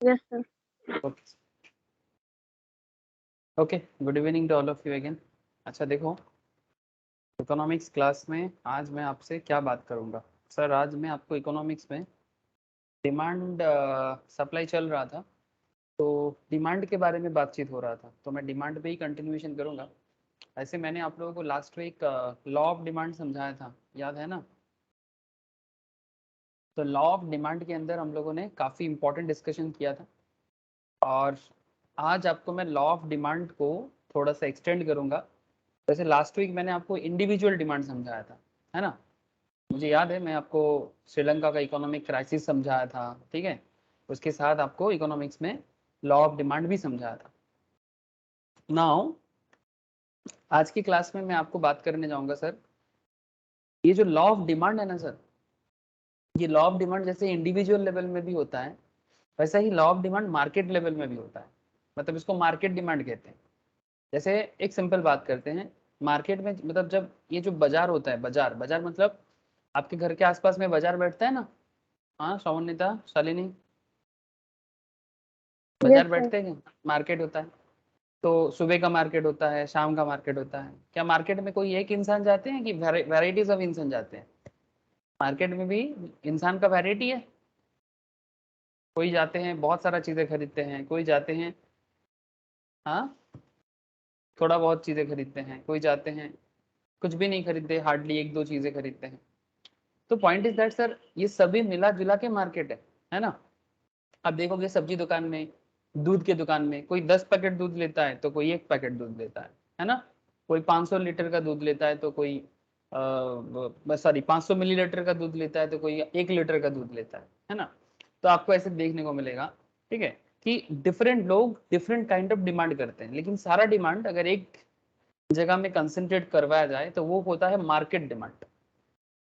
Yes, sir. Okay okay, good evening to all of you again. अच्छा देखो, economics class में आज मैं आपसे क्या बात करूंगा सर। आज मैं आपको इकोनॉमिक्स में डिमांड सप्लाई चल रहा था, तो डिमांड के बारे में बातचीत हो रहा था, तो मैं डिमांड पे ही कंटिन्यूएशन करूंगा। ऐसे मैंने आप लोगों को last week law of demand समझाया था, याद है ना? तो लॉ ऑफ डिमांड के अंदर हम लोगों ने काफ़ी इंपॉर्टेंट डिस्कशन किया था, और आज आपको मैं लॉ ऑफ डिमांड को थोड़ा सा एक्सटेंड करूंगा। वैसे लास्ट वीक मैंने आपको इंडिविजुअल डिमांड समझाया था, है ना? मुझे याद है, मैं आपको श्रीलंका का इकोनॉमिक क्राइसिस समझाया था, ठीक है। उसके साथ आपको इकोनॉमिक्स में लॉ ऑफ डिमांड भी समझाया था। नाउ आज की क्लास में मैं आपको बात करने जाऊंगा सर, ये जो लॉ ऑफ डिमांड है ना सर, ये लॉ ऑफ डिमांड जैसे इंडिविजुअल लेवल में भी होता है, वैसा ही law of demand market level में भी होता है। मतलब इसको मार्केट डिमांड कहते हैं। जैसे एक सिंपल बात करते हैं, मार्केट में मतलब जब ये जो बाजार होता है, बाजार बाजार मतलब आपके घर के आसपास में बाजार बैठता है ना। हाँ श्रवणिता, शालिनी, Yes, बाजार sir. बैठते हैं, मार्केट होता है। तो सुबह का मार्केट होता है, शाम का मार्केट होता है। क्या मार्केट में कोई एक इंसान जाते हैं कि वैराइटीज ऑफ इंसान जाते हैं? मार्केट में भी इंसान का वैरायटी है। कोई जाते हैं बहुत सारा चीजें खरीदते हैं, कोई जाते हैं हाँ थोड़ा बहुत चीजें खरीदते हैं, कोई जाते हैं कुछ भी नहीं खरीदते, हार्डली एक दो चीजें खरीदते हैं। तो पॉइंट इज दैट सर, ये सभी मिला जुला के मार्केट है ना? अब देखोगे सब्जी दुकान में, दूध के दुकान में कोई 10 पैकेट दूध लेता है तो कोई एक पैकेट दूध लेता है ना? कोई 500 लीटर का दूध लेता है तो कोई सॉरी 500 मिलीलीटर का दूध लेता है तो कोई 1 लीटर का दूध लेता है ना? तो आपको ऐसे देखने को मिलेगा, ठीक है, कि डिफरेंट लोग डिफरेंट काइंड ऑफ डिमांड करते हैं, लेकिन सारा डिमांड अगर एक जगह में कंसंट्रेट करवाया जाए तो वो होता है market demand.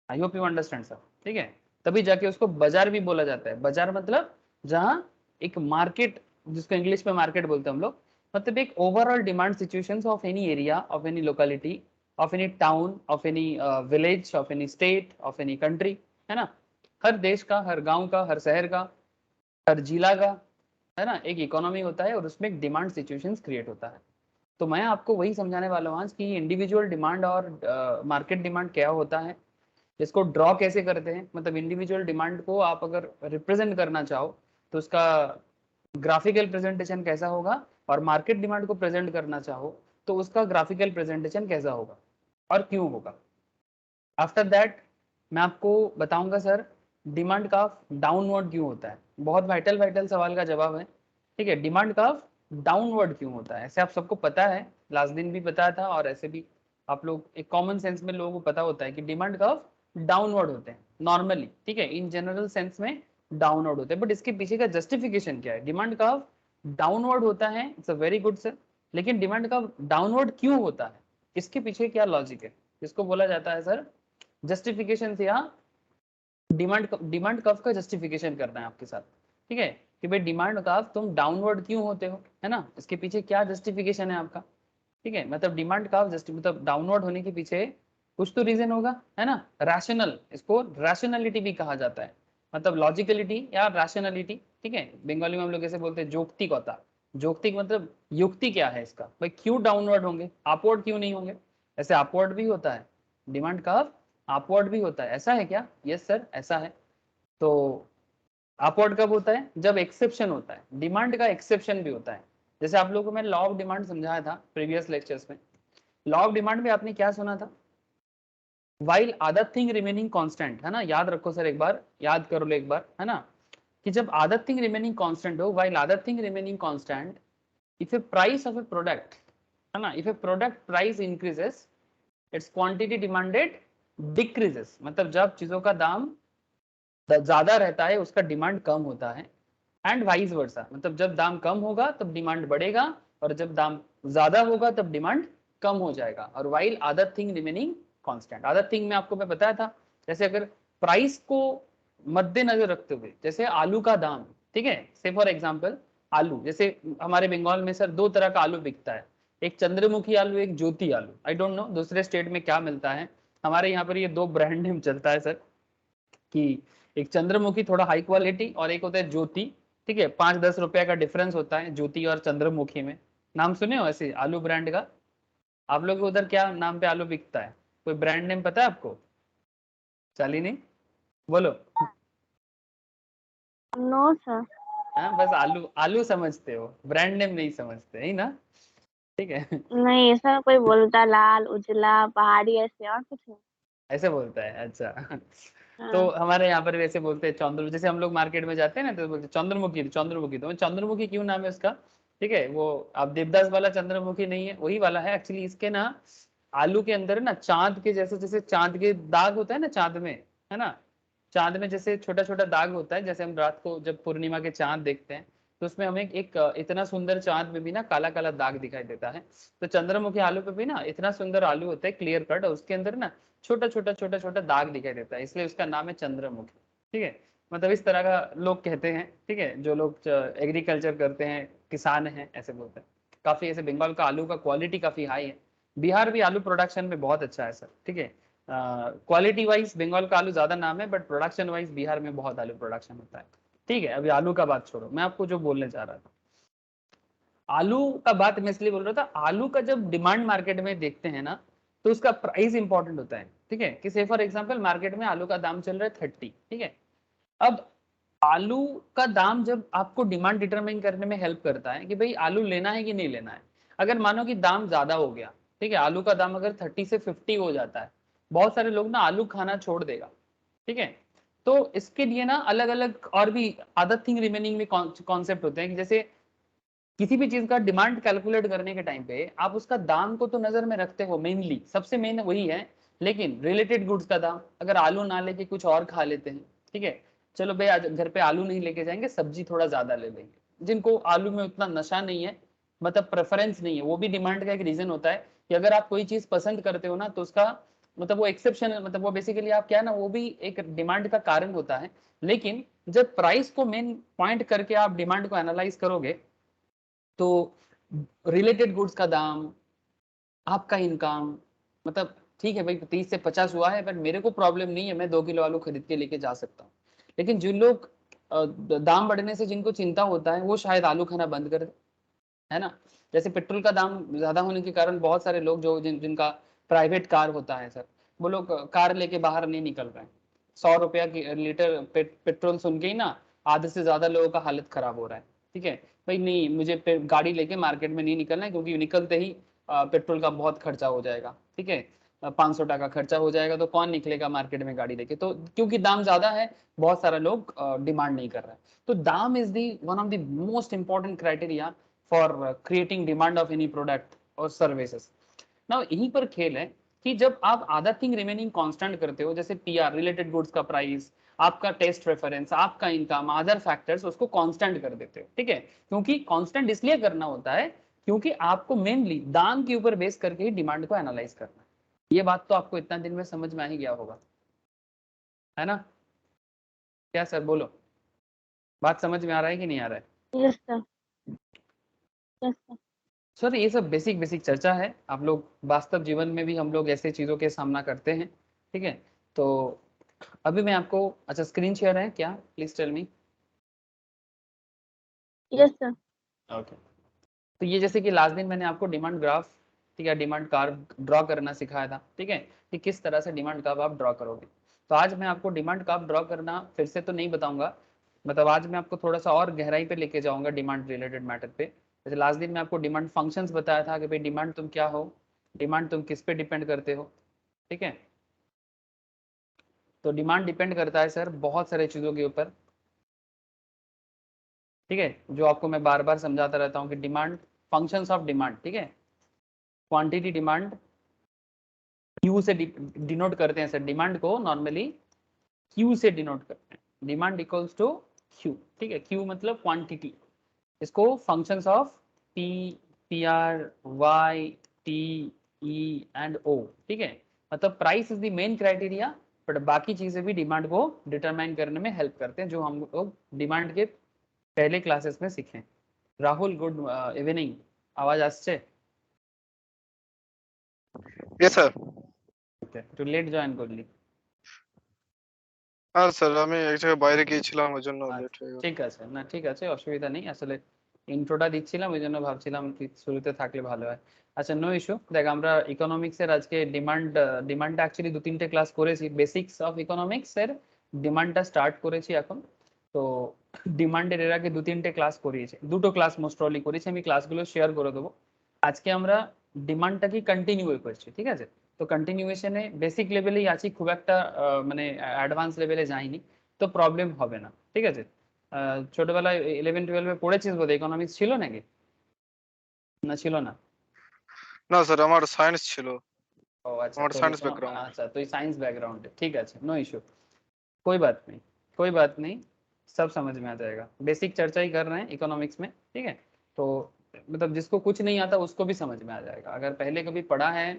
I hope you understand sir, ठीक है। तभी जाके उसको बाजार भी बोला जाता है। बाजार मतलब जहां एक मार्केट, जिसको इंग्लिश में मार्केट बोलते हैं हम लोग, मतलब एक overall demand situations of any area, of any locality, of any town, of any village, of any state, of any country, है ना? हर देश का, हर गांव का, हर शहर का, हर जिला का, है ना, एक इकोनॉमी होता है और उसमें एक डिमांड सिचुएशंस क्रिएट होता है। तो मैं आपको वही समझाने वाला हूँ आज कि इंडिविजुअल डिमांड और मार्केट डिमांड क्या होता है, इसको ड्रॉ कैसे करते हैं। मतलब इंडिविजुअल डिमांड को आप अगर रिप्रेजेंट करना चाहो तो उसका ग्राफिकल प्रेजेंटेशन कैसा होगा, और मार्केट डिमांड को प्रेजेंट करना चाहो तो उसका ग्राफिकल प्रेजेंटेशन कैसा होगा और क्यों होगा। आफ्टर दैट मैं आपको बताऊंगा सर, डिमांड का डाउनवर्ड क्यों होता है। बहुत वाइटल वाइटल सवाल का जवाब है, ठीक है। डिमांड का डाउनवर्ड क्यों होता है, ऐसे आप सबको पता है, लास्ट दिन भी बताया था, और ऐसे भी आप लोग एक कॉमन सेंस में लोगों को पता होता है कि डिमांड का डाउनवर्ड होते हैं नॉर्मली, ठीक है, इन जनरल सेंस में डाउनवर्ड होते हैं। बट इसके पीछे का जस्टिफिकेशन क्या है? डिमांड का डाउनवर्ड होता है, it's a very good sir, लेकिन डिमांड का डाउनवर्ड क्यों होता है, इसके पीछे क्या लॉजिक है? इसको बोला जाता है सर जस्टिफिकेशन। या डिमांड कर्व का जस्टिफिकेशन करना है आपके साथ, ठीक है, कि भाई डिमांड कर्व तुम डाउनवर्ड क्यों होते हो, है ना? इसके पीछे क्या जस्टिफिकेशन है आपका, ठीक है। मतलब डिमांड कर्व मतलब डाउनवर्ड होने के पीछे कुछ तो रीजन होगा, है ना? रैशनल, इसको रैशनलिटी भी कहा जाता है, मतलब लॉजिकलिटी या रैशनलिटी, ठीक है। बंगाली में हम लोग ऐसे बोलते हैं जोक्तिकता। जोक्तिक मतलब युक्ति क्या है इसका, भाई क्यों डाउनवर्ड होंगे, अपवर्ड क्यों नहीं होंगे? ऐसे अपवर्ड भी होता है, डिमांड कर्व अपवर्ड भी होता है, ऐसा है क्या? यस सर ऐसा है। तो अपवर्ड कब होता है? जब एक्सेप्शन होता है, डिमांड का एक्सेप्शन भी होता है। जैसे आप लोगों को मैं लॉ ऑफ डिमांड समझाया था प्रीवियस लेक्चर्स में। लॉ ऑफ डिमांड में आपने क्या सुना था? While other thing remaining constant, है ना? याद रखो सर, एक बार याद कर लो एक बार, है ना, कि जब अदर थिंग रिमेनिंग कांस्टेंट हो, while other thing remaining constant, if A price of A product, है ना, if A product price increases, it's quantity demanded decreases. मतलब जब चीजों का दाम ज्यादा रहता है उसका डिमांड कम होता है, एंड वाइस वर्सा, मतलब जब दाम कम होगा तब डिमांड बढ़ेगा, और जब दाम ज्यादा होगा तब डिमांड कम हो जाएगा। और while other thing remaining constant, other thing में आपको मैं बताया था, जैसे अगर प्राइस को मद्देनजर रखते हुए, जैसे आलू का दाम, ठीक है, से फॉर एग्जाम्पल आलू, जैसे हमारे बंगाल में सर दो तरह का आलू बिकता है, एक चंद्रमुखी आलू, एक ज्योति आलू। आई डोंट नो दूसरे स्टेट में क्या मिलता है, हमारे यहाँ पर ये दो ब्रांड नेम चलता है सर, कि एक चंद्रमुखी थोड़ा हाई क्वालिटी और एक होता है ज्योति, ठीक है, 5-10 रुपए का डिफरेंस होता है ज्योति और चंद्रमुखी में। नाम सुने हो ऐसे आलू ब्रांड का? आप लोग उधर क्या नाम पे आलू बिकता है? कोई ब्रांड नेम पता है आपको? शालिनी बोलो। No sir. हाँ, बस आलू आलू समझते हो, ब्रांड नेम नहीं समझते है ना? ठीक है। नहीं सर, कोई बोलता लाल उजला पहाड़ी ऐसे और कुछ नहीं। ऐसे बोलता है, अच्छा। तो हाँ। हमारे यहाँ पर वैसे बोलते हैं चंद्र, जैसे हम लोग मार्केट में जाते हैं ना तो बोलते हैं चंद्रमुखी, चंद्रमुखी। तो चंद्रमुखी क्यों नाम है उसका? ठीक है, वो आप देवदास वाला चंद्रमुखी नहीं है, वही वाला है एक्चुअली। इसके ना आलू के अंदर ना चांद के जैसे, जैसे चांद के दाग होता है ना चांद में, है ना? चांद में जैसे छोटा छोटा दाग होता है, जैसे हम रात को जब पूर्णिमा के चांद देखते हैं तो उसमें हमें एक इतना सुंदर चांद में भी ना काला काला दाग दिखाई देता है। तो चंद्रमुखी आलू पे भी ना इतना सुंदर आलू होता है क्लियर कट, और उसके अंदर ना छोटा छोटा छोटा छोटा दाग दिखाई देता है, इसलिए उसका नाम है चंद्रमुखी। ठीक है, मतलब इस तरह का लोग कहते हैं। ठीक है, जो लोग एग्रीकल्चर करते हैं, किसान हैं, ऐसे बोलते हैं। काफी ऐसे बंगाल का आलू का क्वालिटी काफी हाई है। बिहार भी आलू प्रोडक्शन में बहुत अच्छा है सर। ठीक है, क्वालिटी वाइज बंगाल का आलू ज्यादा नाम है, बट प्रोडक्शन वाइज बिहार में बहुत आलू प्रोडक्शन होता है। ठीक है, अभी आलू का बात छोड़ो, मैं आपको जो बोलने जा रहा था, आलू का बात मैं इसलिए बोल रहा था, आलू का जब डिमांड मार्केट में देखते हैं ना तो उसका प्राइस इंपॉर्टेंट होता है। ठीक है, कि से फॉर एग्जांपल मार्केट में आलू का दाम चल रहा है 30। ठीक है, अब आलू का दाम जब आपको डिमांड डिटरमाइन करने में हेल्प करता है कि भाई आलू लेना है कि नहीं लेना है। अगर मानो कि दाम ज्यादा हो गया, ठीक है, आलू का दाम अगर 30 से 50 हो जाता है, बहुत सारे लोग ना आलू खाना छोड़ देगा। ठीक है, तो इसके लिए ना अलग अलग और भी अदर थिंग रिमेनिंग में कॉन्सेप्ट होते हैं कि जैसे किसी भी चीज का डिमांड कैलकुलेट करने के टाइम पे आप उसका दाम को तो नजर में रखते हो, मेनली सबसे मेन वही है। लेकिन रिलेटेड गुड्स का दाम, अगर आलू ना लेके कुछ और खा लेते हैं, ठीक है, चलो भाई आज घर पे आलू नहीं लेके जाएंगे, सब्जी थोड़ा ज्यादा ले लेंगे, जिनको आलू में उतना नशा नहीं है, मतलब प्रेफरेंस नहीं है, वो भी डिमांड का एक रीजन होता है कि अगर आप कोई चीज पसंद करते हो ना तो उसका मतलब वो एक्सेप्शनल, मतलब वो बेसिकली आप क्या है ना, वो भी एक डिमांड का कारण होता है। लेकिन जब प्राइस को मेन पॉइंट करके आप डिमांड को एनालाइज करोगे तो रिलेटेड गुड्स का दाम, आपका इनकम, मतलब ठीक है भाई 30 से 50 हुआ है, बट मेरे को प्रॉब्लम नहीं है, मैं 2 किलो आलू खरीद के लेके जा सकता हूँ। लेकिन जिन लोग दाम बढ़ने से जिनको चिंता होता है वो शायद आलू खाना बंद कर दे, है ना? जैसे पेट्रोल का दाम ज्यादा होने के कारण बहुत सारे लोग जो जिनका प्राइवेट कार होता है सर, वो लोग कार लेके बाहर नहीं निकल रहे हैं। 100 रुपया की लीटर पेट्रोल सुन के ही ना आधे से ज्यादा लोगों का हालत खराब हो रहा है। ठीक है भाई, नहीं मुझे गाड़ी लेके मार्केट में नहीं निकलना है, क्योंकि निकलते ही पेट्रोल का बहुत खर्चा हो जाएगा। ठीक है, 500 टका खर्चा हो जाएगा, तो कौन निकलेगा मार्केट में गाड़ी लेके? तो क्योंकि दाम ज्यादा है, बहुत सारे लोग डिमांड नहीं कर रहे हैं। तो दाम is the one of the most important criteria for creating demand of any product और सर्विसेज। नाउ यहीं पर खेल है कि जब आप अदर थिंग रिमेनिंग कांस्टेंट करते हो, जैसे पीआर रिलेटेड गुड्स का प्राइस, आपका टेस्ट प्रेफरेंस, आपका इनकम, अदर फैक्टर्स, उसको कांस्टेंट कर देते हो। ठीक है, क्योंकि कांस्टेंट इसलिए करना होता है क्योंकि आपको मेनली दाम के ऊपर बेस करके ही डिमांड को एनालाइज करना है। ये बात तो आपको इतना दिन में समझ में आ ही गया होगा, है ना? क्या सर बोलो, बात समझ में आ रहा है कि नहीं आ रहा है? Yes sir. Yes sir. Sir ये सब बेसिक बेसिक चर्चा है, आप लोग वास्तव जीवन में भी हम लोग ऐसे चीजों के सामना करते हैं। ठीक है, तो अभी मैं आपको, अच्छा स्क्रीन शेयर है क्या, please tell me. Yes sir. Okay, तो ये जैसे कि लास्ट दिन मैंने आपको डिमांड ग्राफ, ठीक है, डिमांड कार्व ड्रॉ करना सिखाया था। ठीक है, कि किस तरह से डिमांड कर्व आप ड्रॉ करोगे। तो आज मैं आपको डिमांड कर्व ड्रॉ करना फिर से तो नहीं बताऊंगा, मतलब आज मैं आपको थोड़ा सा और गहराई पे लेके जाऊंगा डिमांड रिलेटेड मैटर पे। जैसे लास्ट दिन मैं आपको डिमांड फंक्शंस बताया था कि भाई डिमांड तुम क्या हो, डिमांड तुम किस पे डिपेंड करते हो। ठीक है, तो डिमांड डिपेंड करता है सर बहुत सारे चीजों के ऊपर। ठीक है, जो आपको मैं बार बार समझाता रहता हूँ कि डिमांड, फंक्शंस ऑफ डिमांड। ठीक है, क्वांटिटी डिमांड क्यू से डिनोट करते हैं सर, डिमांड को नॉर्मली क्यू से डिनोट करते हैं, डिमांड इक्वल्स टू क्यू। ठीक है, क्यू मतलब क्वांटिटी, इसको functions of P, P R, Y, T, E and O. ठीक है, मतलब price is the main criteria, but बाकी चीजें भी डिमांड को डिटरमाइन करने में हेल्प करते हैं, जो हम लोग डिमांड के पहले क्लासेस में सीखे। राहुल गुड इवनिंग, आवाज आसছে? Yes, sir. একটু লেট জয়েন করলি। আর স্যার আমি এক জায়গায় বাইরে গিয়েছিলাম ওই জন্য লেট হয়ে গেল। ঠিক আছে, না ঠিক আছে, অসুবিধা নেই। আসলে ইন্ট্রোটা দিচ্ছিলাম, ওই জন্য ভাবছিলাম কি শুরুতে থাকলে ভালো হয়। আচ্ছা, নো ইস্যু। দেখ, আমরা ইকোনমিক্স এর আজকে ডিমান্ডটা অ্যাকচুয়ালি 2-3টে ক্লাস করেছি। বেসিক্স অফ ইকোনমিক্স এর ডিমান্ডটা স্টার্ট করেছি এখন। তো ডিমান্ডের এর আগে 2-3টে ক্লাস করিয়েছি, 2টো ক্লাস মোস্ট প্রবাবলি করেছি, আমি ক্লাসগুলো শেয়ার করে দেবো। আজকে আমরা ডিমান্ডটাকে কন্টিনিউ করছি, ঠিক আছে? তো কন্টিনিউয়েশনে বেসিক লেভেলেই আছি, খুব একটা মানে অ্যাডভান্স লেভেলে যাইনি, তো প্রবলেম হবে না, ঠিক আছে? ছোটবেলায় 11-12-এ পড়েছিস বোধহয়, ইকোনমিক্স ছিল নাকি, না ছিল না? না স্যার আমার সায়েন্স ছিল, ও अच्छा, আমার तो সায়েন্স इकोनो ব্যাকগ্রাউন্ড। अच्छा तो साइंस बैकग्राउंड है, ठीक है, अच्छा, नो इशू, कोई बात नहीं, कोई बात नहीं, सब समझ में आ जाएगा। बेसिक चर्चा ही कर रहे हैं इकोनॉमिक्स में, ठीक है? तो मतलब जिसको कुछ नहीं आता उसको भी समझ में आ जाएगा। अगर पहले कभी पढ़ा है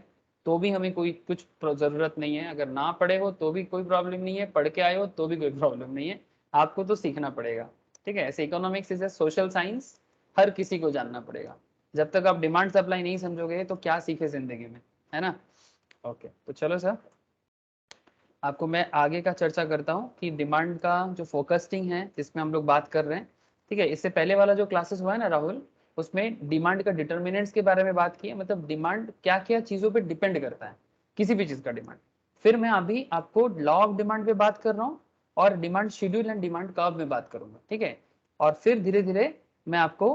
तो भी हमें कोई कुछ जरूरत नहीं है, अगर ना पढ़े हो तो भी कोई प्रॉब्लम नहीं है, पढ़ के आए हो तो भी कोई प्रॉब्लम नहीं है, आपको तो सीखना पड़ेगा, ठीक है? ऐसे economics is a social science, हर किसी को जानना पड़ेगा। जब तक आप डिमांड सप्लाई नहीं समझोगे तो क्या सीखे जिंदगी में, है ना? ओके, तो चलो सर, आपको मैं आगे का चर्चा करता हूँ कि डिमांड का जो फोकस्टिंग है जिसमें हम लोग बात कर रहे हैं, ठीक है? इससे पहले वाला जो क्लासेस हुआ है ना राहुल, उसमें डिमांड का डिटर्मिनेंट्स के बारे में बात की है, मतलब डिमांड क्या क्या चीज़ों पे डिपेंड करता है, किसी भी चीज़ का डिमांड। फिर मैं अभी आपको लॉ ऑफ डिमांड पे बात कर रहा हूँ, और demand schedule and demand curve में बात करूंगा, ठीक है? और फिर धीरे धीरे मैं आपको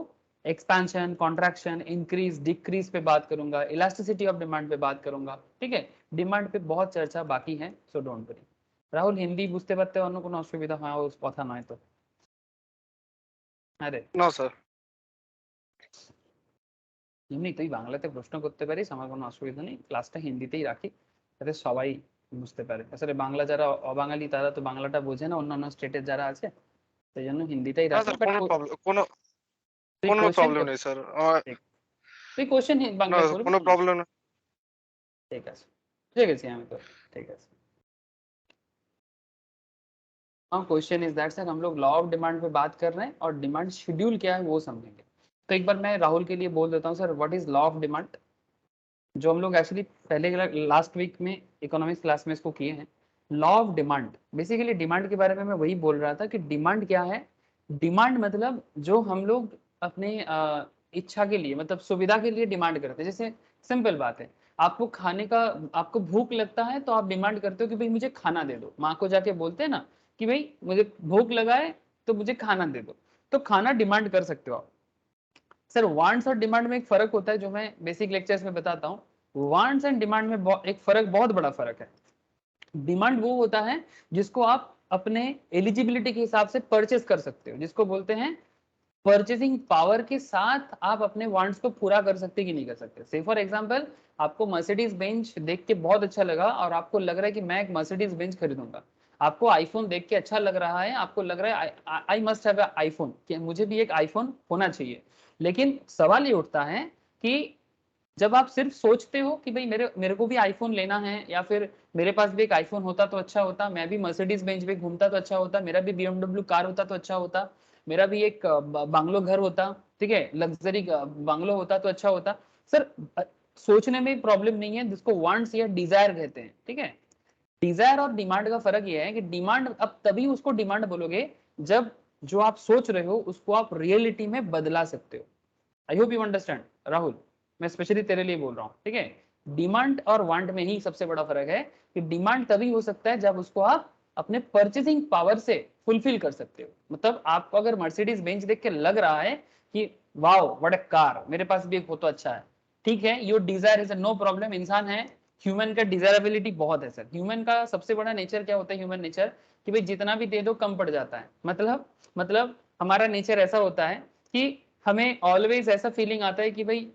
एक्सपेंशन, कॉन्ट्रैक्शन, इंक्रीज, डिक्रीज पे बात करूंगा, इलास्टिसिटी ऑफ डिमांड पे बात करूंगा, ठीक है? ডিমান্ড पे बहुत चर्चा बाकी है, so don't worry. Rahul, Hindi বুঝতে পারতে অন্য কোনো অসুবিধা হয় ও কথা নয় তো? আরে না স্যার। এমনি তুই বাংলাতে প্রশ্ন করতে পারিস, আমার কোনো অসুবিধা নেই, ক্লাসটা হিন্দিতেই রাখি যাতে সবাই বুঝতে পারে। আসলে বাংলা যারা অবাঙালি তারা তো বাংলাটা বোঝে না, অন্যান্য স্টেটের যারা আছে, সেই জন্য হিন্দিটাই না রাখি। স্যার বাট কোনো প্রবলেম, কোনো তুই কোনো কোশ্চেন প্রবলেম কর, নেই স্যার। তুই কোশ্চেন না বাংলায় করবি, কোনো প্রবলেম নেই। ঠিক আছে, বুঝে গেছি আমি তো, ঠিক আছে। हाँ, क्वेश्चन इज दैट सर, हम लोग लॉ ऑफ डिमांड पे बात कर रहे हैं और डिमांड शेड्यूल क्या है वो समझेंगे। तो एक बार मैं राहुल के लिए बोल देता हूँ, sir what is law of demand, जो हम लोग एक्चुअली पहले लास्ट वीक में इकोनॉमिक्स क्लास में इसको किए हैं। Law of demand, basically demand के बारे में मैं वही बोल रहा था कि डिमांड क्या है। डिमांड मतलब जो हम लोग अपने इच्छा के लिए, मतलब सुविधा के लिए डिमांड करते हैं। जैसे सिंपल बात है, आपको खाने का, आपको भूख लगता है तो आप डिमांड करते हो कि भाई मुझे खाना दे दो, माँ को जाके बोलते हैं ना कि भाई मुझे भूख लगा है तो मुझे खाना दे दो, तो खाना डिमांड कर सकते हो आप। सर वांट्स और डिमांड में एक फर्क होता है जो मैं बेसिक लेक्चर्स में बताता हूँ। वांट्स एंड डिमांड में एक फर्क, बहुत बड़ा फर्क है। डिमांड वो होता है जिसको आप अपने एलिजिबिलिटी के हिसाब से परचेस कर सकते हो, जिसको बोलते हैं परचेसिंग पावर के साथ आप अपने वांट्स को पूरा कर सकते कि नहीं कर सकते। से फॉर एग्जांपल, आपको मर्सिडीज बेंच देख के बहुत अच्छा लगा और आपको लग रहा है कि मैं एक मर्सिडीज बेंच खरीदूंगा। आपको आईफोन देख के अच्छा लग रहा है, आपको लग रहा है आई मस्ट हैव आईफोन, कि मुझे भी एक आईफोन होना चाहिए। लेकिन सवाल ये उठता है कि जब आप सिर्फ सोचते हो कि भाई मेरे मेरे को भी आईफोन लेना है, या फिर मेरे पास भी एक आईफोन होता तो अच्छा होता, मैं भी मर्सिडीज बेंच पे घूमता तो अच्छा होता, मेरा भी BMW कार होता तो अच्छा होता, मेरा भी एक बांग्लो घर होता, ठीक है, लग्जरी बांग्लो होता तो अच्छा होता। सर सोचने में प्रॉब्लम नहीं है, जिसको वांट्स या डिजायर कहते हैं, ठीक है? डिजायर और डिमांड का फर्क यह है कि डिमांड, अब तभी उसको डिमांड बोलोगे जब जो आप सोच रहे हो उसको आप रियलिटी में बदला सकते हो। I hope you understand Rahul, मैं स्पेशली तेरे लिए बोल रहा हूँ, ठीक है? डिमांड और वांट में ही सबसे बड़ा फर्क है कि डिमांड तभी हो सकता है जब उसको आप अपने परचेसिंग पावर से फुलफिल कर सकते हो। मतलब आपको अगर मर्सिडीज बेंच देख के लग रहा है कि वाओ व्हाट अ कार, मेरे पास भी एक हो तो अच्छा है, ठीक है, your desire is no problem. इंसान है, ह्यूमन का डिजायरेबिलिटी बहुत है सर। ह्यूमन का सबसे बड़ा नेचर क्या होता है, ह्यूमन नेचर, कि भाई जितना भी दे दो कम पड़ जाता है। मतलब हमारा नेचर ऐसा होता है कि हमें ऑलवेज ऐसा फीलिंग आता है कि भाई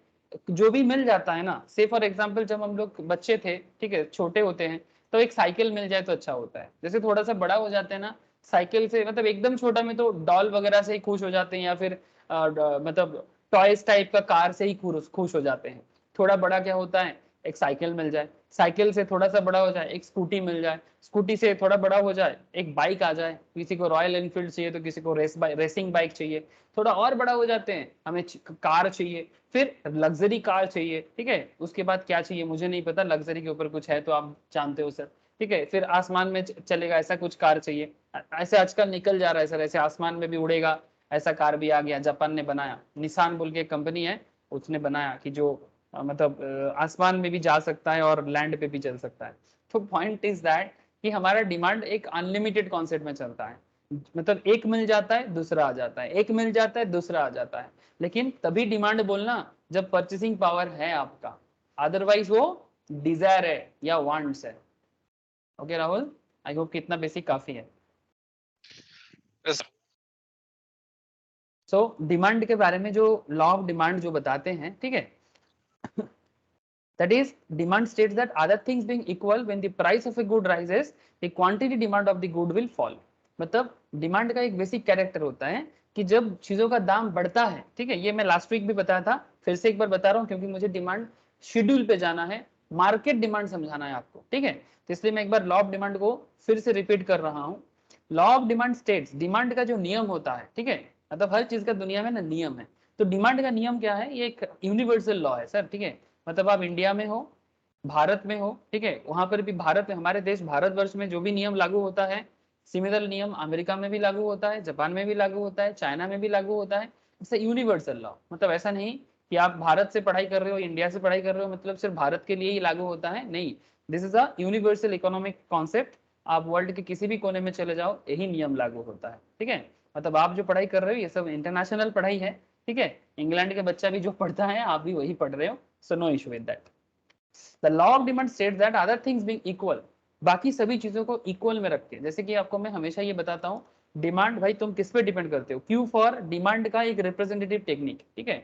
जो भी मिल जाता है ना, से फॉर एग्जाम्पल जब हम लोग बच्चे थे, ठीक है, छोटे होते हैं, तो एक साइकिल मिल जाए तो अच्छा होता है। जैसे थोड़ा सा बड़ा हो जाते हैं ना, साइकिल से, मतलब एकदम छोटा में तो डॉल वगैरह से ही खुश हो जाते हैं, या फिर मतलब टॉयज टाइप का कार से ही खुश हो जाते हैं। थोड़ा बड़ा क्या होता है, एक साइकिल मिल जाए, साइकिल से थोड़ा सा बड़ा हो जाए एक स्कूटी मिल जाए, स्कूटी से थोड़ा बड़ा हो जाए एक बाइक आ जाए, किसी को रॉयल एनफील्ड चाहिए तो किसी को रेसिंग बाइक चाहिए, थोड़ा और बड़ा हो जाते हैं हमें कार चाहिए, फिर लग्जरी कार चाहिए, ठीक है? उसके बाद क्या चाहिए मुझे नहीं पता, लग्जरी के ऊपर कुछ है तो आप जानते हो सर। ठीक है, फिर आसमान में चलेगा ऐसा कुछ कार चाहिए, ऐसे आजकल निकल जा रहा है सर, ऐसे आसमान में भी उड़ेगा ऐसा कार भी आ गया, जापान ने बनाया, निसान बोल के एक कंपनी है उसने बनाया कि जो मतलब आसमान में भी जा सकता है और लैंड पे भी चल सकता है। तो पॉइंट इज दैट कि हमारा डिमांड एक अनलिमिटेड कॉन्सेप्ट में चलता है, मतलब एक मिल जाता है दूसरा आ जाता है, एक मिल जाता है दूसरा आ जाता है, लेकिन तभी डिमांड बोलना जब परचेसिंग पावर है आपका, अदरवाइज वो डिजायर है या वांट्स है। ओके राहुल, आई होप कि इतना बेसिक काफी है। Yes, सो डिमांड के बारे में जो लॉ ऑफ डिमांड जो बताते हैं, ठीक है, that is demand states that other things being equal when the price of a good rises the quantity demand of the good will fall। मतलब डिमांड का एक बेसिक कैरेक्टर होता है कि जब चीजों का दाम बढ़ता है, ठीक है, ये मैं लास्ट वीक भी बताया था, फिर से एक बार बता रहा हूँ क्योंकि मुझे डिमांड शेड्यूल पे जाना है, मार्केट डिमांड समझाना है आपको, ठीक है, तो इसलिए मैं एक बार लॉ ऑफ डिमांड को फिर से रिपीट कर रहा हूँ। Law of demand states, demand का जो नियम होता है, ठीक है, मतलब हर चीज का दुनिया में ना नियम है, तो डिमांड का नियम क्या है, ये एक यूनिवर्सल लॉ है सर, ठीक है, मतलब आप इंडिया में हो, भारत में हो, ठीक है, वहां पर भी भारत में, हमारे देश भारतवर्ष में जो भी नियम लागू होता है, सिमिलर नियम अमेरिका में भी लागू होता है, जापान में भी लागू होता है, चाइना में भी लागू होता है, इससे यूनिवर्सल लॉ, मतलब ऐसा नहीं कि आप भारत से पढ़ाई कर रहे हो, इंडिया से पढ़ाई कर रहे हो, मतलब सिर्फ भारत के लिए ही लागू होता है, नहीं, this is a universal economic concept, आप वर्ल्ड के किसी भी कोने में चले जाओ यही नियम लागू होता है, ठीक है, मतलब आप जो पढ़ाई कर रहे हो ये सब इंटरनेशनल पढ़ाई है, ठीक है, इंग्लैंड के बच्चा भी जो पढ़ता है आप भी वही पढ़ रहे हो, so no issue with that. The law of demand states that other things being equal, बाकी सभी चीजों को इक्वल में रख के, जैसे कि आपको मैं हमेशा ये बताता हूँ, डिमांड भाई तुम किस पे डिपेंड करते हो, क्यू फॉर डिमांड का एक रिप्रेजेंटेटिव टेक्निक, ठीक है,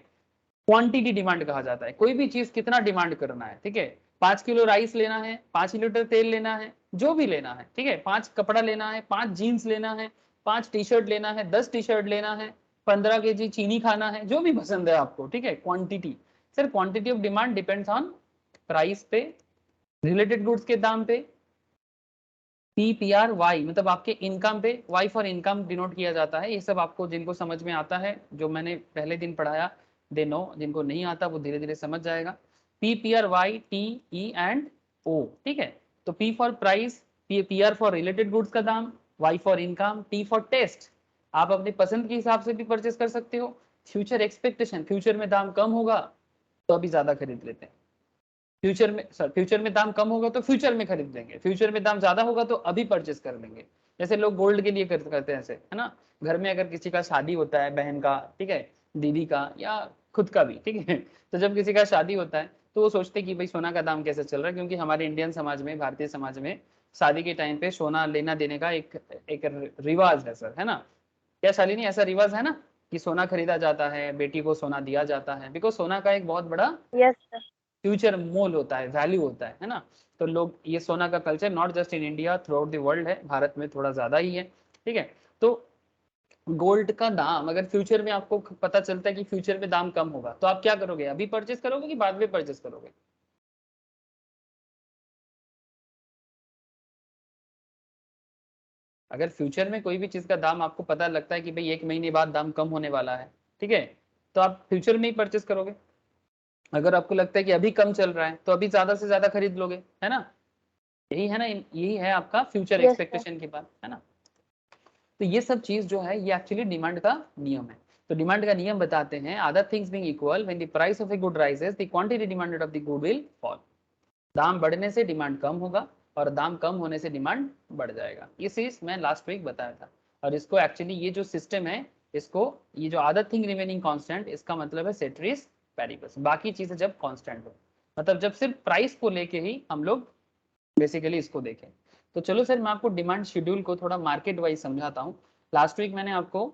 क्वांटिटी डिमांड कहा जाता है, कोई भी चीज कितना डिमांड करना है, ठीक है, 5 किलो राइस लेना है, 5 लीटर तेल लेना है, जो भी लेना है, ठीक है, 5 कपड़ा लेना है, 5 जीन्स लेना है, 5 टी शर्ट लेना है, 10 टी शर्ट लेना है, 15 kg चीनी खाना है, जो भी पसंद है आपको, ठीक है, quantity, sir quantity of demand depends on price पे, रिलेटेड गुड्स के दाम पे, PPR, मतलब आपके इनकम पे, Y फॉर इनकम डिनोट किया जाता है, ये सब आपको जिनको समझ में आता है, जो मैंने पहले दिन पढ़ाया दे नो, जिनको नहीं आता वो धीरे धीरे समझ जाएगा, PPR, Y, T, E and O, ठीक है, तो P for price, PR for related goods का दाम, Y for income, T for taste, आप अपनी पसंद के हिसाब से भी परचेस कर सकते हो, फ्यूचर एक्सपेक्टेशन, फ्यूचर में दाम कम होगा तो अभी ज्यादा खरीद लेते हैं, फ्यूचर में दाम कम होगा तो फ्यूचर में खरीद लेंगे, फ्यूचर में दाम ज्यादा होगा तो अभी परचेस कर लेंगे, जैसे लोग गोल्ड के लिए करते हैं ऐसे, है ना, घर में अगर किसी का शादी होता है, बहन का, ठीक है, दीदी का या खुद का भी, ठीक है, तो जब किसी का शादी होता है तो वो सोचते कि भाई सोना का दाम कैसे चल रहा है, क्योंकि हमारे इंडियन समाज में, भारतीय समाज में शादी के टाइम पे सोना लेना देने का एक रिवाज है सर, है ना, क्या शालिनी, ऐसा रिवाज है ना कि सोना खरीदा जाता है, बेटी को सोना दिया जाता है, बिकॉज सोना का एक बहुत बड़ा यस सर। फ्यूचर मोल होता है, वैल्यू होता है ना, तो लोग ये सोना का culture not just in India, through out the world है, भारत में थोड़ा ज्यादा ही है, ठीक है, तो गोल्ड का दाम अगर फ्यूचर में आपको पता चलता है कि फ्यूचर में दाम कम होगा तो आप क्या करोगे, अभी परचेस करोगे कि बाद में परचेस करोगे? अगर फ्यूचर में कोई भी चीज का दाम आपको पता लगता है कि भाई 1 महीने बाद दाम कम होने वाला है, ठीक है, तो आप फ्यूचर में ही परचेस करोगे, अगर आपको लगता है कि अभी कम चल रहा है तो अभी ज्यादा से ज्यादा खरीद लोगे, है ना, यही है ना, यही है आपका फ्यूचर यस सर। एक्सपेक्टेशन की बात, है ना, तो ये सब चीज जो है ये एक्चुअली डिमांड का नियम है, तो डिमांड का नियम बताते हैं, other things being equal when the price of a good rises the quantity demanded of the good will fall, दाम बढ़ने से डिमांड कम होगा और दाम कम होने से डिमांड बढ़ जाएगा, ये चीज मैं लास्ट वीक बताया था, और इसको एक्चुअली ये जो सिस्टम है, इसको ये जो अदर थिंग रिमेनिंग कांस्टेंट, इसका मतलब है सेट्रिस पैरिबस, बाकी चीजें जब कांस्टेंट हो, मतलब जब सिर्फ प्राइस को लेके ही हम लोग बेसिकली इसको देखें। तो चलो सर मैं आपको डिमांड शेड्यूल को थोड़ा मार्केट वाइज समझाता हूँ, लास्ट वीक मैंने आपको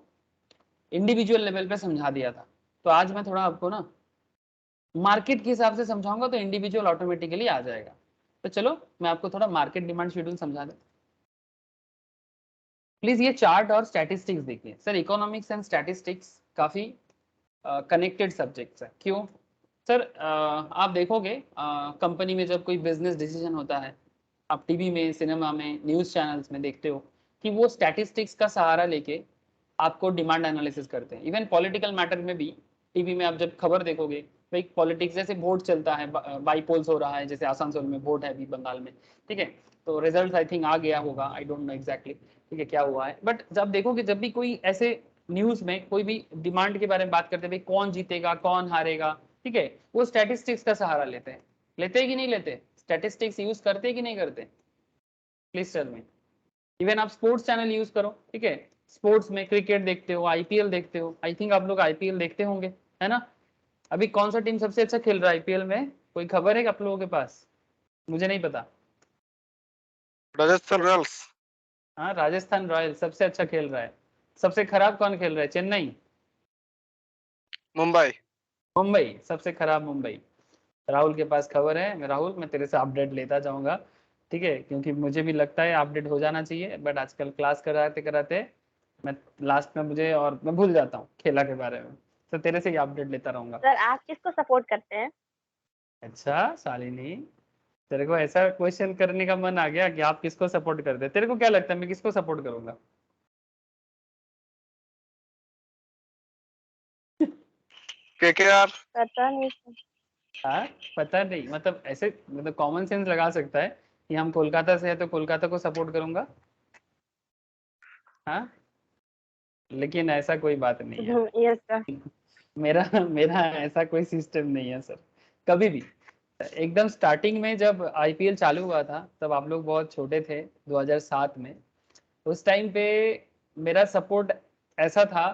इंडिविजुअल लेवल पे समझा दिया था, तो आज मैं थोड़ा आपको ना मार्केट के हिसाब से समझाऊंगा तो इंडिविजुअल ऑटोमेटिकली आ जाएगा, तो चलो मैं आपको थोड़ा मार्केट डिमांड शेड्यूल समझा दूं। प्लीज ये चार्ट और स्टैटिस्टिक्स देखिए सर, इकोनॉमिक्स एंड स्टैटिस्टिक्स काफी कनेक्टेड सब्जेक्ट्स है, क्यों सर, आप देखोगे कंपनी में जब कोई बिजनेस डिसीजन होता है, आप टीवी में, सिनेमा में, न्यूज चैनल्स में देखते हो कि वो स्टैटिस्टिक्स का सहारा लेके आपको डिमांड एनालिसिस करते हैं, इवन पॉलिटिकल मैटर में भी टीवी में आप जब खबर देखोगे भाई पॉलिटिक्स जैसे वोट चलता है, बाईपोल्स हो रहा है, जैसे आसनसोल में वोट है अभी बंगाल में, ठीक है, तो रिजल्ट आई थिंक आ गया होगा, आई डोंट नो एग्जैक्टली, ठीक है, क्या हुआ है, बट जब देखो कि जब भी कोई ऐसे न्यूज में कोई भी डिमांड के बारे में बात करते हैं, भाई कौन जीतेगा कौन हारेगा, ठीक है, वो स्टैटिस्टिक्स का सहारा लेते हैं, लेते हैं कि नहीं लेते, स्टैटिस्टिक्स यूज करते हैं कि नहीं करते, प्लीज टेल मी। इवन आप स्पोर्ट्स चैनल यूज करो, ठीक है, स्पोर्ट्स में क्रिकेट देखते हो, आईपीएल देखते हो, आई थिंक आप लोग आईपीएल देखते होंगे, है ना, अभी कौन सा टीम सबसे अच्छा खेल रहा है आईपीएल में, कोई खबर है आप लोगों के पास, मुझे नहीं पता। राजस्थान रॉयल्स। हाँ, राजस्थान रॉयल्स सबसे अच्छा खेल रहा है, सबसे खराब कौन खेल रहा है, चेन्नई, मुंबई। मुंबई सबसे खराब, मुंबई। राहुल के पास खबर है, राहुल मैं तेरे से अपडेट लेता जाऊंगा, ठीक है, क्योंकि मुझे भी लगता है अपडेट हो जाना चाहिए, बट आजकल क्लास कराते कराते मैं लास्ट में मुझे और मैं भूल जाता हूँ खेला के बारे में, तो तेरे से ही अपडेट लेता रहूंगा। सर आप किसको सपोर्ट करते हैं? अच्छा शालिनी, तेरे को ऐसा क्वेश्चन करने का मन आ गया कि आप किसको सपोर्ट करते हैं, तेरे को क्या लगता है मैं किसको सपोर्ट करूंगा? केकेआर। पता नहीं सर। हाँ, पता नहीं, मतलब ऐसे मतलब कॉमन सेंस लगा सकता है कि हम कोलकाता से है तो कोलकाता को सपोर्ट करूंगा, हाँ, लेकिन ऐसा कोई बात नहीं है, यस सर। मेरा मेरा ऐसा कोई सिस्टम नहीं है सर, कभी भी। एकदम स्टार्टिंग में जब आईपीएल चालू हुआ था तब आप लोग बहुत छोटे थे, 2007 में, उस टाइम पे मेरा सपोर्ट ऐसा था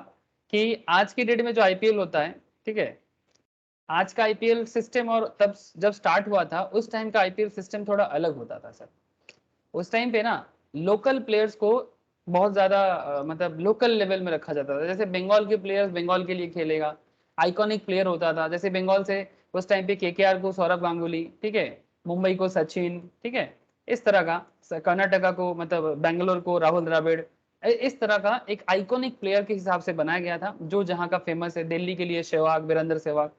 कि आज की डेट में जो आईपीएल होता है, ठीक है, आज का आईपीएल सिस्टम और तब जब स्टार्ट हुआ था उस टाइम का आईपीएल सिस्टम थोड़ा अलग होता था सर। उस टाइम पे ना लोकल प्लेयर्स को बहुत ज्यादा मतलब लोकल लेवल में रखा जाता था, जैसे बंगाल के प्लेयर्स बंगाल के लिए खेलेगा, आइकॉनिक प्लेयर होता था, जैसे बंगाल से उस टाइम पे केकेआर को सौरभ गांगुली, ठीक है, मुंबई को सचिन, ठीक है, इस तरह का, कर्नाटका को मतलब बेंगलोर को राहुल द्रविड़, इस तरह का एक आइकॉनिक प्लेयर के हिसाब से बनाया गया था, जो जहां का फेमस है, दिल्ली के लिए सहवाग, वीरेंद्र सहवाग,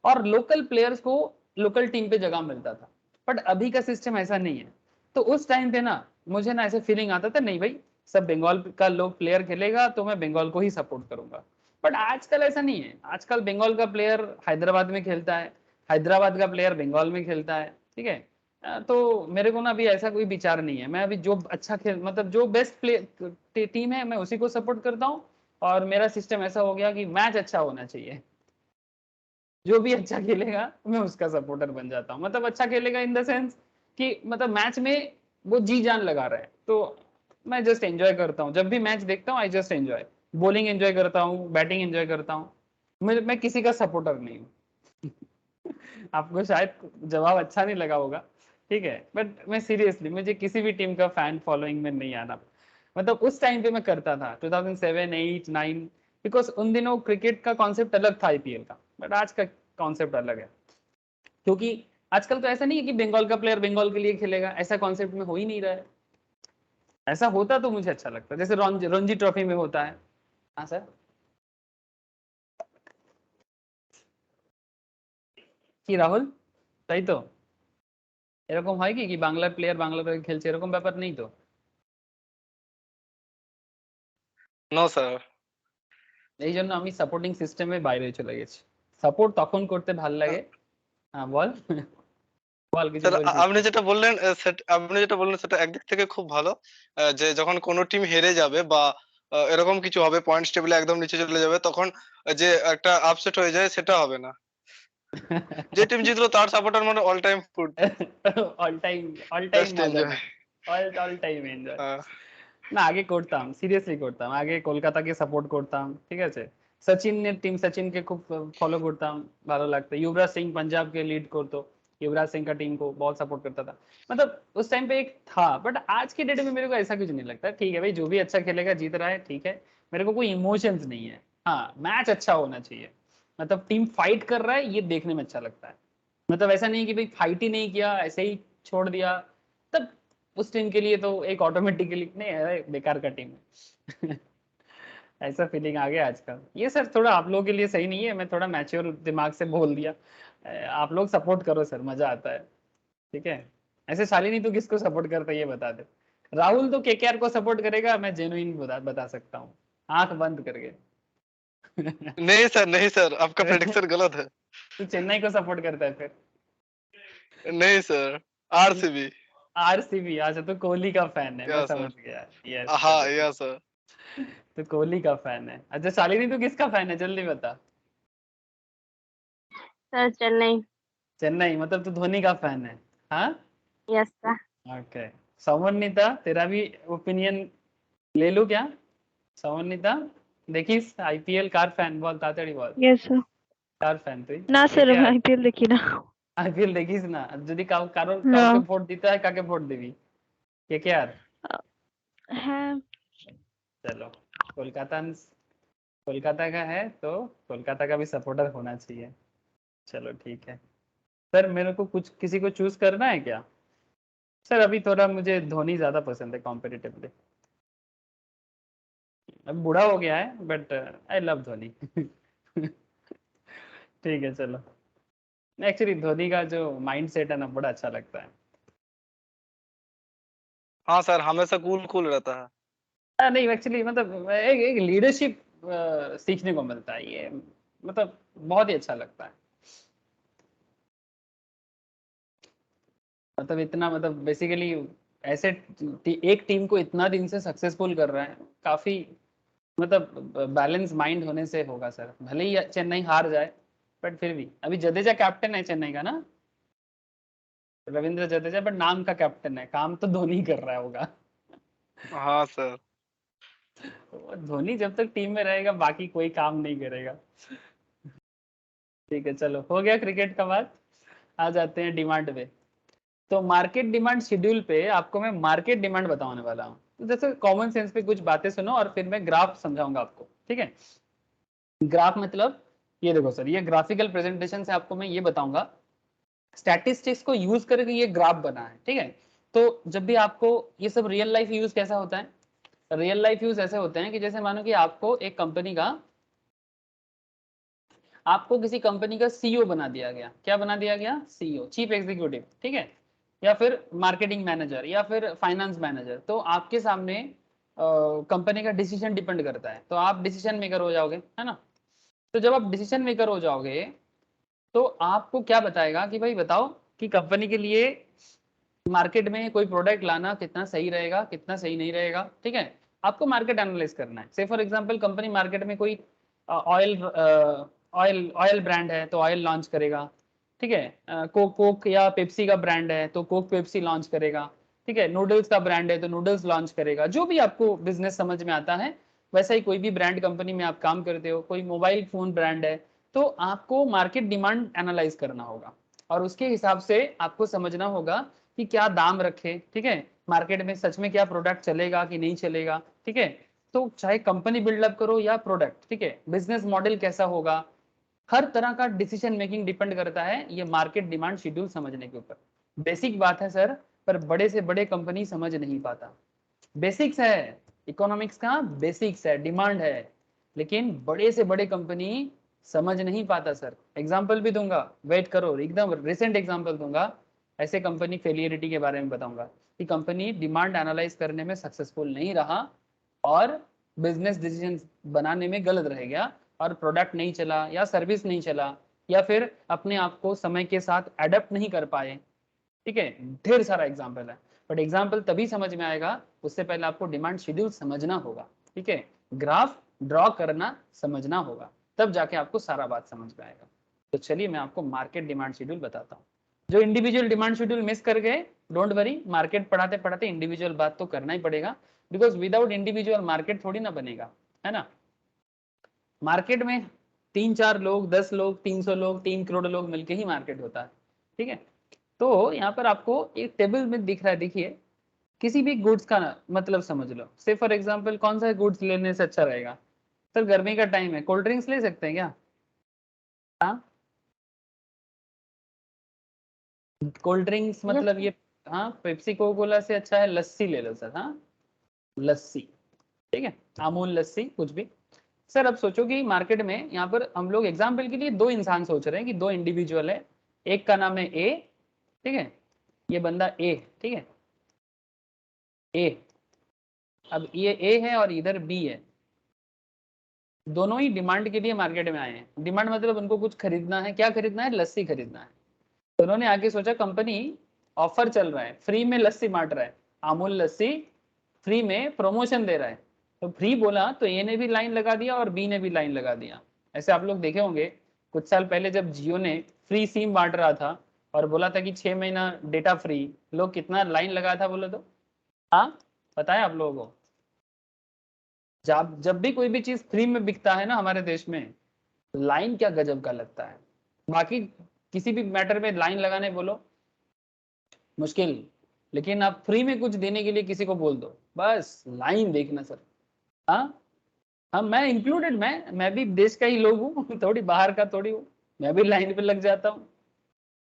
और लोकल प्लेयर्स को लोकल टीम पे जगह मिलता था, बट अभी का सिस्टम ऐसा नहीं है। तो उस टाइम पे ना मुझे ना ऐसे फीलिंग आता था, नहीं भाई सब बंगाल का लोग प्लेयर खेलेगा तो मैं बंगाल को ही सपोर्ट करूंगा, बट आजकल ऐसा नहीं है, आजकल बंगाल का प्लेयर हैदराबाद में खेलता है, हैदराबाद का प्लेयर बंगाल में खेलता है, ठीक है, तो मेरे को ना अभी ऐसा कोई विचार नहीं है, मैं अभी जो अच्छा खेल मतलब जो बेस्ट प्ले टीम है मैं उसी को सपोर्ट करता हूँ, और मेरा सिस्टम ऐसा हो गया कि मैच अच्छा होना चाहिए, जो भी अच्छा खेलेगा मैं उसका सपोर्टर बन जाता हूँ, मतलब अच्छा खेलेगा इन द सेंस कि मतलब मैच में वो जी जान लगा रहा है, तो मैं जस्ट एंजॉय करता हूँ, जब भी मैच देखता हूँ I just enjoy, bowling enjoy करता हूँ, बैटिंग एंजॉय करता हूँ, मैं किसी का सपोर्टर नहीं हूँ। आपको शायद जवाब अच्छा नहीं लगा होगा, ठीक है, बट मैं सीरियसली मुझे किसी भी टीम का फैन फॉलोइंग में नहीं आना, मतलब उस टाइम पे मैं करता था 2007 8 9, बिकॉज उन दिनों क्रिकेट का कॉन्सेप्ट अलग था आईपीएल का, बट आज का कॉन्सेप्ट अलग है, क्योंकि आजकल तो ऐसा नहीं है कि बंगाल का प्लेयर बंगाल के लिए खेलेगा, ऐसा कॉन्सेप्ट में हो ही नहीं रहा है, ऐसा होता तो मुझे अच्छा लगता, जैसे रणजी ट्रॉफी में होता है। हाँ सर, কি রাহুল, তাই তো, এরকম হয় কি বাংলার প্লেয়ার বাংলা হয়ে খেলছে, এরকম ব্যাপার নেই তো? No sir. এই জন্য আমি সাপোর্টিং সিস্টেমে বাইরে চলে গেছি, সাপোর্ট তখন করতে ভাল লাগে। হ্যাঁ বল, বল কিছু স্যার বলছিস। আপনি যেটা বললেন সেটা একদিক থেকে খুব ভালো, যে যখন কোনো টিম হেরে যাবে বা এরকম কিছু হবে, পয়েন্টস টেবিলে একদম নিচে চলে যাবে, তখন যে একটা আপসেট হয়ে যায় সেটা হবে না। যে টিম জিতলো তার সাপোর্টার মানে all time food. All time, all time just মজা, এনজয়। All time enjoy. না আগে করতাম, সিরিয়াসলি করতাম, আগে কলকাতাকে সাপোর্ট করতাম, ঠিক আছে, সচিনের টিম सचिन के खूब फॉलो করতাম, ভালো লাগতো, युवराज सिंह पंजाब के लीड করতো, युवराज सिंह का टीम को बहुत सपोर्ट करता था, मतलब उस टाइम पे एक था, बट आज के डेट में मेरे को ऐसा कुछ नहीं लगता, ठीक है भाई जो भी अच्छा खेलेगा जीत रहा है, ठीक है, मेरे को कोई इमोशंस नहीं है, हाँ मैच अच्छा होना चाहिए, मतलब टीम फाइट कर रहा है ये देखने में अच्छा लगता है, मतलब ऐसा नहीं कि भाई फाइट ही नहीं किया ऐसे ही छोड़ दिया, तब उस टीम के लिए तो एक ऑटोमेटिकली नहीं है बेकार का टीम है। ऐसा फीलिंग आ गया आजकल, ये सर थोड़ा आप लोगों के लिए सही नहीं है, मैं थोड़ा मैच्योर दिमाग से बोल दिया, आप लोग सपोर्ट करो सर मजा आता है, ठीक है, ऐसे शालिनी तू किसको सपोर्ट करता है ये बता दे, राहुल तो केकेआर को सपोर्ट करेगा, मैं जेन्युइन बता सकता हूँ आंख बंद करके। नहीं सर, नहीं सर, आपका प्रेडिक्शन गलत है। तू चेन्नई को सपोर्ट करता है फिर? नहीं सर, आरसीबी। आरसीबी। अच्छा, तो कोहली का फैन है, मैं या समझ सर। गया। यस, हाँ चलो या सर। तो कोहली का फैन है। अच्छा शालिनी, तू किसका फैन है, जल्दी बता। सर चेन्नई। चेन्नई, मतलब तू धोनी का फैन है? हाँ, यस सर। ओके। समन्विता, तेरा भी ओपिनियन ले लूं क्या? समन्विता, देखिस आईपीएल कार फैन, बोल तातड़ी बोल। Yes sir. कार फैन তুই? না স্যার, KKR আইপিএল দেখি না। আইপিএল দেখিস না? যদি না। কাউকে ভোট দিতে হয়, কাকে ভোট দিবি? KKR? হ্যাঁ। चलो, कोलकाता कोलकाता का है तो कोलकाता का भी सपोर्टर होना चाहिए। चलो ठीक है सर, मेरे को कुछ किसी को चूज करना है क्या? सर अभी थोड़ा मुझे धोनी ज्यादा पसंद है कॉम्पिटिटिवली। अब बूढ़ा हो गया है बट आई लव धोनी। ठीक है चलो। एक्चुअली धोनी का जो माइंड सेट है ना, बड़ा अच्छा लगता है। हाँ सर, हमेशा कूल कूल रहता है। नहीं एक्चुअली मतलब एक लीडरशिप सीखने को मिलता है, ये मतलब बहुत ही अच्छा लगता है। मतलब इतना, मतलब बेसिकली ऐसे एक टीम को इतना दिन से सक्सेसफुल कर रहा है, काफी मतलब बैलेंस माइंड होने से होगा सर। भले ही चेन्नई हार जाए बट फिर भी अभी जडेजा कैप्टन है चेन्नई का ना, रविंद्र जडेजा, बट नाम का कैप्टन है, काम तो धोनी कर रहा होगा। हाँ सर। धोनी जब तक टीम में रहेगा बाकी कोई काम नहीं करेगा। ठीक है चलो, हो गया क्रिकेट का बात। आ जाते हैं डिमांड पे। तो मार्केट डिमांड शेड्यूल पे आपको मैं मार्केट डिमांड बताने वाला हूँ। तो जैसे कॉमन सेंस पे कुछ बातें सुनो और फिर मैं ग्राफ समझाऊंगा आपको, ठीक है? ग्राफ मतलब ये देखो सर, ये ग्राफिकल प्रेजेंटेशन से आपको मैं ये बताऊंगा, स्टैटिस्टिक्स को यूज करके ये ग्राफ बना है, ठीक है? तो जब भी आपको ये सब रियल लाइफ यूज कैसा होता है, रियल लाइफ यूज ऐसे होते हैं कि जैसे मानो कि आपको एक कंपनी का, आपको किसी कंपनी का सीईओ बना दिया गया। क्या बना दिया गया? सीईओ, चीफ एग्जीक्यूटिव, ठीक है? या फिर मार्केटिंग मैनेजर या फिर फाइनेंस मैनेजर। तो आपके सामने कंपनी का डिसीजन डिपेंड करता है, तो आप डिसीजन मेकर हो जाओगे, है ना? तो जब आप डिसीजन मेकर हो जाओगे तो आपको क्या बताएगा कि भाई बताओ कि कंपनी के लिए मार्केट में कोई प्रोडक्ट लाना कितना सही रहेगा, कितना सही नहीं रहेगा, ठीक है? आपको मार्केट एनालाइज करना है। से फॉर एग्जांपल कंपनी मार्केट में कोई ऑयल ऑयल ऑयल ब्रांड है तो ऑयल लॉन्च करेगा, ठीक है? कोक या पेप्सी का ब्रांड है तो कोक पेप्सी लॉन्च करेगा, ठीक है? नूडल्स का ब्रांड है तो नूडल्स लॉन्च करेगा। जो भी आपको बिजनेस समझ में आता है, वैसा ही कोई भी ब्रांड कंपनी में आप काम करते हो, कोई मोबाइल फोन ब्रांड है तो आपको मार्केट डिमांड एनालाइज करना होगा और उसके हिसाब से आपको समझना होगा कि क्या दाम रखे, ठीक है? मार्केट में सच में क्या प्रोडक्ट चलेगा कि नहीं चलेगा, ठीक है? तो चाहे कंपनी बिल्डअप करो या प्रोडक्ट, ठीक है, बिजनेस मॉडल कैसा होगा, हर तरह का डिसीजन मेकिंग डिपेंड करता है ये मार्केट डिमांड शेड्यूल समझने के ऊपर। बेसिक बात है सर, पर बड़े से बड़े कंपनी समझ नहीं पाता। बेसिक्स है, इकोनॉमिक्स का बेसिक्स है, डिमांड है, लेकिन बड़े से बड़े कंपनी समझ नहीं पाता सर। एग्जाम्पल भी दूंगा, वेट करो, एकदम रिसेंट एग्जाम्पल दूंगा। ऐसे कंपनी फेलियरिटी के बारे में बताऊंगा कि कंपनी डिमांड एनालाइज करने में सक्सेसफुल नहीं रहा और बिजनेस डिसीजन बनाने में गलत रह गया और प्रोडक्ट नहीं चला या सर्विस नहीं चला या फिर अपने आप को समय के साथ एडप्ट नहीं कर पाए, ठीक है? ढेर सारा एग्जाम्पल है, बट एग्जाम्पल तभी समझ में आएगा, उससे पहले आपको डिमांड शेड्यूल समझना होगा, ठीक है? ग्राफ ड्रॉ करना समझना होगा, तब जाके आपको सारा बात समझ में आएगा। तो चलिए मैं आपको मार्केट डिमांड शेड्यूल बताता हूँ। जो इंडिविजुअल डिमांड शेड्यूल मिस कर गए, डोंट वरी, मार्केट पढ़ाते पढ़ाते इंडिविजुअल बात तो करना ही पड़ेगा, बिकॉज विदाउट इंडिविजुअल मार्केट थोड़ी ना बनेगा, है ना? मार्केट में 3-4 लोग, 10 लोग, 300 लोग, 3 करोड़ लोग मिलके ही मार्केट होता है, ठीक है? तो यहाँ पर आपको एक टेबल में दिख रहा है, देखिए, किसी भी गुड्स का ना मतलब समझ लो। से फॉर एग्जांपल कौन सा गुड्स लेने से अच्छा रहेगा? सर गर्मी का टाइम है, कोल्ड ड्रिंक्स ले सकते हैं क्या? हाँ, कोल्ड ड्रिंक्स मतलब ये, हाँ, पेप्सी कोकोला से अच्छा है लस्सी ले लो सर। हाँ, लस्सी, ठीक है, अमूल लस्सी, कुछ भी। सर अब सोचो कि मार्केट में यहाँ पर हम लोग एग्जाम्पल के लिए दो इंसान सोच रहे हैं कि दो इंडिविजुअल है, एक का नाम है ए, ठीक है? ये बंदा ए, ठीक है, ए। अब ये ए है और इधर बी है, दोनों ही डिमांड के लिए मार्केट में आए हैं। डिमांड मतलब उनको कुछ खरीदना है। क्या खरीदना है? लस्सी खरीदना है। तो उन्होंने आके सोचा कंपनी ऑफर चल रहा है, फ्री में लस्सी बांट रहा है, अमूल लस्सी फ्री में प्रमोशन दे रहा है। तो फ्री बोला तो ए ने भी लाइन लगा दिया और बी ने भी लाइन लगा दिया। ऐसे आप लोग देखे होंगे कुछ साल पहले जब जियो ने फ्री सिम बांट रहा था और बोला था कि 6 महीना डेटा फ्री, लोग कितना लाइन लगा था बोले तो? हाँ, पता है आप लोगों को? जब भी कोई भी चीज फ्री में बिकता है ना हमारे देश में, लाइन क्या गजब का लगता है। बाकी किसी भी मैटर में लाइन लगाने बोलो मुश्किल, लेकिन आप फ्री में कुछ देने के लिए किसी को बोल दो, बस लाइन देखना सर। हाँ हाँ, मैं इंक्लूडेड, मैं भी देश का ही लोग हूँ थोड़ी बाहर का थोड़ी हूँ, मैं भी लाइन पे लग जाता हूँ।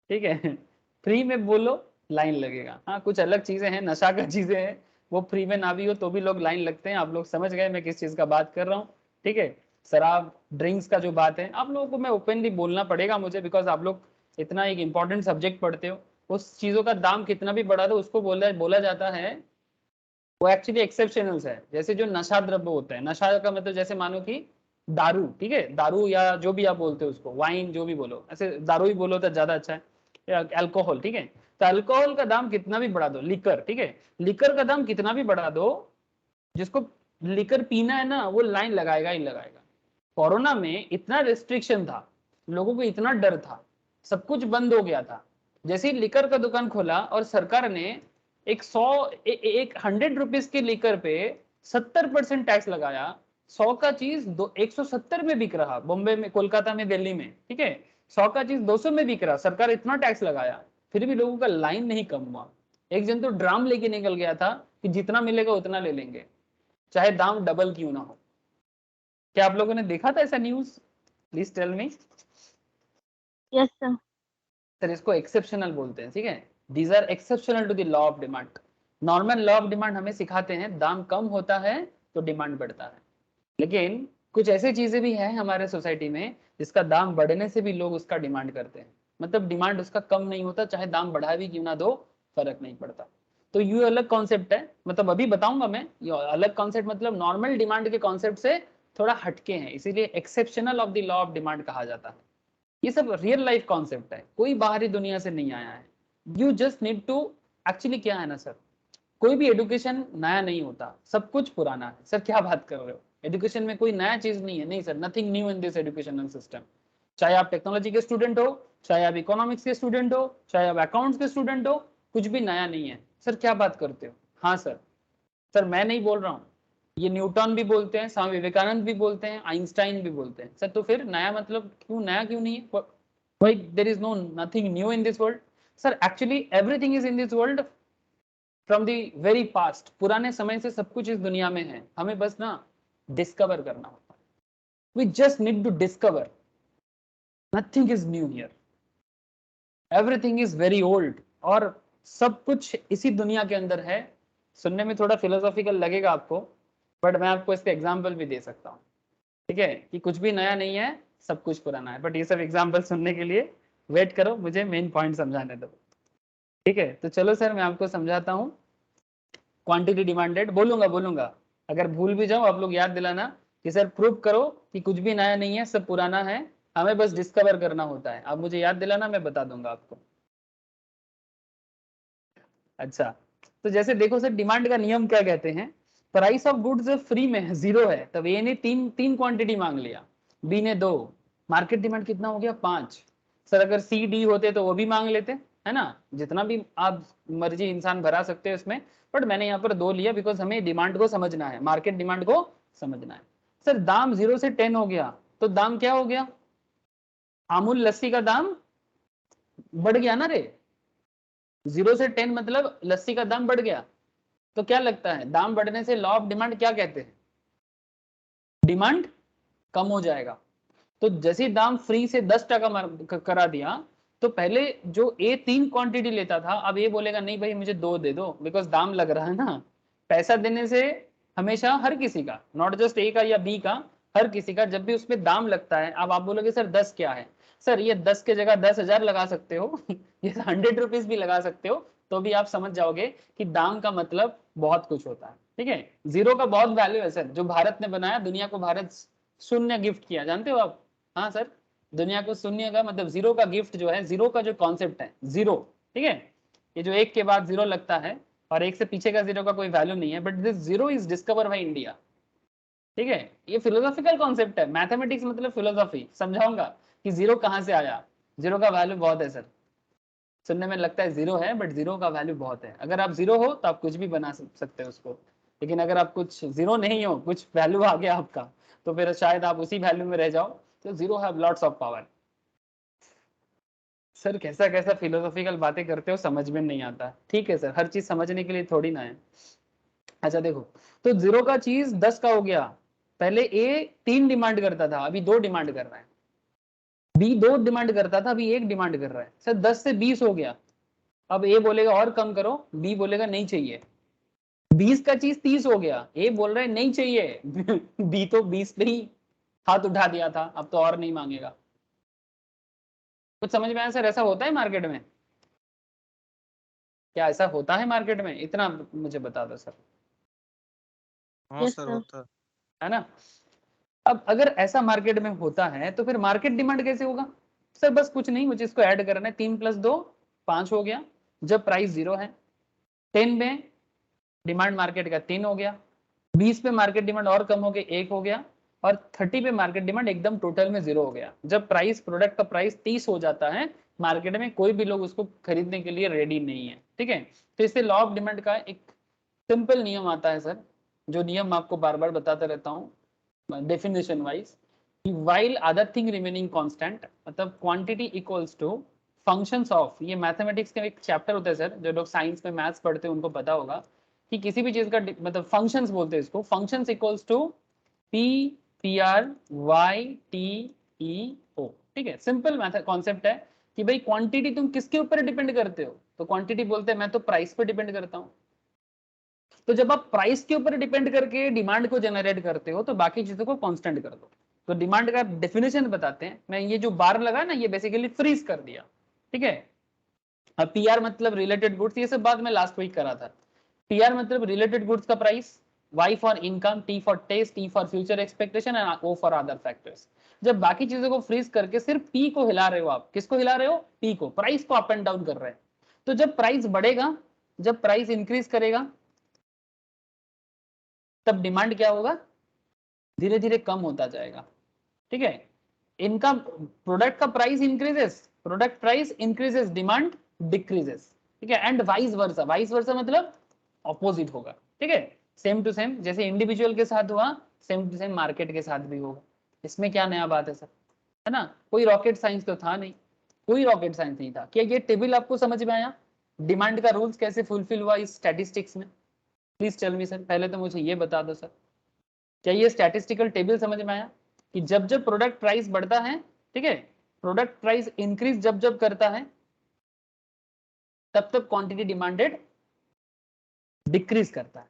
ठीक है, फ्री में बोलो लाइन लगेगा। हाँ, कुछ अलग चीजें हैं, नशा का चीजें हैं, वो फ्री में ना भी हो तो भी लोग लाइन लगते हैं। आप लोग समझ गए मैं किस चीज का बात कर रहा हूँ। ठीक है, शराब ड्रिंक्स का जो बात है, आप लोगों को मैं ओपनली बोलना पड़ेगा मुझे, बिकॉज आप लोग इतना एक इंपॉर्टेंट सब्जेक्ट पढ़ते हो। उस चीजों का दाम कितना भी बढ़ा दो, उसको बोला जाता है वो एक्चुअली एक्सेप्शनल्स है। जैसे जो नशा द्रव्य होता है, नशा का मतलब जैसे मानो कि दारू, ठीक है, दारू या जो भी आप बोलते हो उसको, वाइन जो भी बोलो, ऐसे दारू ही बोलो तो ज्यादा अच्छा है, या अल्कोहल। ठीक है, तो अल्कोहल का दाम कितना भी बढ़ा दो, लिकर, ठीक है, लिकर का दाम कितना भी बढ़ा दो, जिसको लिकर पीना है ना वो लाइन लगाएगा ही लगाएगा। कोरोना में इतना रिस्ट्रिक्शन था, लोगों को इतना डर था, सब कुछ बंद हो गया था। जैसे ही लिकर का दुकान खोला और सरकार ने एक 100 रुपीज के लिकर पे 70% टैक्स लगाया, 100 का चीज 170 में बिक रहा, बॉम्बे में, कोलकाता में, दिल्ली में, ठीक है, 100 का चीज 200 में बिक रहा, सरकार इतना टैक्स लगाया, फिर भी लोगों का लाइन नहीं कम हुआ। एक जन तो ड्राम लेके निकल गया था कि जितना मिलेगा उतना ले लेंगे, चाहे दाम डबल क्यों ना हो। क्या आप लोगों ने देखा था ऐसा news? Please tell me. Yes sir. Sir इसको एक्सेप्शनल बोलते हैं, ठीक है, these are exceptional to the law of demand. Normal law of demand हमें सिखाते हैं दाम कम होता है तो डिमांड बढ़ता है, लेकिन कुछ ऐसी चीजें भी हैं हमारे सोसाइटी में जिसका दाम बढ़ने से भी लोग उसका डिमांड करते हैं, मतलब डिमांड उसका कम नहीं होता, चाहे दाम बढ़ा भी क्यों ना दो, फर्क नहीं पड़ता। तो ये अलग कॉन्सेप्ट है, मतलब अभी बताऊंगा मैं, ये अलग कॉन्सेप्ट, मतलब नॉर्मल डिमांड के कॉन्सेप्ट से थोड़ा हटके हैं, इसीलिए exceptional of the law of demand कहा जाता है। ये सब रियल लाइफ कॉन्सेप्ट है, कोई बाहरी दुनिया से नहीं आया है। You just need to, actually क्या है ना सर, कोई भी एजुकेशन नया नहीं होता, सब कुछ पुराना है। सर क्या बात कर रहे हो, एजुकेशन में कोई नया चीज नहीं है? नहीं sir, nothing new in this educational system. चाहे आप टेक्नोलॉजी के स्टूडेंट हो, चाहे आप इकोनॉमिक्स के स्टूडेंट हो, चाहे आप अकाउंट्स के स्टूडेंट हो, कुछ भी नया नहीं है। सर क्या बात करते हो? हाँ सर, सर मैं नहीं बोल रहा हूँ, ये न्यूटन भी बोलते हैं, स्वामी विवेकानंद भी बोलते हैं, आइंस्टाइन भी बोलते हैं। सर तो फिर नया मतलब क्यों, नया क्यों नहीं है? Why there is no nothing new in this world? Sir, actually everything is in this world from the very past. पुराने समय से सब कुछ इस दुनिया में है, हमें बस ना डिस्कवर करना होता है। We just need to discover. Nothing is new here. Everything is very old. और सब कुछ इसी दुनिया के अंदर है। सुनने में थोड़ा फिलोसॉफिकल लगेगा आपको, बट मैं आपको इसके एग्जाम्पल भी दे सकता हूँ, ठीक है, कि कुछ भी नया नहीं है, सब कुछ पुराना है। बट ये सब एग्जाम्पल सुनने के लिए वेट करो, मुझे मेन पॉइंट समझाने दो, ठीक है। तो चलो सर मैं आपको समझाता हूँ। क्वांटिटी डिमांडेड बोलूंगा, अगर भूल भी जाओ आप लोग याद दिलाना कि सर प्रूव करो कि कुछ भी नया नहीं है, सब पुराना है, हमें बस डिस्कवर करना होता है। आप मुझे याद दिलाना, मैं बता दूंगा आपको। अच्छा, तो जैसे देखो सर, डिमांड का नियम क्या कहते हैं, प्राइस ऑफ गुड्स फ्री में है, 0 है, तब ए ने तीन क्वांटिटी मांग लिया, बी ने 2, मार्केट डिमांड कितना हो गया? 5। सर अगर सी डी होते तो वो भी मांग लेते, है ना, जितना भी आप मर्जी इंसान भरा सकते हो इसमें, बट मैंने यहाँ पर 2 लिया बिकॉज हमें डिमांड को समझना है, मार्केट डिमांड को समझना है। सर दाम 0 से 10 हो गया, तो दाम क्या हो गया? अमूल लस्सी का दाम बढ़ गया ना रे, 0 से 10 मतलब लस्सी का दाम बढ़ गया। तो क्या लगता है, दाम बढ़ने से लॉ ऑफ डिमांड क्या कहते हैं? डिमांड कम हो जाएगा। तो जैसे दाम फ्री से 10% करा दिया, तो पहले जो ए 3 क्वांटिटी लेता था, अब ये बोलेगा नहीं भाई मुझे 2 दे दो, बिकॉज दाम लग रहा है ना। पैसा देने से हमेशा हर किसी का, नॉट जस्ट ए का या बी का, हर किसी का जब भी उसमें दाम लगता है, अब आप बोलोगे सर 10 क्या है? सर ये 10 के जगह 10,000 लगा सकते हो ये 100 रुपीज भी लगा सकते हो, तो भी आप समझ जाओगे कि दाम का मतलब बहुत कुछ होता है, ठीक है। 0 का बहुत वैल्यू है सर, जो भारत ने बनाया, दुनिया को भारत शून्य गिफ्ट किया, जानते हो आप? हाँ सर, दुनिया को शून्य का मतलब जीरो का गिफ्ट जो है, जीरो का जो कॉन्सेप्ट है जीरो, ठीक है, ये जो एक के बाद जीरो लगता है और एक से पीछे का जीरो का कोई वैल्यू नहीं है, but this zero is discover by India, ठीक है। ये फिलोसॉफिकल कॉन्सेप्ट है, मैथमेटिक्स मतलब फिलोसॉफी, समझाऊंगा कि जीरो कहाँ से आया। जीरो का वैल्यू बहुत है सर, सुनने में लगता है जीरो है, बट जीरो का वैल्यू बहुत है। अगर आप जीरो हो तो आप कुछ भी बना सकते हो उसको, लेकिन अगर आप कुछ जीरो नहीं हो, कुछ वैल्यू आ गया आपका, तो फिर शायद आप उसी वैल्यू में रह जाओ। तो zero have lots of power. Sir कैसा कैसा फिलोसॉफिकल बातें करते हो, समझ में नहीं आता। ठीक है सर, हर चीज समझने के लिए थोड़ी ना है। अच्छा देखो, तो जीरो का चीज 10 का हो गया, पहले ए 3 डिमांड करता था, अभी 2 डिमांड कर रहा है। बी 2 डिमांड करता था, अभी 1 डिमांड कर रहा है। सर 10 से 20 हो गया, अब ए बोलेगा और कम करो, बी बोलेगा नहीं चाहिए। 20 का चीज 30 हो गया, ए बोल रहा है नहीं चाहिए बी तो 20 पे ही हाथ उठा दिया था, अब तो और नहीं मांगेगा। कुछ समझ में आया सर? ऐसा होता है मार्केट में? क्या ऐसा होता है मार्केट में? इतना मुझे बता दो सर। हाँ यस सर सर। होता है। है ना? अब अगर ऐसा मार्केट में होता है तो फिर मार्केट डिमांड कैसे होगा? सर बस कुछ नहीं, मुझे इसको ऐड करना है, 3 + 2 5 हो गया। जब प्राइस 0 है, 10 में डिमांड मार्केट का 3 हो गया, 20 पे मार्केट डिमांड और कम हो गया 1 हो गया, और 30 पे मार्केट डिमांड एकदम टोटल में 0 हो गया। जब प्राइस, प्रोडक्ट का प्राइस 30 हो जाता है, मार्केट में कोई भी लोग उसको खरीदने के लिए रेडी नहीं है, ठीक है। तो इससे लॉ ऑफ डिमांड का एक सिंपल नियम आता है सर, जो नियम आपको बार बार बताता रहता हूँ डेफिनेशन वाइज, कि while other thing remaining constant, मतलब quantity equals to functions of, ये मैथमेटिक्स का एक चैप्टर होता है सर, जो लोग साइंस में मैथ्स पढ़ते हैं उनको पता होगा कि किसी भी चीज का मतलब फंक्शंस बोलते हैं इसको, functions equals to P P R Y T E O, ठीक है। सिंपल मैथड कॉन्सेप्ट है कि भाई क्वांटिटी तुम किसके ऊपर डिपेंड करते हो, तो क्वांटिटी बोलते हैं मैं तो प्राइस पे डिपेंड करता हूँ। तो जब आप प्राइस के ऊपर डिपेंड करके डिमांड को जनरेट करते हो, तो बाकी चीजों को कांस्टेंट कर दो। तो डिमांड का डेफिनेशन बताते हैं, मैं ये जो बार लगा ना, ये बेसिकली फ्रीज कर दिया, ठीक है। अब पीआर मतलब रिलेटेड गुड्स, ये सब बात मैं लास्ट वीक करा था। पीआर मतलब रिलेटेड गुड्स का price, Y for income, T for taste, T for future expectation and O for other factors. जब बाकी चीजों को फ्रीज करके सिर्फ पी को हिला रहे हो आप, किसको हिला रहे हो? पी को, प्राइस को अप एंड डाउन कर रहे हैं। तो जब प्राइस बढ़ेगा, जब प्राइस इंक्रीज करेगा, तब डिमांड क्या होगा? धीरे धीरे कम होता जाएगा, ठीक है। इनका प्रोडक्ट का price increases, product price increases, demand decreases, ठीक है। And vice versa, vice versa मतलब ऑपोजिट होगा, ठीक है। सेम टू सेम, जैसे इंडिविजुअल के साथ हुआ, सेम टू सेम मार्केट के साथ भी होगा। इसमें क्या नया बात है सर? है ना? कोई रॉकेट साइंस तो था नहीं, कोई रॉकेट साइंस नहीं था। क्या ये टेबल आपको समझ में आया? डिमांड का रूल्स कैसे फुलफिल हुआ इस स्टैटिस्टिक्स में? प्लीज टेल मी सर, पहले तो मुझे ये बता दो सर, क्या ये स्टैटिस्टिकल टेबल समझ में आया कि जब जब प्रोडक्ट प्राइस बढ़ता है, ठीक है, प्रोडक्ट प्राइस इंक्रीज जब जब करता है, तब तब क्वांटिटी डिमांडेड डिक्रीज करता है।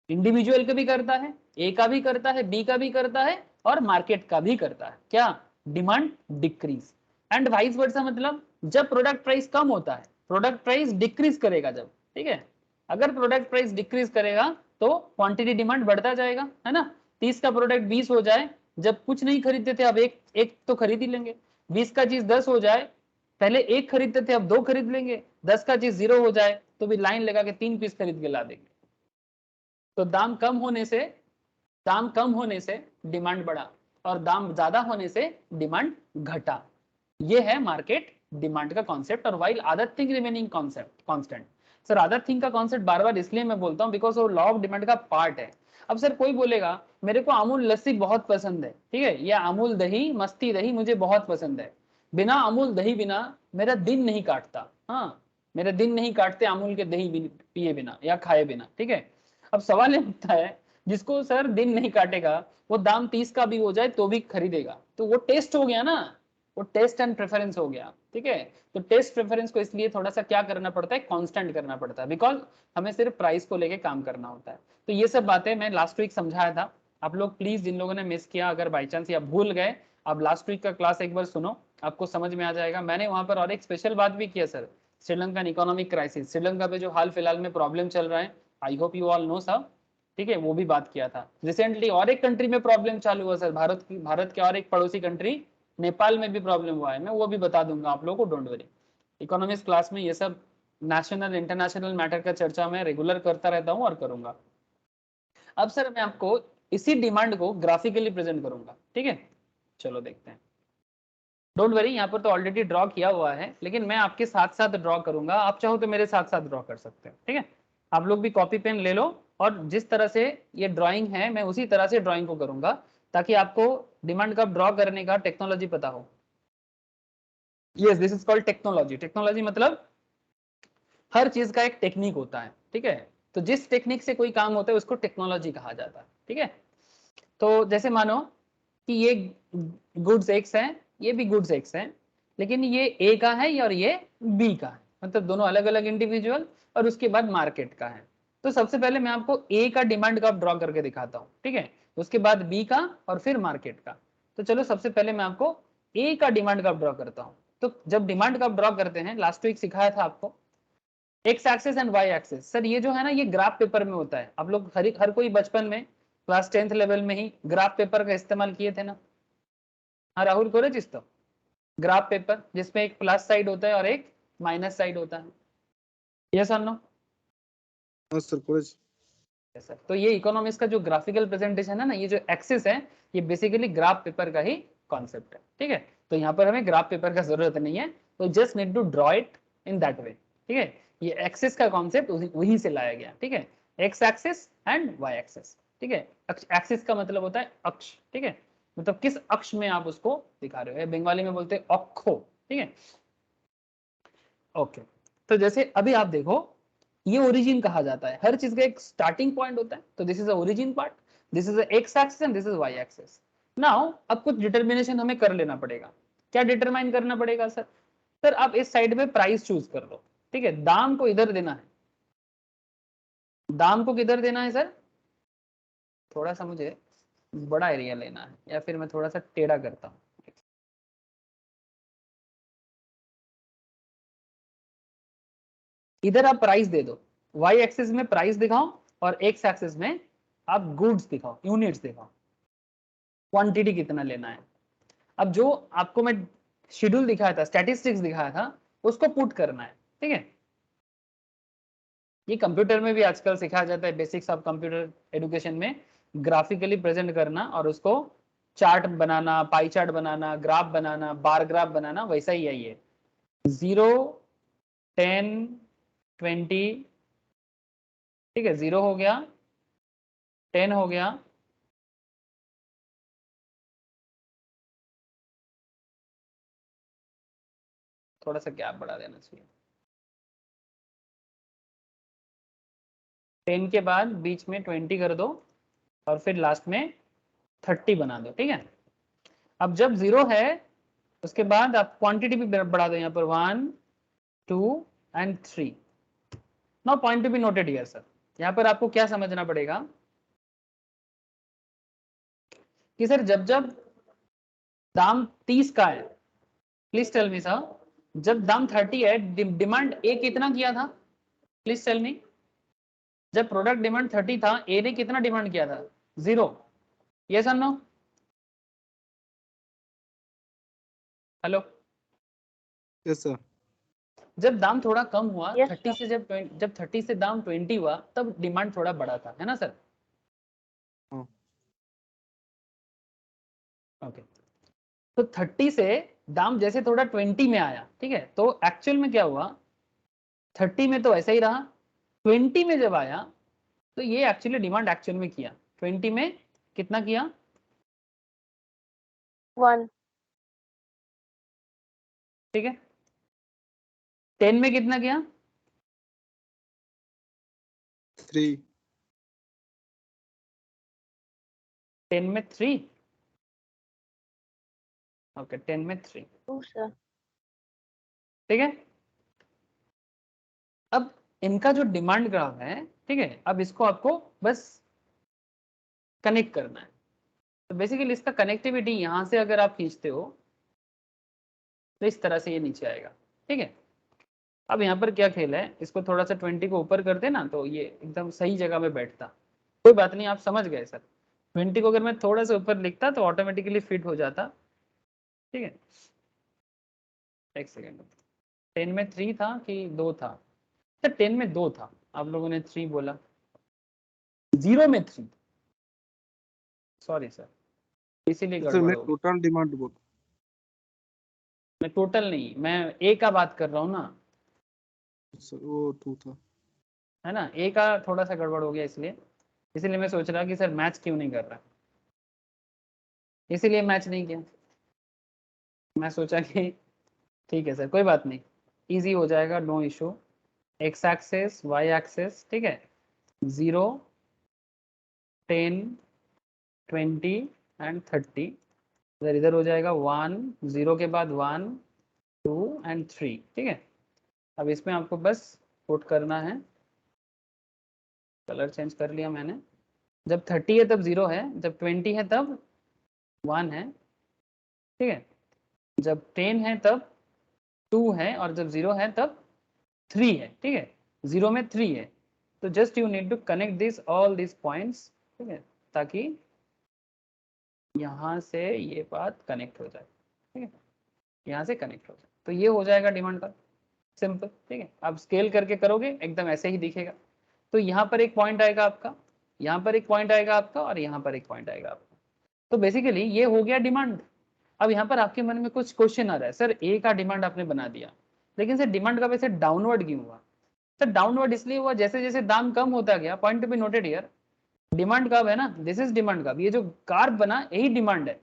इंडिविजुअल का भी करता है, ए का भी करता है, बी का भी करता है, और मार्केट का भी करता है। क्या? Demand decrease. And vice versa मतलब जब प्रोडक्ट प्राइस कम होता है, प्रोडक्ट प्राइस डिक्रीज करेगा जब, ठीक है। अगर प्रोडक्ट प्राइस डिक्रीज करेगा तो क्वांटिटी डिमांड बढ़ता जाएगा, है ना। 30 का प्रोडक्ट 20 हो जाए, जब कुछ नहीं खरीदते थे अब एक एक तो खरीद ही लेंगे। 20 का चीज 10 हो जाए, पहले एक खरीदते थे अब 2 खरीद लेंगे। 10 का चीज 0 हो जाए तो भी लाइन लगा के 3 पीस खरीद के ला देंगे। तो दाम कम होने से डिमांड बढ़ा, और दाम ज्यादा होने से डिमांड घटा। ये है मार्केट डिमांड का कॉन्सेप्ट। और while other thing remaining concept constant. Sir other thing का कॉन्सेप्ट बार बार इसलिए मैं बोलता हूँ बिकॉज वो लॉ ऑफ डिमांड का पार्ट है। अब सर कोई बोलेगा मेरे को अमूल लस्सी बहुत पसंद है, ठीक है, या अमूल दही, मस्ती दही मुझे बहुत पसंद है, बिना अमूल दही बिना मेरा दिन नहीं काटता। हाँ, मेरा दिन नहीं काटते अमूल के दही पिए बिना या खाए बिना, ठीक है। अब सवाल ये उठता है, जिसको सर दिन नहीं काटेगा, वो दाम 30 का भी हो जाए तो भी खरीदेगा, तो वो टेस्ट हो गया ना, वो टेस्ट एंड प्रेफरेंस हो गया, ठीक है। तो टेस्ट प्रेफरेंस को इसलिए थोड़ा सा क्या करना पड़ता है? कांस्टेंट करना पड़ता है, बिकॉज हमें सिर्फ प्राइस को लेके काम करना होता है। तो ये सब बातें मैं लास्ट वीक समझाया था। आप लोग प्लीज, जिन लोगों ने मिस किया, अगर बाई चांस या भूल गए, आप लास्ट वीक का क्लास एक बार सुनो, आपको समझ में आ जाएगा। मैंने वहां पर और एक स्पेशल बात भी किया sir, Sri Lankan economic crisis, Sri Lanka पे जो हाल फिलहाल में प्रॉब्लम चल रहा है, I hope you all know सब, ठीक है, वो भी बात किया था रिसेंटली। और एक कंट्री में प्रॉब्लम चालू हुआ सर, भारत के और एक पड़ोसी कंट्री नेपाल में भी प्रॉब्लम हुआ है, मैं वो भी बता दूंगा आप लोगों को, डोंट वरी। इकोनॉमिक्स क्लास में ये सब नेशनल इंटरनेशनल मैटर का चर्चा मैं रेगुलर करता रहता हूँ और करूंगा। अब सर मैं आपको इसी डिमांड को ग्राफिकली प्रेजेंट करूंगा, ठीक है, चलो देखते हैं। डोंट वरी, यहाँ पर तो ऑलरेडी ड्रॉ किया हुआ है, लेकिन मैं आपके साथ साथ ड्रॉ करूंगा, आप चाहो तो मेरे साथ साथ ड्रॉ कर सकते हैं, ठीक है। आप लोग भी कॉपी पेन ले लो, और जिस तरह से ये ड्राइंग है मैं उसी तरह से ड्राइंग को करूंगा, ताकि आपको डिमांड का ड्रॉ करने का टेक्नोलॉजी पता हो। Yes, this is called technology. Technology मतलब हर चीज का एक टेक्निक होता है, ठीक है, तो जिस टेक्निक से कोई काम होता है उसको टेक्नोलॉजी कहा जाता है, ठीक है। तो जैसे मानो कि ये गुड्स एक्स है, ये भी गुड्स एक्स है, लेकिन ये ए का है और ये बी का है, मतलब दोनों अलग अलग इंडिविजुअल, और उसके बाद मार्केट का है। तो सबसे पहले मैं आपको ए का डिमांड कर्व ड्रॉ करके दिखाता हूँ, ठीक है, उसके बाद बी का और फिर मार्केट का। तो चलो सबसे पहले मैं आपको ए का डिमांड कर्व ड्रॉ करता हूँ। तो जब डिमांड कर्व ड्रॉ करते हैं, लास्ट वीक सिखाया था आपको X axis and Y axis. Sir ये जो है ना, ये ग्राफ पेपर में होता है, आप लोग हर कोई बचपन में क्लास 10th लेवल में ही ग्राफ पेपर का इस्तेमाल किए थे ना। हाँ राहुल कोरे चीज, तो ग्राफ पेपर जिसमें एक प्लस साइड होता है और एक माइनस साइड होता है, यस और नो? Sir college. सर तो ये इकोनॉमिक्स का जो ग्राफिकल प्रेजेंटेशन है ना, ये जो एक्सिस है, ये बेसिकली ग्राफ पेपर का ही कॉन्सेप्ट है, ठीक है। तो यहाँ पर हमें ग्राफ पेपर का जरूरत नहीं है, तो just need to draw it in that way, ठीक है। ये एक्सिस का कॉन्सेप्ट वहीं से लाया गया, ठीक है, X axis and Y axis, ठीक है। एक्सिस का मतलब होता है अक्ष, ठीक है, मतलब किस अक्ष में आप उसको दिखा रहे हो, बंगाली में बोलते हैं अक्षो, ठीक है। ओके, तो जैसे अभी आप देखो, ये ओरिजिन कहा जाता है, हर चीज का एक स्टार्टिंग पॉइंट होता है, तो this is a origin part, this is a X axis and this is Y axis. Now अब कुछ डिटर्मिनेशन हमें कर लेना पड़ेगा। क्या डिटरमाइन करना पड़ेगा सर? सर आप इस साइड में प्राइस चूज कर लो, ठीक है, दाम को इधर देना है। दाम को किधर देना है सर? थोड़ा सा मुझे बड़ा एरिया लेना है, या फिर मैं थोड़ा सा टेढ़ा करता हूँ। इधर आप प्राइस दे दो, वाई एक्सिस में प्राइस दिखाओ और एक्स एक्सिस में आप गुड्स दिखाओ, यूनिट्स दिखाओ, क्वांटिटी कितना लेना है। अब जो आपको मैं शेड्यूल दिखाया था, स्टैटिस्टिक्स दिखाया था, उसको पुट करना है, ठीक है। ये कंप्यूटर में भी आजकल सिखाया जाता है, बेसिक्स ऑफ कंप्यूटर एजुकेशन में, ग्राफिकली प्रेजेंट करना और उसको चार्ट बनाना, पाई चार्ट बनाना, ग्राफ बनाना, बार ग्राफ बनाना, वैसा ही है ये। 0 10 20, ठीक है, 0 हो गया, 10 हो गया, थोड़ा सा गैप बढ़ा देना चाहिए, 10 के बाद बीच में 20 कर दो और फिर लास्ट में 30 बना दो, ठीक है। अब जब 0 है उसके बाद आप क्वांटिटी भी बढ़ा दो, यहाँ पर 1 2 and 3। Now point to be noted here sir, यहाँ पर आपको क्या समझना पड़ेगा कि सर जब जब दाम 30 का है, प्लीज टेल मी सर, जब दाम 30 है, डिमांड ए कितना किया था? प्लीज टेल मी, जब प्रोडक्ट डिमांड 30 था, ए ने कितना डिमांड किया था? 0, यस और नो? Hello, yes sir. जब दाम थोड़ा कम हुआ, Yes, 30 से जब 30 से दाम 20 हुआ, तब डिमांड थोड़ा बढ़ा था, है ना सर? हाँ। ओके, तो 30 से दाम जैसे थोड़ा 20 में आया, ठीक है, तो एक्चुअल में क्या हुआ, 30 में तो ऐसा ही रहा, 20 में जब आया तो ये एक्चुअली डिमांड एक्चुअल में किया, 20 में कितना किया? 1, ठीक है, 10 में कितना किया? 3। 10 में 3, ओके, 10 में 3, 2 sir. ठीक है। अब इनका जो डिमांड ग्राफ है, ठीक है, अब इसको आपको बस कनेक्ट करना है। तो बेसिकली इसका कनेक्टिविटी यहां से अगर आप खींचते हो तो इस तरह से ये नीचे आएगा, ठीक है। अब यहाँ पर क्या खेल है, इसको थोड़ा सा 20 को ऊपर कर देना तो ये एकदम सही जगह में बैठता, कोई बात नहीं, आप समझ गए सर। 20 को अगर मैं थोड़ा सा ऊपर लिखता तो ऑटोमेटिकली फिट हो जाता। ठीक है, एक सेकेंड। 10 में 3 था कि 2 था? सर 10 में 2 था, आप लोगों ने 3 बोला। 0 में 3, सॉरी सर, इसीलिए सर गड़बड़ मैं हो गई। टोटल डिमांड बोल। मैं टोटल नहीं, मैं ए का बात कर रहा हूँ ना, सर वो 2 था। है ना। ए का थोड़ा सा गड़बड़ हो गया, इसलिए मैं सोच रहा कि सर मैच क्यों नहीं कर रहा, इसीलिए मैच नहीं किया। मैं सोचा कि ठीक है सर, कोई बात नहीं, इजी हो जाएगा, no issue. X axes, Y axes, ठीक है, 0, 10, 20 एंड 30। इधर हो जाएगा 1, 0 के बाद 1, 2 एंड 3। ठीक है, अब इसमें आपको बस पुट करना है, कलर चेंज कर लिया मैंने। जब 30 है तब 0 है, जब 20 है तब 1 है, ठीक है, जब 10 है तब 2 है, और जब 0 है तब 3 है। ठीक है, 0 में 3 है, तो just you need to connect this all this points, ठीक है, ताकि यहाँ से ये बात कनेक्ट हो जाए। ठीक है, यहाँ से कनेक्ट हो जाए, तो ये हो जाएगा डिमांड का, सिंपल। ठीक है, आप स्केल करके करोगे एकदम ऐसे ही दिखेगा। तो यहाँ पर एक पॉइंट आएगा आपका, यहाँ पर एक पॉइंट आएगा आपका, और यहाँ पर एक पॉइंट आएगा आपका। तो बेसिकली ये हो गया डिमांड। अब यहाँ पर आपके मन में कुछ क्वेश्चन आ रहा है, सर ए का डिमांड आपने बना दिया, लेकिन सर डिमांड का वैसे डाउनवर्ड क्यों हुआ? सर डाउनवर्ड इसलिए हुआ जैसे जैसे दाम कम होता गया, point to be noted here, demand कब है ना, दिस इज डिमांड कब, ये जो कार बना यही डिमांड है।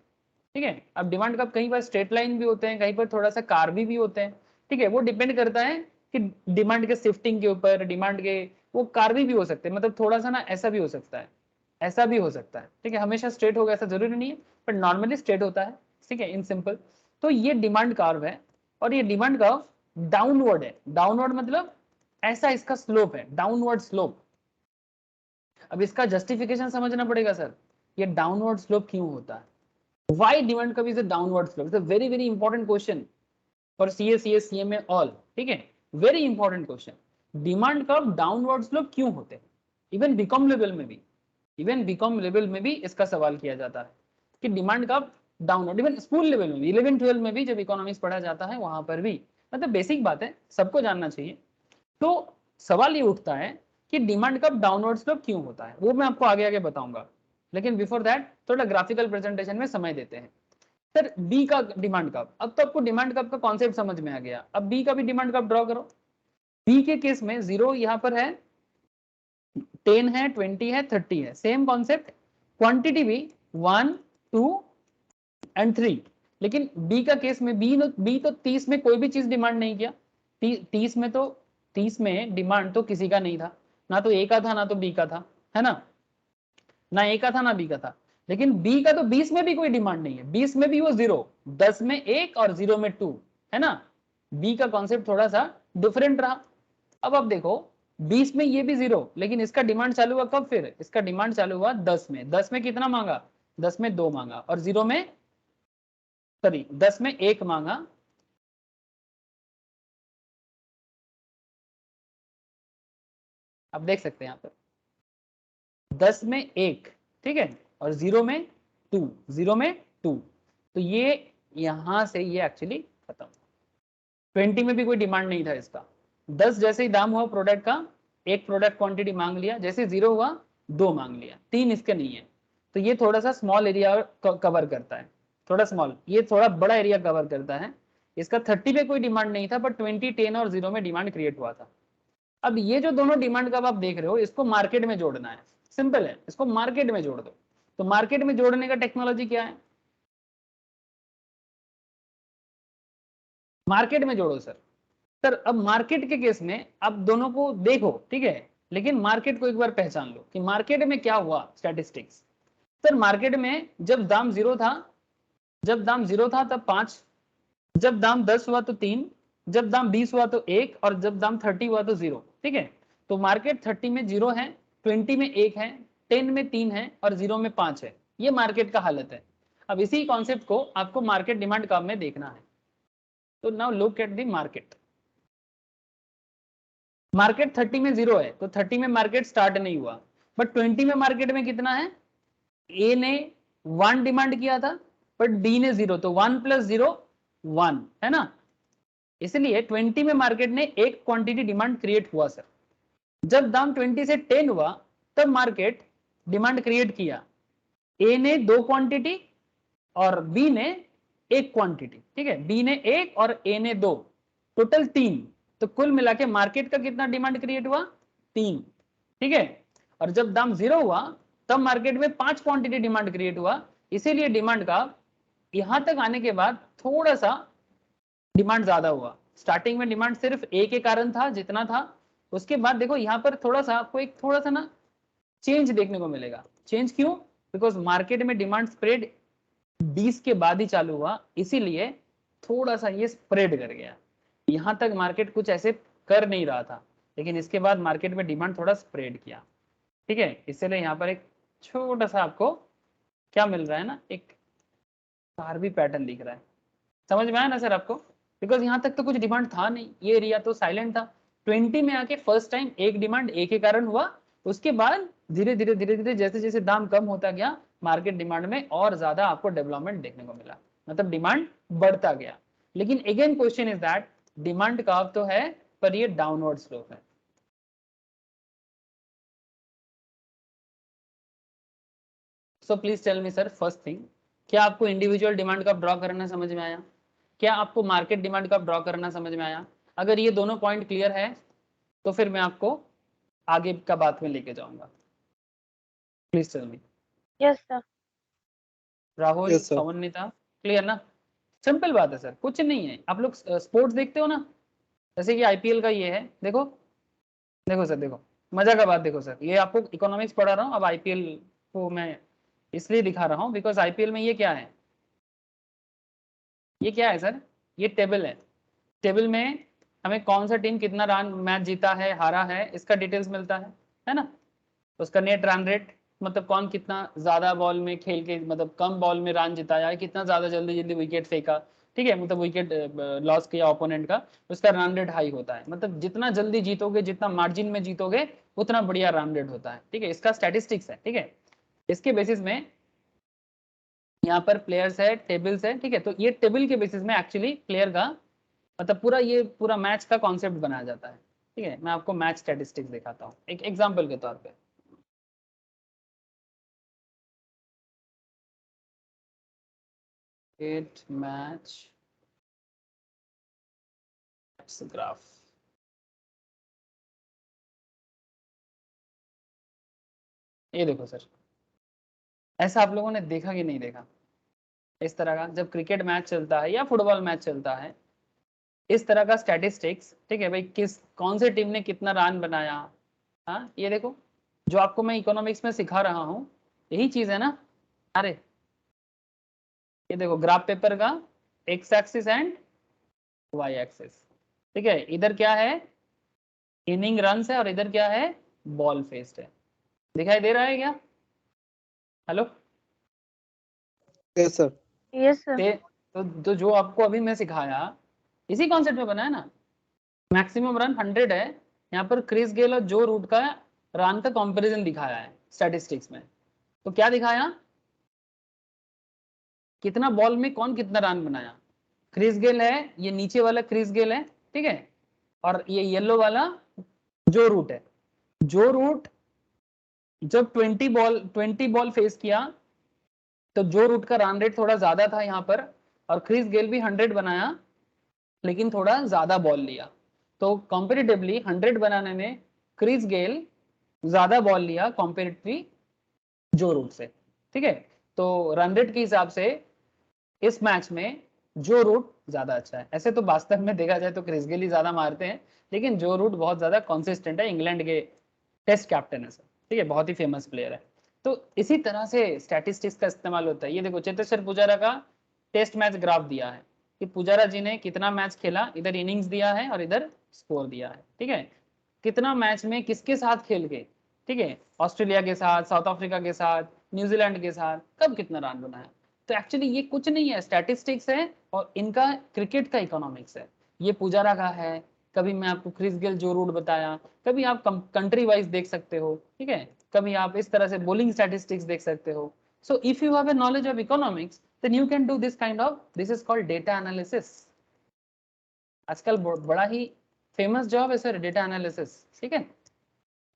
ठीक है, अब डिमांड कब कहीं पर स्ट्रेट लाइन भी होते हैं, कहीं पर थोड़ा सा कार भी होते हैं। ठीक है, वो डिपेंड करता है कि डिमांड के शिफ्टिंग के ऊपर, डिमांड के, वो कार भी हो सकते हैं, मतलब थोड़ा सा ना ऐसा भी हो सकता है, ऐसा भी हो सकता है। ठीक है, हमेशा स्ट्रेट होगा ऐसा जरूरी नहीं है, पर नॉर्मली स्ट्रेट होता है। ठीक है, इन सिंपल। तो ये डिमांड कर्व है, और ये डिमांड कर्व डाउनवर्ड है। डाउनवर्ड मतलब ऐसा इसका स्लोप है, डाउनवर्ड स्लोप। अब इसका जस्टिफिकेशन समझना पड़ेगा सर, ये डाउनवर्ड स्लोप क्यों होता है, why demand curve is a downward slope? It's a very very important question for CA, CS, CMA all. ठीक है, very important question. Demand curve downward slope क्यों होते हैं? इवन बीकॉम लेवल में भी, इसका सवाल किया जाता है कि demand curve downward, even school level में भी, 11 12 में भी जब इकोनॉमिक्स पढ़ा जाता है वहां पर भी, मतलब बेसिक बात है, सबको जानना चाहिए। तो सवाल ये उठता है कि डिमांड कर्व डाउनवर्ड स्लोप क्यों होता है, वो मैं आपको आगे आगे बताऊंगा, लेकिन बिफोर दैट थोड़ा ग्राफिकल प्रेजेंटेशन में समय देते हैं। सर बी का डिमांड कर्व, अब तो आपको डिमांड कर्व का कॉन्सेप्ट समझ में आ गया, अब बी का भी डिमांड कर्व ड्रॉ करो। बी के केस में 0 यहाँ पर है, 10 है, 20 है, 30 है, सेम कॉन्सेप्ट, क्वांटिटी भी 1, 2 एंड 3। लेकिन बी का केस में बी तो 30 में कोई भी चीज डिमांड नहीं किया, 30 में डिमांड तो किसी का नहीं था, ना तो ए का था ना तो बी का था, है ना, ना ए का था ना बी का था। लेकिन बी का तो 20 में भी कोई डिमांड नहीं है, 20 में भी वो 0, 10 में 1 और 0 में 2, है ना। बी का कॉन्सेप्ट थोड़ा सा डिफरेंट रहा। अब आप देखो 20 में ये भी 0, लेकिन इसका डिमांड चालू हुआ कब, फिर इसका डिमांड चालू हुआ 10 में। 10 में कितना मांगा, 10 में 2 मांगा, और 0 में, सॉरी 10 में 1 मांगा, आप देख सकते हैं यहाँ पर 10 में 1, ठीक है, और 0 में 2, 0 में 2, तो ये यहां से ये एक्चुअली खत्म। 20 में भी कोई डिमांड नहीं था इसका, 10 जैसे ही दाम हुआ प्रोडक्ट का, एक प्रोडक्ट क्वांटिटी मांग लिया, जैसे 0 हुआ 2 मांग लिया, 3 इसके नहीं है। तो ये थोड़ा सा स्मॉल एरिया कवर करता है, थोड़ा स्मॉल, ये थोड़ा बड़ा एरिया कवर करता है। इसका 30 पे कोई डिमांड नहीं था, बट 20, 10 और 0 में डिमांड क्रिएट हुआ था। अब ये जो दोनों डिमांड का आप देख रहे हो, इसको मार्केट में जोड़ना है, सिंपल है, इसको मार्केट में जोड़ दो। तो मार्केट में जोड़ने का टेक्नोलॉजी क्या है, मार्केट में जोड़ो सर। सर अब मार्केट के केस में आप दोनों को देखो, ठीक है, लेकिन मार्केट को एक बार पहचान लो कि मार्केट में क्या हुआ, स्टैटिस्टिक्स। सर मार्केट में जब दाम 0 था, जब दाम 0 था तब 5, जब दाम 10 हुआ तो 3, जब दाम 20 हुआ तो 1, और जब दाम 30 हुआ तो 0। ठीक है, तो मार्केट 30 में 0 है, 20 में 1 है, 10 में 3 है, और 0 में 5 है। ये मार्केट का हालत है। अब इसी कॉन्सेप्ट को आपको मार्केट डिमांड कर्व में देखना है। तो now look at the market. Market 30 में 0 है, तो 30 में मार्केट स्टार्ट नहीं हुआ, बट 20 में मार्केट में कितना है, ए ने 1 डिमांड किया था बट डी ने 0, तो 1 + 0 1 है ना, इसलिए 20 में मार्केट ने एक क्वांटिटी डिमांड क्रिएट हुआ सर। जब दाम 20 से 10 हुआ तब मार्केट डिमांड क्रिएट किया, ए ने 2 क्वांटिटी और बी ने 1 क्वांटिटी, ठीक है, बी ने 1 और ए ने 2, टोटल 3, तो कुल मिला के मार्केट का कितना डिमांड क्रिएट हुआ, 3, ठीक है। और जब दाम 0 हुआ तब मार्केट में 5 क्वांटिटी डिमांड क्रिएट हुआ, इसीलिए डिमांड का यहां तक आने के बाद थोड़ा सा डिमांड ज्यादा हुआ। स्टार्टिंग में डिमांड सिर्फ ए के कारण था जितना था, उसके बाद देखो यहाँ पर थोड़ा सा आपको एक थोड़ा सा ना चेंज देखने को मिलेगा। चेंज क्यों, बिकॉज मार्केट में डिमांड स्प्रेड 20 के बाद ही चालू हुआ, इसीलिए थोड़ा सा ये स्प्रेड कर गया। यहाँ तक मार्केट कुछ ऐसे कर नहीं रहा था, लेकिन इसके बाद मार्केट में डिमांड थोड़ा स्प्रेड किया, ठीक है, इसलिए यहाँ पर एक छोटा सा आपको क्या मिल रहा है ना, एक कार्वी पैटर्न दिख रहा है। समझ में आया ना सर आपको, बिकॉज यहाँ तक तो कुछ डिमांड था नहीं, ये एरिया तो साइलेंट था। 20 में आके फर्स्ट टाइम एक डिमांड ए के कारण हुआ, उसके बाद धीरे धीरे जैसे जैसे दाम कम होता गया मार्केट डिमांड में और ज्यादा आपको डेवलपमेंट देखने को मिला, मतलब डिमांड बढ़ता गया। लेकिन again question is that demand curve तो है पर ये डाउनवर्ड स्लोप है। So please tell me sir, first thing, क्या आपको इंडिविजुअल डिमांड कर्व ड्रॉ करना समझ में आया, क्या आपको मार्केट डिमांड कर्व ड्रॉ करना समझ में आया? अगर ये दोनों पॉइंट क्लियर है तो फिर मैं आपको आगे का बात में लेके जाऊंगा। Please tell me. Yes sir. Rahul, Yes, sir. Samanvita, clear ना? सिंपल बात है सर, कुछ नहीं है। आप लोग स्पोर्ट्स देखते हो ना, जैसे कि आईपीएल का ये है, देखो देखो सर, देखो मजा का बात, देखो सर, ये आपको इकोनॉमिक्स पढ़ा रहा हूँ, अब आईपीएल को मैं इसलिए दिखा रहा हूँ बिकॉज आईपीएल में ये क्या है, ये क्या है सर, ये टेबल है। टेबल में हमें कौन सा टीम कितना रन मैच जीता है, हारा है, इसका डिटेल्स मिलता है ना। उसका नेट रन रेट, मतलब कौन कितना ज्यादा बॉल में खेल के, मतलब कम बॉल में रन जिताया है, कितना ज्यादा जल्दी जल्दी विकेट फेंका, ठीक है, मतलब विकेट लॉस किया ओपोनेंट का, उसका रन रेट हाई होता है। मतलब जितना जल्दी जीतोगे, जितना मार्जिन में जीतोगे, उतना बढ़िया रन रेट होता है, ठीक है, इसका स्टैटिस्टिक्स है, ठीक है। इसके बेसिस में यहाँ पर प्लेयर्स है, टेबल्स है, ठीक है, तो ये टेबल के बेसिस में एक्चुअली प्लेयर का मतलब पूरा ये पूरा मैच का कॉन्सेप्ट बनाया जाता है, ठीक है। मैं आपको मैच स्टैटिस्टिक्स दिखाता हूँ एक एग्जांपल के तौर पे। It match ग्राफ, ये देखो सर, ऐसा आप लोगों ने देखा कि नहीं देखा? इस तरह का जब क्रिकेट मैच चलता है या फुटबॉल मैच चलता है, इस तरह का स्टैटिस्टिक्स, ठीक है भाई, किस कौन से टीम ने कितना रन बनाया, हाँ ये देखो, जो आपको मैं इकोनॉमिक्स में सिखा रहा हूँ यही चीज है ना। अरे ये देखो ग्राफ पेपर का X axis and Y axis, ठीक है, इधर क्या है इनिंग रन्स है और इधर क्या है बॉल फेस्ड है, दिखाई दे रहा है क्या? Hello, Yes, sir. Yes sir. तो जो आपको अभी मैं सिखाया इसी कॉन्सेप्ट में बना है ना। मैक्सिमम रन 100 है, यहाँ पर क्रिस गेल और जो रूट का रन का कंपैरिजन दिखाया है स्टैटिस्टिक्स में। तो क्या दिखाया, कितना बॉल में कौन कितना रन बनाया। क्रिस गेल है, ये नीचे वाला क्रिस गेल है, ठीक है, और ये येलो वाला जो रूट है। जो रूट जब 20 बॉल फेस किया तो जो रूट का रन रेट थोड़ा ज्यादा था यहाँ पर, और क्रिस गेल भी 100 बनाया लेकिन थोड़ा ज्यादा बॉल लिया, तो कंपेरेटिवली 100 बनाने में क्रिस गेल ज्यादा बॉल लिया कंपेरेटिवली जो रूट से, ठीक है। तो रन रेट के हिसाब से इस मैच में जो रूट ज्यादा अच्छा है। ऐसे तो वास्तव में देखा जाए तो क्रिस गेल ही ज्यादा मारते हैं, लेकिन जो रूट बहुत ज्यादा कंसिस्टेंट है, इंग्लैंड के टेस्ट कैप्टन है सर, ठीक है, बहुत ही फेमस प्लेयर है। तो इसी तरह से स्टैटिस्टिक्स का इस्तेमाल होता है। ये देखो चेतेश्वर पुजारा का टेस्ट मैच ग्राफ दिया है कि पुजारा जी ने कितना मैच खेला, इधर इनिंग्स दिया है और इधर स्कोर दिया है, ठीक है, कितना मैच में किसके साथ खेल के, ठीक है, ऑस्ट्रेलिया के साथ, साउथ अफ्रीका के साथ, न्यूजीलैंड के साथ, कब कितना रन बनाया। तो एक्चुअली ये कुछ नहीं है, स्टैटिस्टिक्स है और इनका क्रिकेट का इकोनॉमिक्स है। ये पुजारा का है, कभी मैं आपको क्रिस गेल जो रूट बताया, कभी आप कंट्री वाइज देख सकते हो, ठीक है, कभी आप इस तरह से बॉलिंग स्टैटिस्टिक्स देख सकते हो. So if you have a knowledge of economics then you can do this kind of, this is called data analysis. आजकल बड़ा ही फेमस जॉब है सर डेटा एनालिसिस, ठीक है.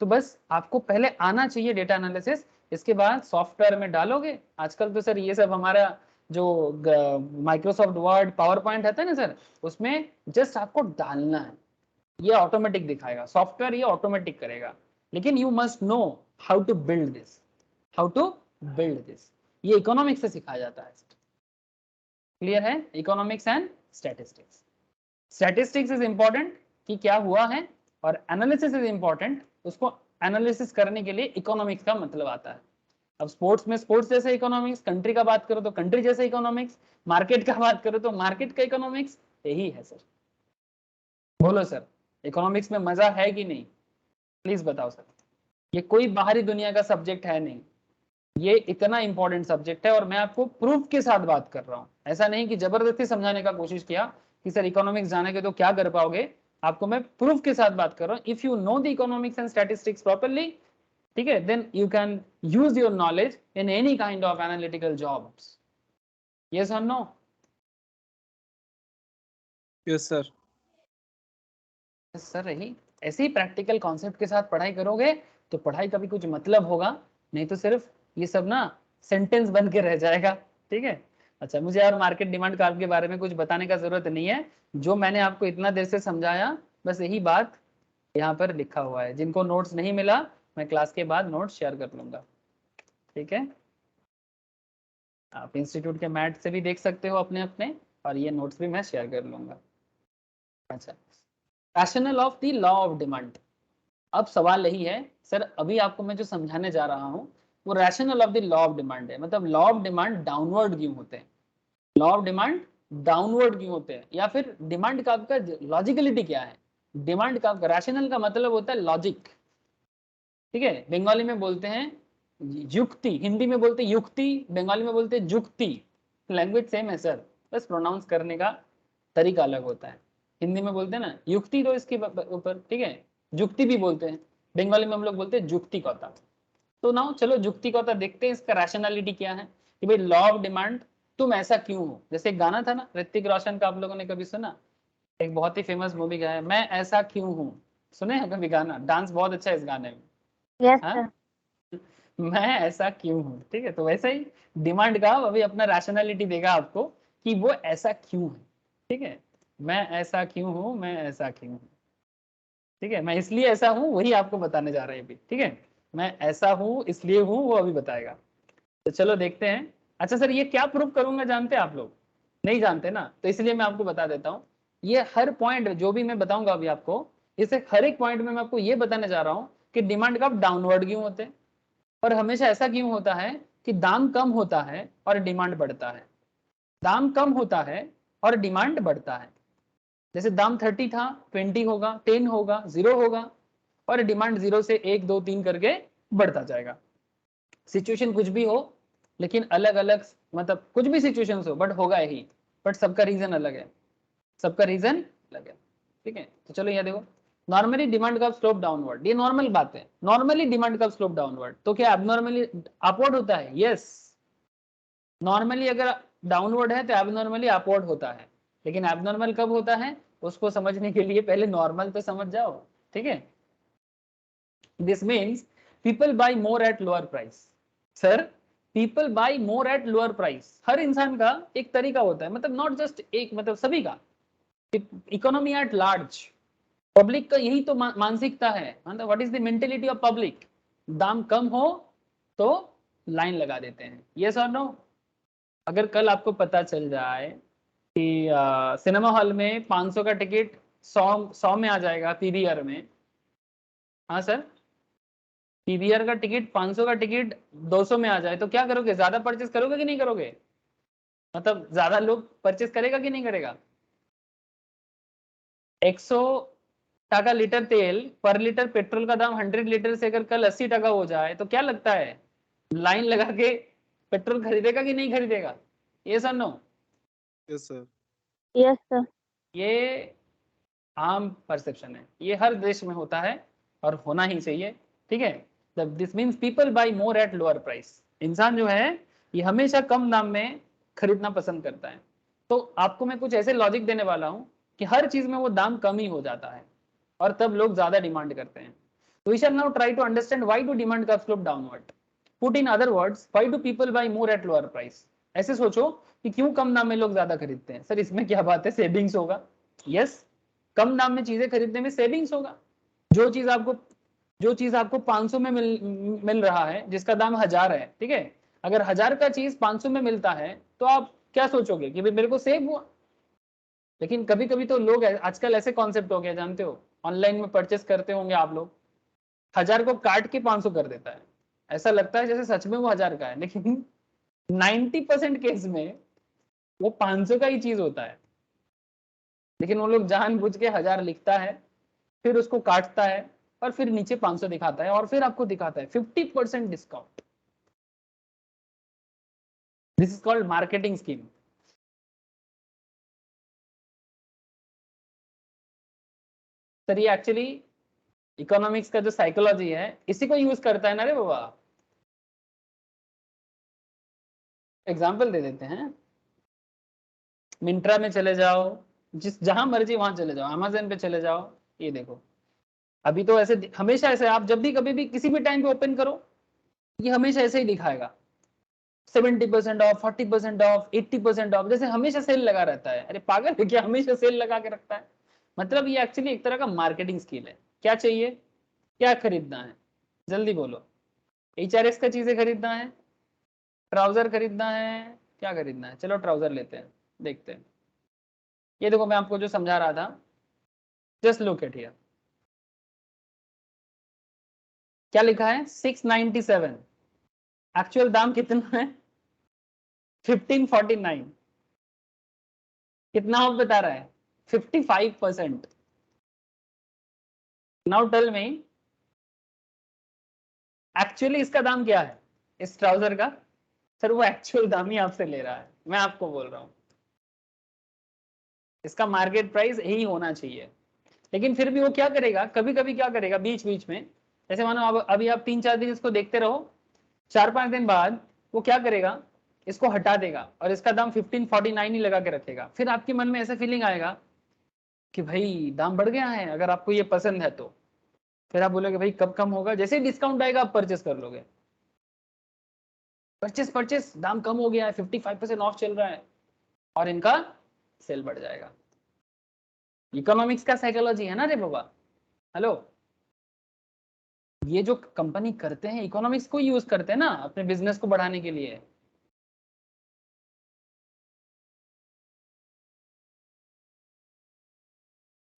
तो बस आपको पहले आना चाहिए डेटा एनालिसिस, इसके बाद सॉफ्टवेयर में डालोगे. आजकल तो सर ये सब हमारा जो माइक्रोसॉफ्ट वर्ड पावर पॉइंट रहता है ना सर, उसमें जस्ट आपको डालना है, ये ऑटोमेटिक दिखाएगा, सॉफ्टवेयर ये ऑटोमेटिक करेगा. लेकिन you must know how to build this, how to build this. ये इकोनॉमिक्स से सिखाया जाता है. क्लियर है? Economics and statistics. Statistics is important कि क्या हुआ है, और एनालिसिस इज इंपॉर्टेंट, उसको एनालिसिस करने के लिए इकोनॉमिक्स का मतलब आता है. अब स्पोर्ट्स में स्पोर्ट्स जैसे इकोनॉमिक्स, कंट्री का बात करो तो कंट्री जैसे इकोनॉमिक्स, मार्केट का बात करो तो मार्केट का इकोनॉमिक्स, यही है सर. बोलो सर, इकोनॉमिक्स में मजा है कि नहीं? प्लीज बताओ सर. ये कोई बाहरी दुनिया का सब्जेक्ट है नहीं, ये इतना इंपॉर्टेंट सब्जेक्ट है, और मैं आपको प्रूफ के साथ बात कर रहा हूँ. ऐसा नहीं कि जबरदस्ती समझाने का कोशिश किया कि सर इकोनॉमिक्स जाने के तो क्या कर पाओगे, आपको मैं प्रूफ के साथ बात कर रहा हूँ. If you know the economics and statistics properly, ठीक है, then you can use your knowledge in any kind of analytical jobs. Yes और नो? Yes sir. सर रही ऐसे ही प्रैक्टिकल कॉन्सेप्ट के साथ पढ़ाई करोगे तो पढ़ाई का भी कुछ मतलब होगा, नहीं तो सिर्फ ये सब ना सेंटेंस बन के रह जाएगा. ठीक है. अच्छा, मुझे और मार्केट डिमांड कर्व के बारे में कुछ बताने का जरूरत नहीं है. जो मैंने आपको इतना देर से समझाया बस यही बात यहाँ पर लिखा हुआ है. जिनको नोट्स नहीं मिला मैं क्लास के बाद नोट्स शेयर कर लूंगा. ठीक है, आप इंस्टीट्यूट के मैट से भी देख सकते हो अपने अपने, और ये नोट्स भी मैं शेयर कर लूंगा. अच्छा, rational of the law of demand. अब सवाल यही है सर, अभी आपको मैं जो समझाने जा रहा हूँ वो rational of the law of demand है. मतलब लॉ ऑफ डिमांड डाउनवर्ड क्यों होते हैं, लॉ ऑफ डिमांड डाउनवर्ड क्यों होते हैं, या फिर डिमांड का आपका लॉजिकलिटी क्या है. डिमांड का रैशनल का मतलब होता है लॉजिक. ठीक है, बंगाली में बोलते हैं युक्ति, हिंदी में बोलते हैं युक्ति, बंगाली में बोलते हैं जुक्ति. लैंग्वेज सेम है सर, बस प्रोनाउंस करने का तरीका अलग होता है. हिंदी में बोलते हैं ना युक्ति तो इसके ऊपर, ठीक है, जुक्ति भी बोलते हैं, बंगाली में हम लोग बोलते हैं जुक्ति कौता. तो नाउ चलो जुक्ति कौता देखते हैं, इसका रैशनैलिटी क्या है कि भाई लॉ ऑफ डिमांड, तुम ऐसा क्यों हो. जैसे एक गाना था ना ऋतिक रोशन का, आप लोगों ने कभी सुना, एक बहुत ही फेमस मूवी का है, मैं ऐसा क्यों हूँ. सुने हैं कभी गाना? डांस बहुत अच्छा है इस गाने में. यस हाँ? सर. मैं ऐसा क्यों हूँ. ठीक है, तो वैसे ही डिमांड का अभी अपना रैशनैलिटी देगा आपको कि वो ऐसा क्यों है. ठीक है, मैं ऐसा क्यों हूँ, मैं ऐसा क्यों हूँ. ठीक है, मैं इसलिए ऐसा हूँ वही आपको बताने जा रहे हैं अभी. ठीक है, मैं ऐसा हूँ इसलिए हूँ वो अभी बताएगा. तो चलो देखते हैं. अच्छा सर, ये क्या प्रूव करूंगा जानते हैं आप लोग? नहीं जानते ना, तो इसलिए मैं आपको बता देता हूँ. ये हर पॉइंट जो भी मैं बताऊंगा अभी आपको, इसे हर एक पॉइंट में मैं आपको ये बताने जा रहा हूँ कि डिमांड कब डाउनवर्ड क्यों होते हैं, और हमेशा ऐसा क्यों होता है कि दाम कम होता है और डिमांड बढ़ता है. दाम कम होता है और डिमांड बढ़ता है. जैसे दाम 30 था 20 होगा, 10 होगा, 0 होगा, और डिमांड 0 से 1 2 3 करके बढ़ता जाएगा. सिचुएशन कुछ भी हो, लेकिन अलग अलग, मतलब कुछ भी सिचुएशन हो बट होगा यही, बट सबका रीजन अलग है, सबका रीजन अलग है. ठीक है, तो चलो यहाँ देखो, नॉर्मली डिमांड का स्लोप डाउनवर्ड, ये नॉर्मल बात है. नॉर्मली डिमांड का स्लोप डाउनवर्ड, तो क्या एबनॉर्मली अपवर्ड होता है? यस, नॉर्मली अगर डाउनवर्ड है तो एबनॉर्मली अपवर्ड होता है. लेकिन एबनॉर्मल कब होता है उसको समझने के लिए पहले नॉर्मल तो समझ जाओ. ठीक है, this means people buy more at lower price. Sir people buy more at lower price, हर इंसान का एक तरीका होता है, मतलब नॉट जस्ट एक, मतलब सभी का, इकोनॉमी एट लार्ज, पब्लिक का यही तो मानसिकता है. मतलब what is the mentality of public, दाम कम हो तो लाइन लगा देते हैं. यस और नो? अगर कल आपको पता चल जाए कि सिनेमा हॉल में 500 का टिकट 100 में आ जाएगा पीवीआर में. हाँ सर, पीवीआर का टिकट 500 का टिकट 200 में आ जाए तो क्या करोगे? ज्यादा परचेस करोगे कि नहीं करोगे? मतलब ज्यादा लोग परचेस करेगा कि नहीं करेगा? 100 टाका लीटर तेल, पर लीटर पेट्रोल का दाम 100 लीटर से अगर कल 80 टाका हो जाए तो क्या लगता है लाइन लगा के पेट्रोल खरीदेगा कि नहीं खरीदेगा? ये sir no? Yes sir. Yes sir. ये आम परसेप्शन है, ये हर देश में होता है और होना ही चाहिए, ठीक है। This means people buy more at lower price. इंसान जो है ये हमेशा कम दाम में खरीदना पसंद करता है। तो आपको मैं कुछ ऐसे लॉजिक देने वाला हूँ कि हर चीज में वो दाम कम ही हो जाता है और तब लोग ज्यादा डिमांड करते हैं। तो we shall now try to understand why do demand curve slope downward. Put in other words, why do people buy more at lower price. ऐसे सोचो कि क्यों कम दाम में लोग ज्यादा खरीदते हैं। सर इसमें क्या बात है, सेविंग्स होगा। यस, कम दाम में चीजें खरीदने में सेविंग्स होगा। जो चीज आपको 500 में मिल रहा है, जिसका दाम 1000 है, ठीक है, अगर 1000 का चीज 500 में मिलता है तो आप क्या सोचोगे कि भाई मेरे को सेव हुआ। लेकिन कभी कभी तो लोग आजकल ऐसे कॉन्सेप्ट हो गया, जानते हो, ऑनलाइन में परचेस करते होंगे आप लोग, 1000 को काट के 500 कर देता है। ऐसा लगता है जैसे सच में वो 1000 का है, लेकिन 90% केस में वो 500 का ही चीज होता है। लेकिन वो लोग जानबूझ के 1000 लिखता है, फिर उसको काटता है और फिर नीचे 500 दिखाता है और फिर आपको दिखाता है 50% discount. This is called marketing scheme. Sir ये एक्चुअली इकोनॉमिक्स का जो साइकोलॉजी है इसी को यूज करता है ना रे बाबा। एग्जाम्पल दे देते हैं, मिंत्रा में चले जाओ, जहां मर्जी वहां चले जाओ, अमेज़न पे चले जाओ, ये देखो अभी तो ऐसे हमेशा ऐसे, आप जब भी कभी भी किसी भी टाइम पे ओपन करो ये हमेशा ऐसे ही दिखाएगा 70% ऑफ, 40% ऑफ, 80% ऑफ, जैसे हमेशा सेल लगा रहता है। अरे पागल है क्या, हमेशा सेल लगा के रखता है। मतलब ये एक्चुअली एक तरह का मार्केटिंग स्किल है। क्या चाहिए, क्या खरीदना है, जल्दी बोलो। HRX का चीजें खरीदना है, ट्राउजर खरीदना है, क्या खरीदना है, चलो ट्राउजर लेते हैं, देखते हैं। ये देखो मैं आपको जो समझा रहा था, जस्ट लुक एट हियर, क्या लिखा है 697, एक्चुअल दाम कितना है 1549, कितना ऑफ बता रहा है 55%। नाउ टेल मी एक्चुअली इसका दाम क्या है इस ट्राउजर का। सर वो एक्चुअल दाम ही आपसे ले रहा है, मैं आपको बोल रहा हूं इसका मार्केट प्राइस यही होना चाहिए। लेकिन फिर भी वो क्या करेगा, कभी कभी क्या करेगा बीच बीच में, जैसे मानो अब अभी आप 3-4 दिन इसको देखते रहो, 4-5 दिन बाद वो क्या करेगा, इसको हटा देगा और इसका दाम 1549 ही लगा के रखेगा। फिर आपके मन में ऐसा फीलिंग आएगा कि भाई दाम बढ़ गया है। अगर आपको ये पसंद है तो फिर आप बोलोगे भाई कब कम होगा, जैसे ही डिस्काउंट आएगा आप परचेस कर लोगे। परचेस दाम कम हो गया है, 55% ऑफ चल रहा है और इनका सेल बढ़ जाएगा। इकोनॉमिक्स का साइकोलॉजी है ना रे बाबा। हेलो, ये जो कंपनी करते हैं इकोनॉमिक्स को यूज करते हैं ना अपने बिजनेस को बढ़ाने के लिए।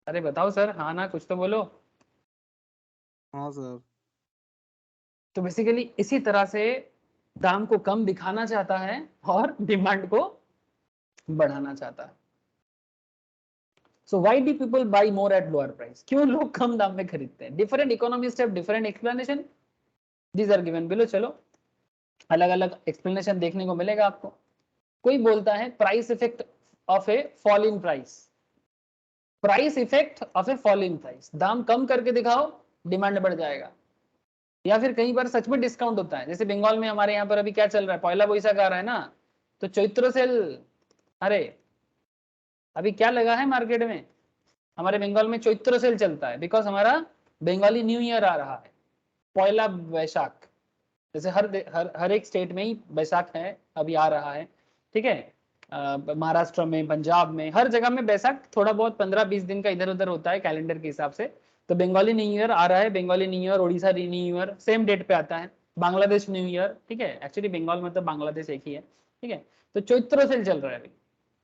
अरे बताओ सर, हाँ ना कुछ तो बोलो। हाँ सर। तो बेसिकली इसी तरह से दाम को कम दिखाना चाहता है और डिमांड को बढ़ाना चाहता है। So why do people buy more at lower price, क्यों लोग कम दाम में खरीदते हैं। Different economist have different explanation, these are given below. चलो अलग अलग एक्सप्लेनेशन देखने को मिलेगा आपको। कोई बोलता है price effect of A fall in price, price effect of A fall in price, दाम कम करके दिखाओ डिमांड बढ़ जाएगा। या फिर कई बार सच में डिस्काउंट होता है, जैसे बंगाल में हमारे यहाँ पर अभी क्या चल रहा है, पहला बैसाख आ रहा है ना, तो चैत्र सेल, अरे अभी क्या लगा है मार्केट में, हमारे बंगाल में चैत्र सेल चलता है बिकॉज हमारा बंगाली न्यू ईयर आ रहा है, पहला वैशाख। जैसे हर एक स्टेट में ही बैसाख है अभी आ रहा है, ठीक है, महाराष्ट्र में, पंजाब में, हर जगह में बैसाख थोड़ा बहुत 15-20 दिन का इधर उधर होता है कैलेंडर के हिसाब से। तो बंगाली न्यू ईयर आ रहा है, Bengali new year, Orissa new year same date पे आता है, बांग्लादेश न्यू ईयर, ठीक है, एक्चुअली बंगाल मतलब बांग्लादेश एक ही है, ठीक है। तो चैत्र सेल चल रहा है अभी।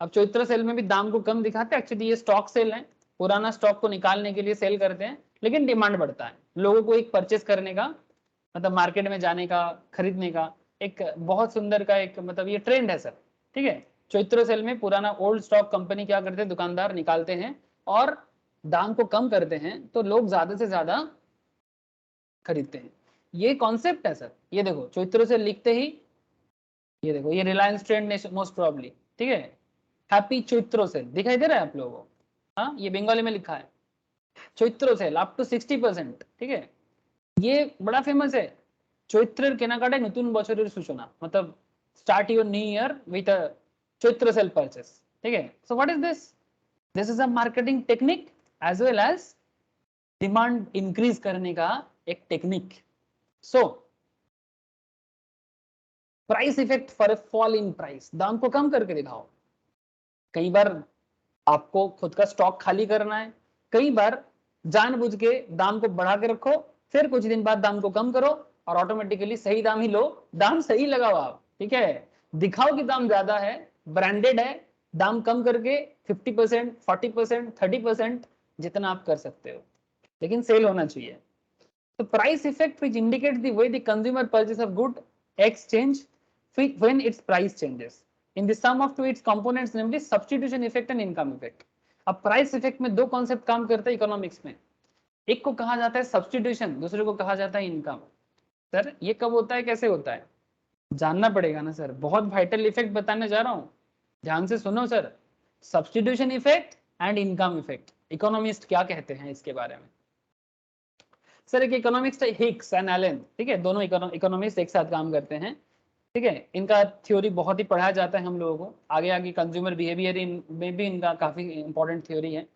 अब चैत्र सेल में भी दाम को कम दिखाते हैं, एक्चुअली ये स्टॉक सेल है, पुराना स्टॉक को निकालने के लिए सेल करते हैं, लेकिन डिमांड बढ़ता है लोगों को एक परचेस करने का, मतलब मार्केट में जाने का, खरीदने का एक बहुत सुंदर का एक मतलब ये ट्रेंड है सर, ठीक है। चैत्र सेल में पुराना ओल्ड स्टॉक कंपनी क्या करते हैं, दुकानदार निकालते हैं और दाम को कम करते हैं तो लोग ज्यादा से ज्यादा खरीदते हैं। ये कॉन्सेप्ट है सर। ये देखो चैत्र सेल लिखते ही, ये देखो ये रिलायंस ट्रेंड मोस्ट प्रॉब्ली, ठीक है, हैप्पी चैत्र सेल दिखाई दे रहा है आप लोगों को, हाँ ये बंगाली में लिखा है, चैत्र सेल अप टू 60%, ठीक है, ये बड़ा फेमस है। চৈত্রের কেনাকাটায় নতুন বছরের সূচনা, मतलब start your new year with a Chaitra sale purchase, ठीक है। So what is this? This is a marketing technique as well as demand increase करने का एक technique. So price effect for a fall in price, दाम को कम करके दिखाओ। कई बार आपको खुद का स्टॉक खाली करना है, कई बार जानबूझ के दाम को बढ़ा के रखो, फिर कुछ दिन बाद दाम को कम करो और ऑटोमेटिकली सही दाम ही लो, दाम सही लगाओ आप, ठीक है। दिखाओ कि दाम ज्यादा है, ब्रांडेड है, दाम कम करके 50%, 40%, 30% जितना आप कर सकते हो, लेकिन सेल होना चाहिए। तो price effect which indicates the way the consumer purchase of good exchange when its price changes in the sum of two its components, namely substitution effect and income effect। अब प्राइस इफेक्ट में दो concept काम करते हैं economics में, एक को कहा जाता है सब्स्टिट्यूशन, दूसरे को कहा जाता है इनकम। सर ये कब होता है, कैसे होता है, जानना पड़ेगा ना सर, बहुत वाइटल इफेक्ट बताने जा रहा हूं, ध्यान से सुनो sir. Substitution effect and income effect, economist क्या कहते हैं इसके बारे में। सर एक इकोनॉमिस्ट है हिक्स एंड एलन, ठीक है, दोनों इकोनॉमिस्ट एक साथ काम करते हैं, ठीक है। इनका थ्योरी बहुत ही पढ़ाया जाता है हम लोगों को, आगे आगे कंज्यूमर बिहेवियर में भी इनका काफी इंपॉर्टेंट थ्योरी है।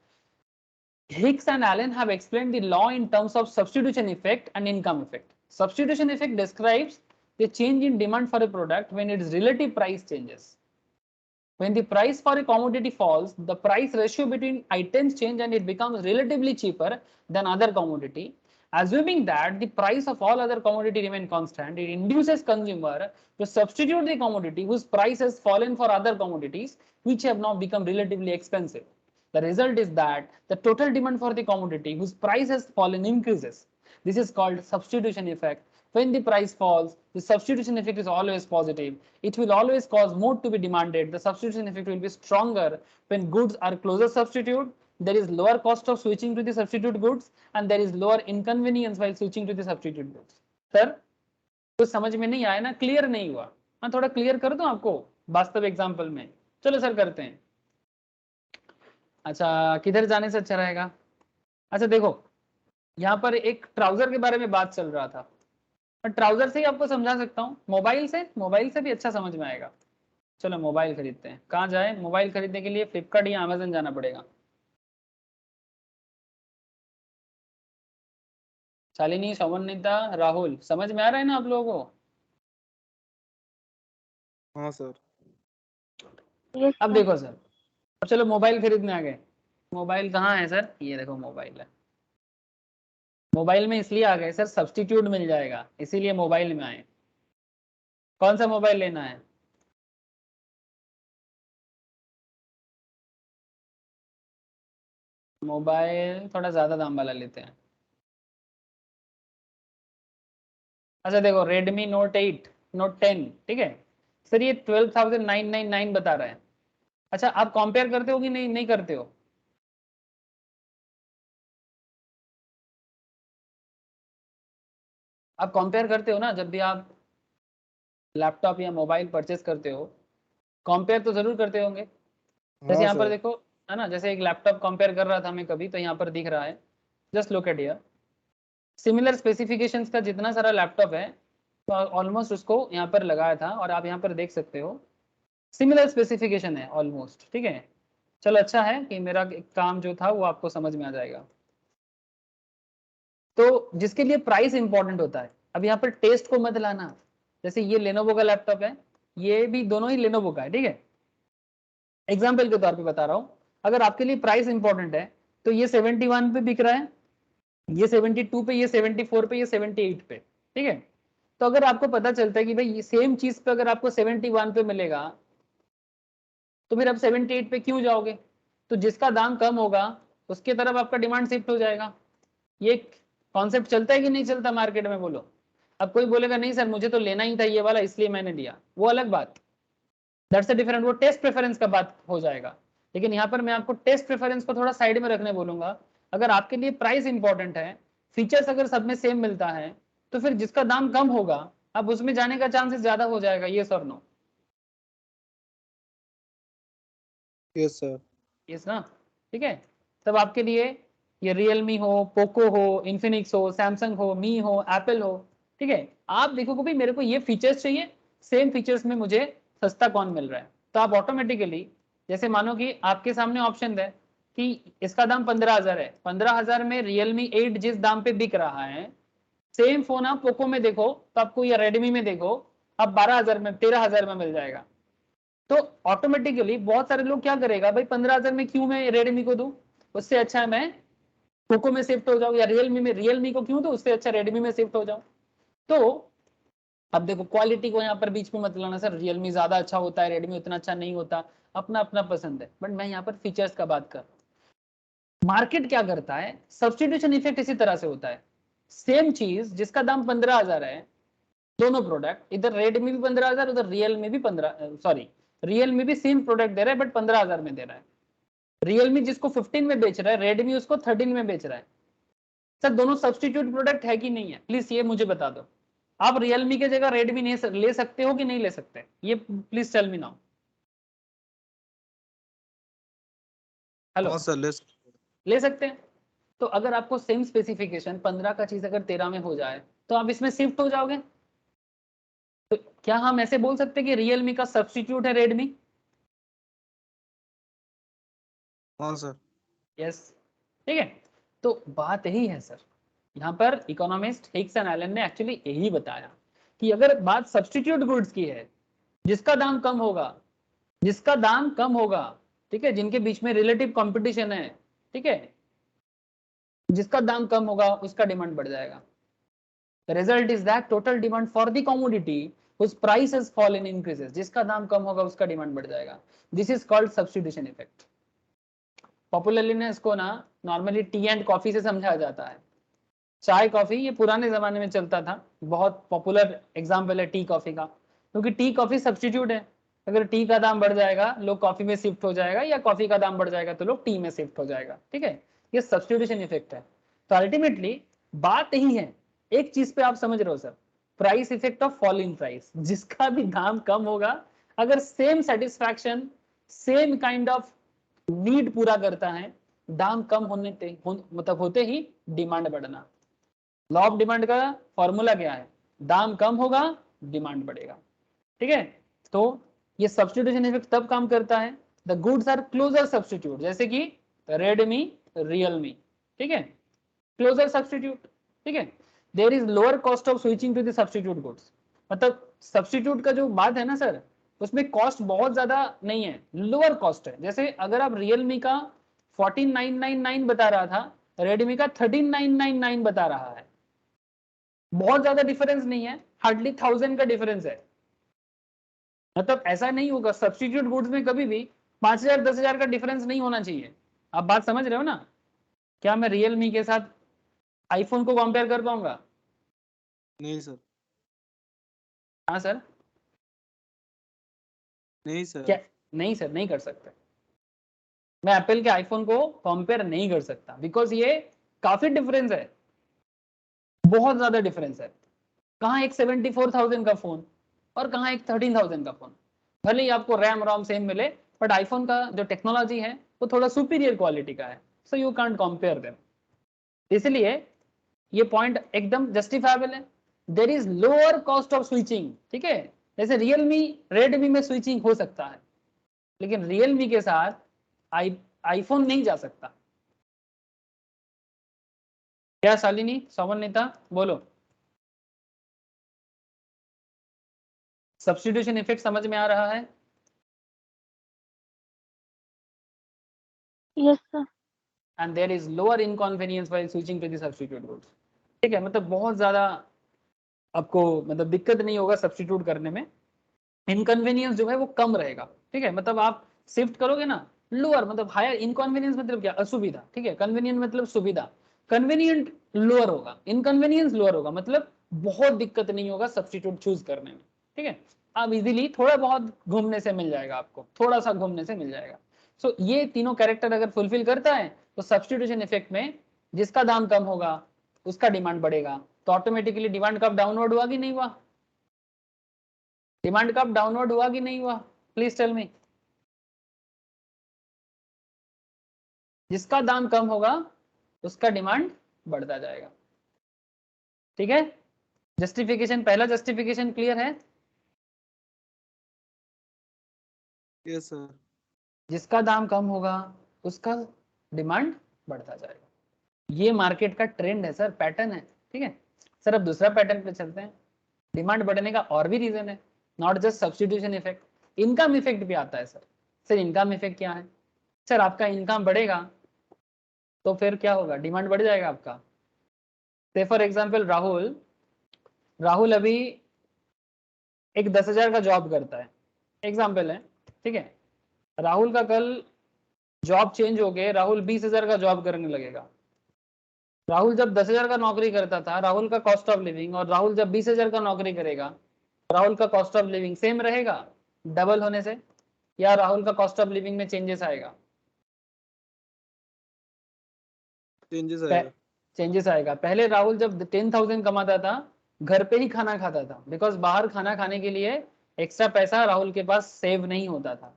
Hicks and Allen have explained the law in terms of substitution effect and income effect. Substitution effect describes the change in demand for a product when its relative price changes. When the price for a commodity falls, the price ratio between items change and it becomes relatively cheaper than other commodity. Assuming that the price of all other commodity remain constant, it induces consumer to substitute the commodity whose price has fallen for other commodities which have now become relatively expensive. The result is that the total demand for the commodity whose price has fallen increases. This is called substitution effect. When the price falls, the substitution effect is always positive. It will always cause more to be demanded. The substitution effect will be stronger when goods are closer substitute. There is lower cost of switching to the substitute goods and there is lower inconvenience while switching to the substitute goods. Sir तो समझ में नहीं आया ना, clear नहीं हुआ, मैं थोड़ा क्लियर कर दूं आपको वास्तव एग्जांपल में। चलो सर करते हैं। अच्छा किधर जाने से अच्छा रहेगा, अच्छा देखो यहाँ पर एक ट्राउजर के बारे में बात चल रहा था, मैं ट्राउजर से ही आपको समझा सकता हूँ, मोबाइल से भी अच्छा समझ में आएगा। चलो मोबाइल खरीदते हैं, कहाँ जाए, मोबाइल खरीदने के लिए फ्लिपकार्ट या अमेजन जाना पड़ेगा। शालिनी, शवनीता, राहुल, समझ में आ रहा है ना आप लोगों को? हाँ सर। Yes, अब sir. देखो सर, अब चलो मोबाइल खरीदने आ गए। मोबाइल कहाँ है सर, ये देखो मोबाइल है। मोबाइल में इसलिए आ गए सर सब्स्टिट्यूट मिल जाएगा, इसीलिए मोबाइल में आए। कौन सा मोबाइल लेना है, मोबाइल थोड़ा ज्यादा दाम वाला लेते हैं। अच्छा देखो रेडमी नोट 8, नोट 10, ठीक है सर, ये 12,999 बता रहा है। अच्छा आप कंपेयर करते हो कि नहीं करते हो? आप कंपेयर करते हो ना, जब भी आप लैपटॉप या मोबाइल परचेस करते हो, कंपेयर तो जरूर करते होंगे। जैसे हाँ यहाँ पर सर। देखो है ना, जैसे एक लैपटॉप कंपेयर कर रहा था मैं कभी, तो यहाँ पर दिख रहा है, just look at here, similar specifications का जितना सारा लैपटॉप है तो ऑलमोस्ट उसको यहाँ पर लगाया था, और आप यहाँ पर देख सकते हो सिमिलर स्पेसिफिकेशन है ऑलमोस्ट, ठीक है। चलो अच्छा है कि मेरा काम जो था वो आपको समझ में आ जाएगा। तो जिसके लिए प्राइस इंपॉर्टेंट होता है, अब यहाँ पर टेस्ट को मत लाना। जैसे ये लेनोवो का लैपटॉप है, ये भी दोनों ही लेनोवो का है, ठीक है, एग्जाम्पल के तौर पे बता रहा हूँ। अगर आपके लिए प्राइस इंपॉर्टेंट है तो ये 71 पे बिक रहा है, ये 72 पे, ये 74 पे, ये 78 पे, ठीक है। तो अगर आपको पता चलता है कि भाई ये सेम चीज पे अगर आपको 71 पे मिलेगा तो फिर आप 78 पे क्यों जाओगे? तो जिसका दाम कम होगा उसके तरफ आपका डिमांड शिफ्ट हो जाएगा। ये कॉन्सेप्ट चलता है कि नहीं चलता मार्केट में, बोलो। अब कोई बोलेगा नहीं सर मुझे तो लेना ही था ये वाला इसलिए मैंने लिया, वो अलग बात, दैट्स अ डिफरेंट, वो टेस्ट प्रेफरेंस का बात हो जाएगा। लेकिन यहाँ पर मैं आपको टेस्ट प्रेफरेंस को थोड़ा साइड में रखने बोलूंगा। अगर आपके लिए प्राइस इंपॉर्टेंट है, फीचर्स अगर सब में सेम मिलता है, तो फिर जिसका दाम कम होगा अब उसमें जाने का चांसेस ज्यादा हो जाएगा, ये sir no? Yes sir. Yes ना, ठीक है। तब आपके लिए ये रियलमी हो, पोको हो, इन्फिनिक्स हो, सैमसंग हो, मी हो, एप्पल हो, ठीक है, आप देखोगे भाई मेरे को ये फीचर्स चाहिए, सेम फीचर्स में मुझे सस्ता कौन मिल रहा है, तो आप ऑटोमेटिकली, जैसे मानो कि आपके सामने ऑप्शन है कि इसका दाम 15,000 है, 15,000 में रियलमी 8 जिस दाम पे बिक रहा है, सेम फोन आप पोको में देखो तो आपको, या रेडमी में देखो, आप 12,000 में, 13,000 में मिल जाएगा। तो ऑटोमेटिकली बहुत सारे लोग क्या करेगा भाई, 15,000 में क्यों मैं रेडमी को दूं, उससे अच्छा है मैं पोको में शिफ्ट हो जाऊं, या रियलमी में, रियलमी को क्यों, तो उससे अच्छा रेडमी में शिफ्ट हो जाऊं। तो अब देखो क्वालिटी को यहाँ पर बीच में मत लाना सर, रियलमी ज्यादा अच्छा होता है, रेडमी उतना अच्छा नहीं होता, अपना अपना पसंद है, बट मैं यहाँ पर फीचर्स का बात कर, मार्केट क्या करता है, सब्स्टिट्यूशन इफेक्ट इसी तरह से होता है, सेम चीज जिसका दाम 15,000 है, दोनों प्रोडक्ट, इधर रेडमी भी 15,000, उधर रियलमी भी 15, सॉरी रियलमी भी सेम प्रोडक्ट दे रहा है बट 15,000 में दे रहा है, रियलमी जिसको 15 में बेच रहा है, रेडमी उसको 13 में बेच रहा है। सर दोनों सब्स्टिट्यूट प्रोडक्ट है कि नहीं है, प्लीज ये मुझे बता दो, आप रियलमी की जगह रेडमी नहीं ले सकते हो कि नहीं ले सकते, ये please tell me now. Hello, हाँ सर, ले सकते हैं। तो अगर आपको सेम स्पेसिफिकेशन 15 का चीज अगर 13 में हो जाए तो आप इसमें शिफ्ट हो जाओगे, तो क्या हम ऐसे बोल सकते हैं कि रियलमी का सब्स्टिट्यूट है रेडमी? हाँ सर। यस, ठीक है, तो बात यही है सर, यहाँ पर इकोनॉमिस्ट हिग्स एंड एलन ने एक्चुअली यही बताया कि अगर बात सब्स्टिट्यूट गुड्स की है, जिसका दाम कम होगा, जिसका दाम कम होगा, ठीक है, जिनके बीच में रिलेटिव कंपटीशन है, ठीक है, जिसका दाम कम होगा उसका डिमांड बढ़ जाएगा। The result is that total demand for the commodity whose price has fallen increases, जिसका दाम कम होगा उसका डिमांड बढ़ जाएगा। This is called substitution effect. Popularly ने इसको ना नॉर्मली टी एंड कॉफी से समझाया जाता है, चाय कॉफी ये पुराने जमाने में चलता था, बहुत पॉपुलर एग्जाम्पल है टी कॉफी का, क्योंकि टी कॉफी सब्स्टिट्यूट है, अगर टी का दाम बढ़ जाएगा लोग कॉफी में शिफ्ट हो जाएगा, या कॉफी का दाम बढ़ जाएगा तो लोग टी में शिफ्ट हो जाएगा, ठीक है, ये सब्स्टिट्यूशन इफेक्ट है। तो अल्टीमेटली बात यही है, एक चीज पे आप समझ रहे हो sir, price effect of falling price, जिसका भी दाम कम होगा, अगर same satisfaction, same kind of need पूरा करता है, दाम कम मतलब होते ही डिमांड बढ़ना। लॉ ऑफ डिमांड का फॉर्मूला क्या है, दाम कम होगा डिमांड बढ़ेगा, ठीक है। तो ये सब्स्टिट्यूशन इफेक्ट तब काम करता है, the goods are closer substitute, जैसे कि रेडमी, रियलमी, ठीक है, क्लोजर सब्स्टिट्यूट, ठीक है, there is lower cost of switching to the substitute goods, मतलब सब्स्टिट्यूट का जो बात है ना सर, उसमें कॉस्ट बहुत ज्यादा नहीं है, लोअर कॉस्ट है। जैसे अगर आप रियलमी का 14,999 बता रहा था, रेडमी का 13,999 बता रहा है, बहुत ज्यादा डिफरेंस नहीं है, हार्डली 1,000 का डिफरेंस है। मतलब ऐसा नहीं होगा, सब्स्टिट्यूट गुड्स में कभी भी 5,000 10,000 का डिफरेंस नहीं होना चाहिए। आप बात समझ रहे हो ना? क्या मैं रियलमी के साथ आईफोन को कंपेयर कर पाऊंगा? नहीं सर। हाँ सर, नहीं सर। क्या? नहीं सर, नहीं कर सकते। मैं एप्पल के आईफोन को कंपेयर नहीं कर सकता, बिकॉज ये काफी डिफरेंस है, बहुत ज्यादा डिफरेंस है। कहाँ एक 74,000 का फोन और कहाँ एक 13,000 का फोन, भले ही आपको रैम रोम सेम मिले, बट आईफोन का जो टेक्नोलॉजी है वो थोड़ा सुपीरियर क्वालिटी का है, so you can't compare them. इसलिए ये पॉइंट एकदम जस्टिफाइबल है। There is lower cost of switching, ठीक है, जैसे रियलमी रेडमी में स्विचिंग हो सकता है, लेकिन रियलमी के साथ आईफोन नहीं जा सकता। क्या शालिनी, सवन नेता बोलो, सब्स्टिट्यूशन इफेक्ट समझ में आ रहा है? Yes sir. And there is lower inconvenience while switching to the substitute goods, ठीक है, मतलब बहुत ज्यादा आपको मतलब दिक्कत नहीं होगा सब्स्टिट्यूट करने में, इनकन्वीनियंस जो है वो कम रहेगा, ठीक है, मतलब आप शिफ्ट करोगे ना, लोअर मतलब हायर, इनकन्वीनियंस मतलब क्या, असुविधा, ठीक है, कन्वीनियंट मतलब सुविधा, कन्वीनियंट लोअर होगा, इनकन्वीनियंस लोअर होगा, मतलब बहुत दिक्कत नहीं होगा सब्स्टिट्यूट चूज करने में, ठीक है, आप इजीली थोड़ा बहुत घूमने से मिल जाएगा, आपको थोड़ा सा घूमने से मिल जाएगा। सो ये तीनों कैरेक्टर अगर फुलफिल करता है तो सब्स्टिट्यूशन इफेक्ट में जिसका दाम कम होगा उसका डिमांड बढ़ेगा, तो ऑटोमेटिकली डिमांड कब डाउनवर्ड हुआ कि नहीं हुआ? डिमांड कब डाउनवर्ड हुआ कि नहीं हुआ? Please tell me. जिसका दाम कम होगा उसका डिमांड बढ़ता जाएगा। ठीक है, जस्टिफिकेशन, पहला जस्टिफिकेशन क्लियर है? Yes sir. जिसका दाम कम होगा उसका डिमांड बढ़ता जाएगा। ये मार्केट का ट्रेंड है सर, पैटर्न है। ठीक है सर, अब दूसरा पैटर्न पे चलते हैं। डिमांड बढ़ने का और भी रीजन है, not just substitution effect, income effect भी आता है सर। सर इनकम इफेक्ट क्या है? सर आपका इनकम बढ़ेगा तो फिर क्या होगा, डिमांड बढ़ जाएगा आपका। से फॉर एग्जाम्पल राहुल अभी एक 10,000 का जॉब करता है, एग्जाम्पल है। ठीक है, राहुल का कल जॉब चेंज हो गए, राहुल 20,000 का जॉब करने लगेगा। राहुल जब 10,000 का नौकरी करता था, राहुल का कॉस्ट ऑफ लिविंग, और राहुल जब 20,000 का नौकरी करेगा, राहुल का कॉस्ट ऑफ लिविंग सेम रहेगा डबल होने से, या राहुल का कॉस्ट ऑफ लिविंग में चेंजेस आएगा? चेंजेस आएगा। पहले राहुल जब 10,000 कमाता था, घर पे ही खाना खाता था, बिकॉज बाहर खाना खाने के लिए एक्स्ट्रा पैसा राहुल के पास सेव नहीं होता था।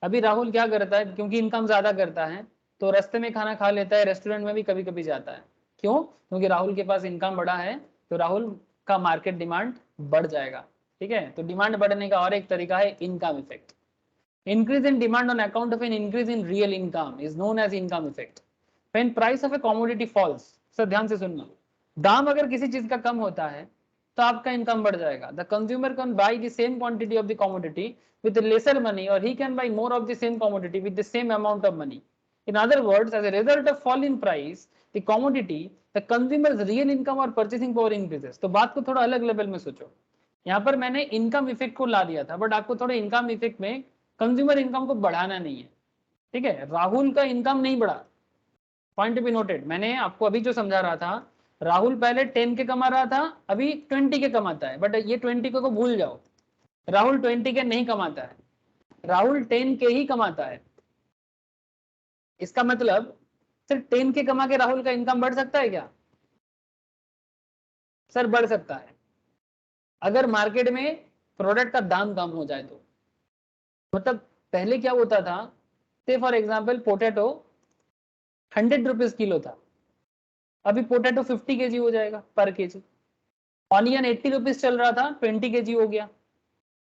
अभी राहुल क्या करता है, क्योंकि इनकम ज्यादा करता है तो रास्ते में खाना खा लेता है, रेस्टोरेंट में भी कभी कभी जाता है। क्यों? क्योंकि राहुल के पास इनकम बढ़ा है, तो राहुल का मार्केट डिमांड बढ़ जाएगा। ठीक है, तो डिमांड बढ़ने का और एक तरीका है income effect. Increase in demand on account of an increase in real income is known as income effect. When price of a commodity falls, sir ध्यान से सुनना, दाम अगर किसी चीज का कम होता है तो आपका इनकम बढ़ जाएगा। The consumer can by the same quantity of the commodity with lesser money, or he can buy more of the same commodity with the same amount of money. In other words, as a result of fall in price the commodity, the consumer's real income or purchasing power increases. तो बात को थोड़ा अलग level में सोचो। यहाँ पर मैंने इनकम इफेक्ट को ला दिया था, बट आपको थोड़ा इनकम इफेक्ट में कंज्यूमर इनकम को बढ़ाना नहीं है। ठीक है, राहुल का इनकम नहीं बढ़ा, पॉइंट बी नोटेड। मैंने आपको अभी जो समझा रहा था, राहुल पहले 10 के कमा रहा था, अभी 20 के कमाता है, बट ये 20 को भूल जाओ, राहुल 20 के नहीं कमाता है, राहुल 10 के ही कमाता है। इसका मतलब सिर्फ 10 के कमा के राहुल का इनकम बढ़ सकता है क्या? सर बढ़ सकता है, अगर मार्केट में प्रोडक्ट का दाम कम हो जाए तो। मतलब पहले क्या होता था, से for example potato 100 rupees kilo था, अभी पोटैटो 50 केजी हो जाएगा पर केजी। ऑनियन 80 रुपीज चल रहा था, 20 केजी हो गया।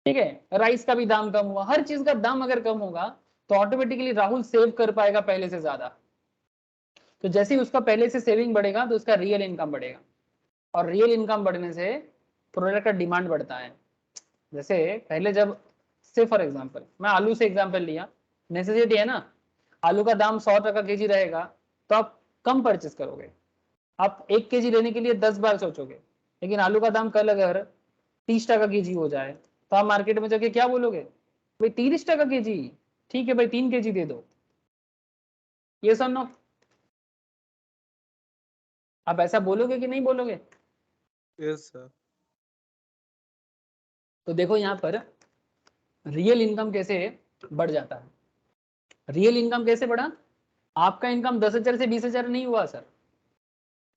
ठीक है, राइस का भी दाम कम हुआ, हर चीज का दाम अगर कम होगा तो ऑटोमेटिकली राहुल सेव कर पाएगा पहले से ज्यादा। तो जैसे ही उसका पहले से सेविंग बढ़ेगा तो उसका रियल इनकम बढ़ेगा, और रियल इनकम बढ़ने से प्रोडक्ट का डिमांड बढ़ता है। जैसे पहले जब, से फॉर एग्जांपल मैं आलू से एग्जांपल लिया, नेसेसिटी है ना, आलू का दाम 100 टका केजी रहेगा तो आप कम परचेस करोगे, आप 1 केजी लेने के लिए 10 बार सोचोगे। लेकिन आलू का दाम कल अगर 30 टका केजी हो जाए तो आप मार्केट में जाके क्या बोलोगे, भाई 30 टका केजी, ठीक है भाई 3 केजी दे दो। ये सर नो, आप ऐसा बोलोगे कि नहीं बोलोगे? Yes sir. तो देखो यहाँ पर रियल इनकम कैसे बढ़ जाता है। रियल इनकम कैसे बढ़ा? आपका इनकम 10,000 से 20,000 नहीं हुआ सर,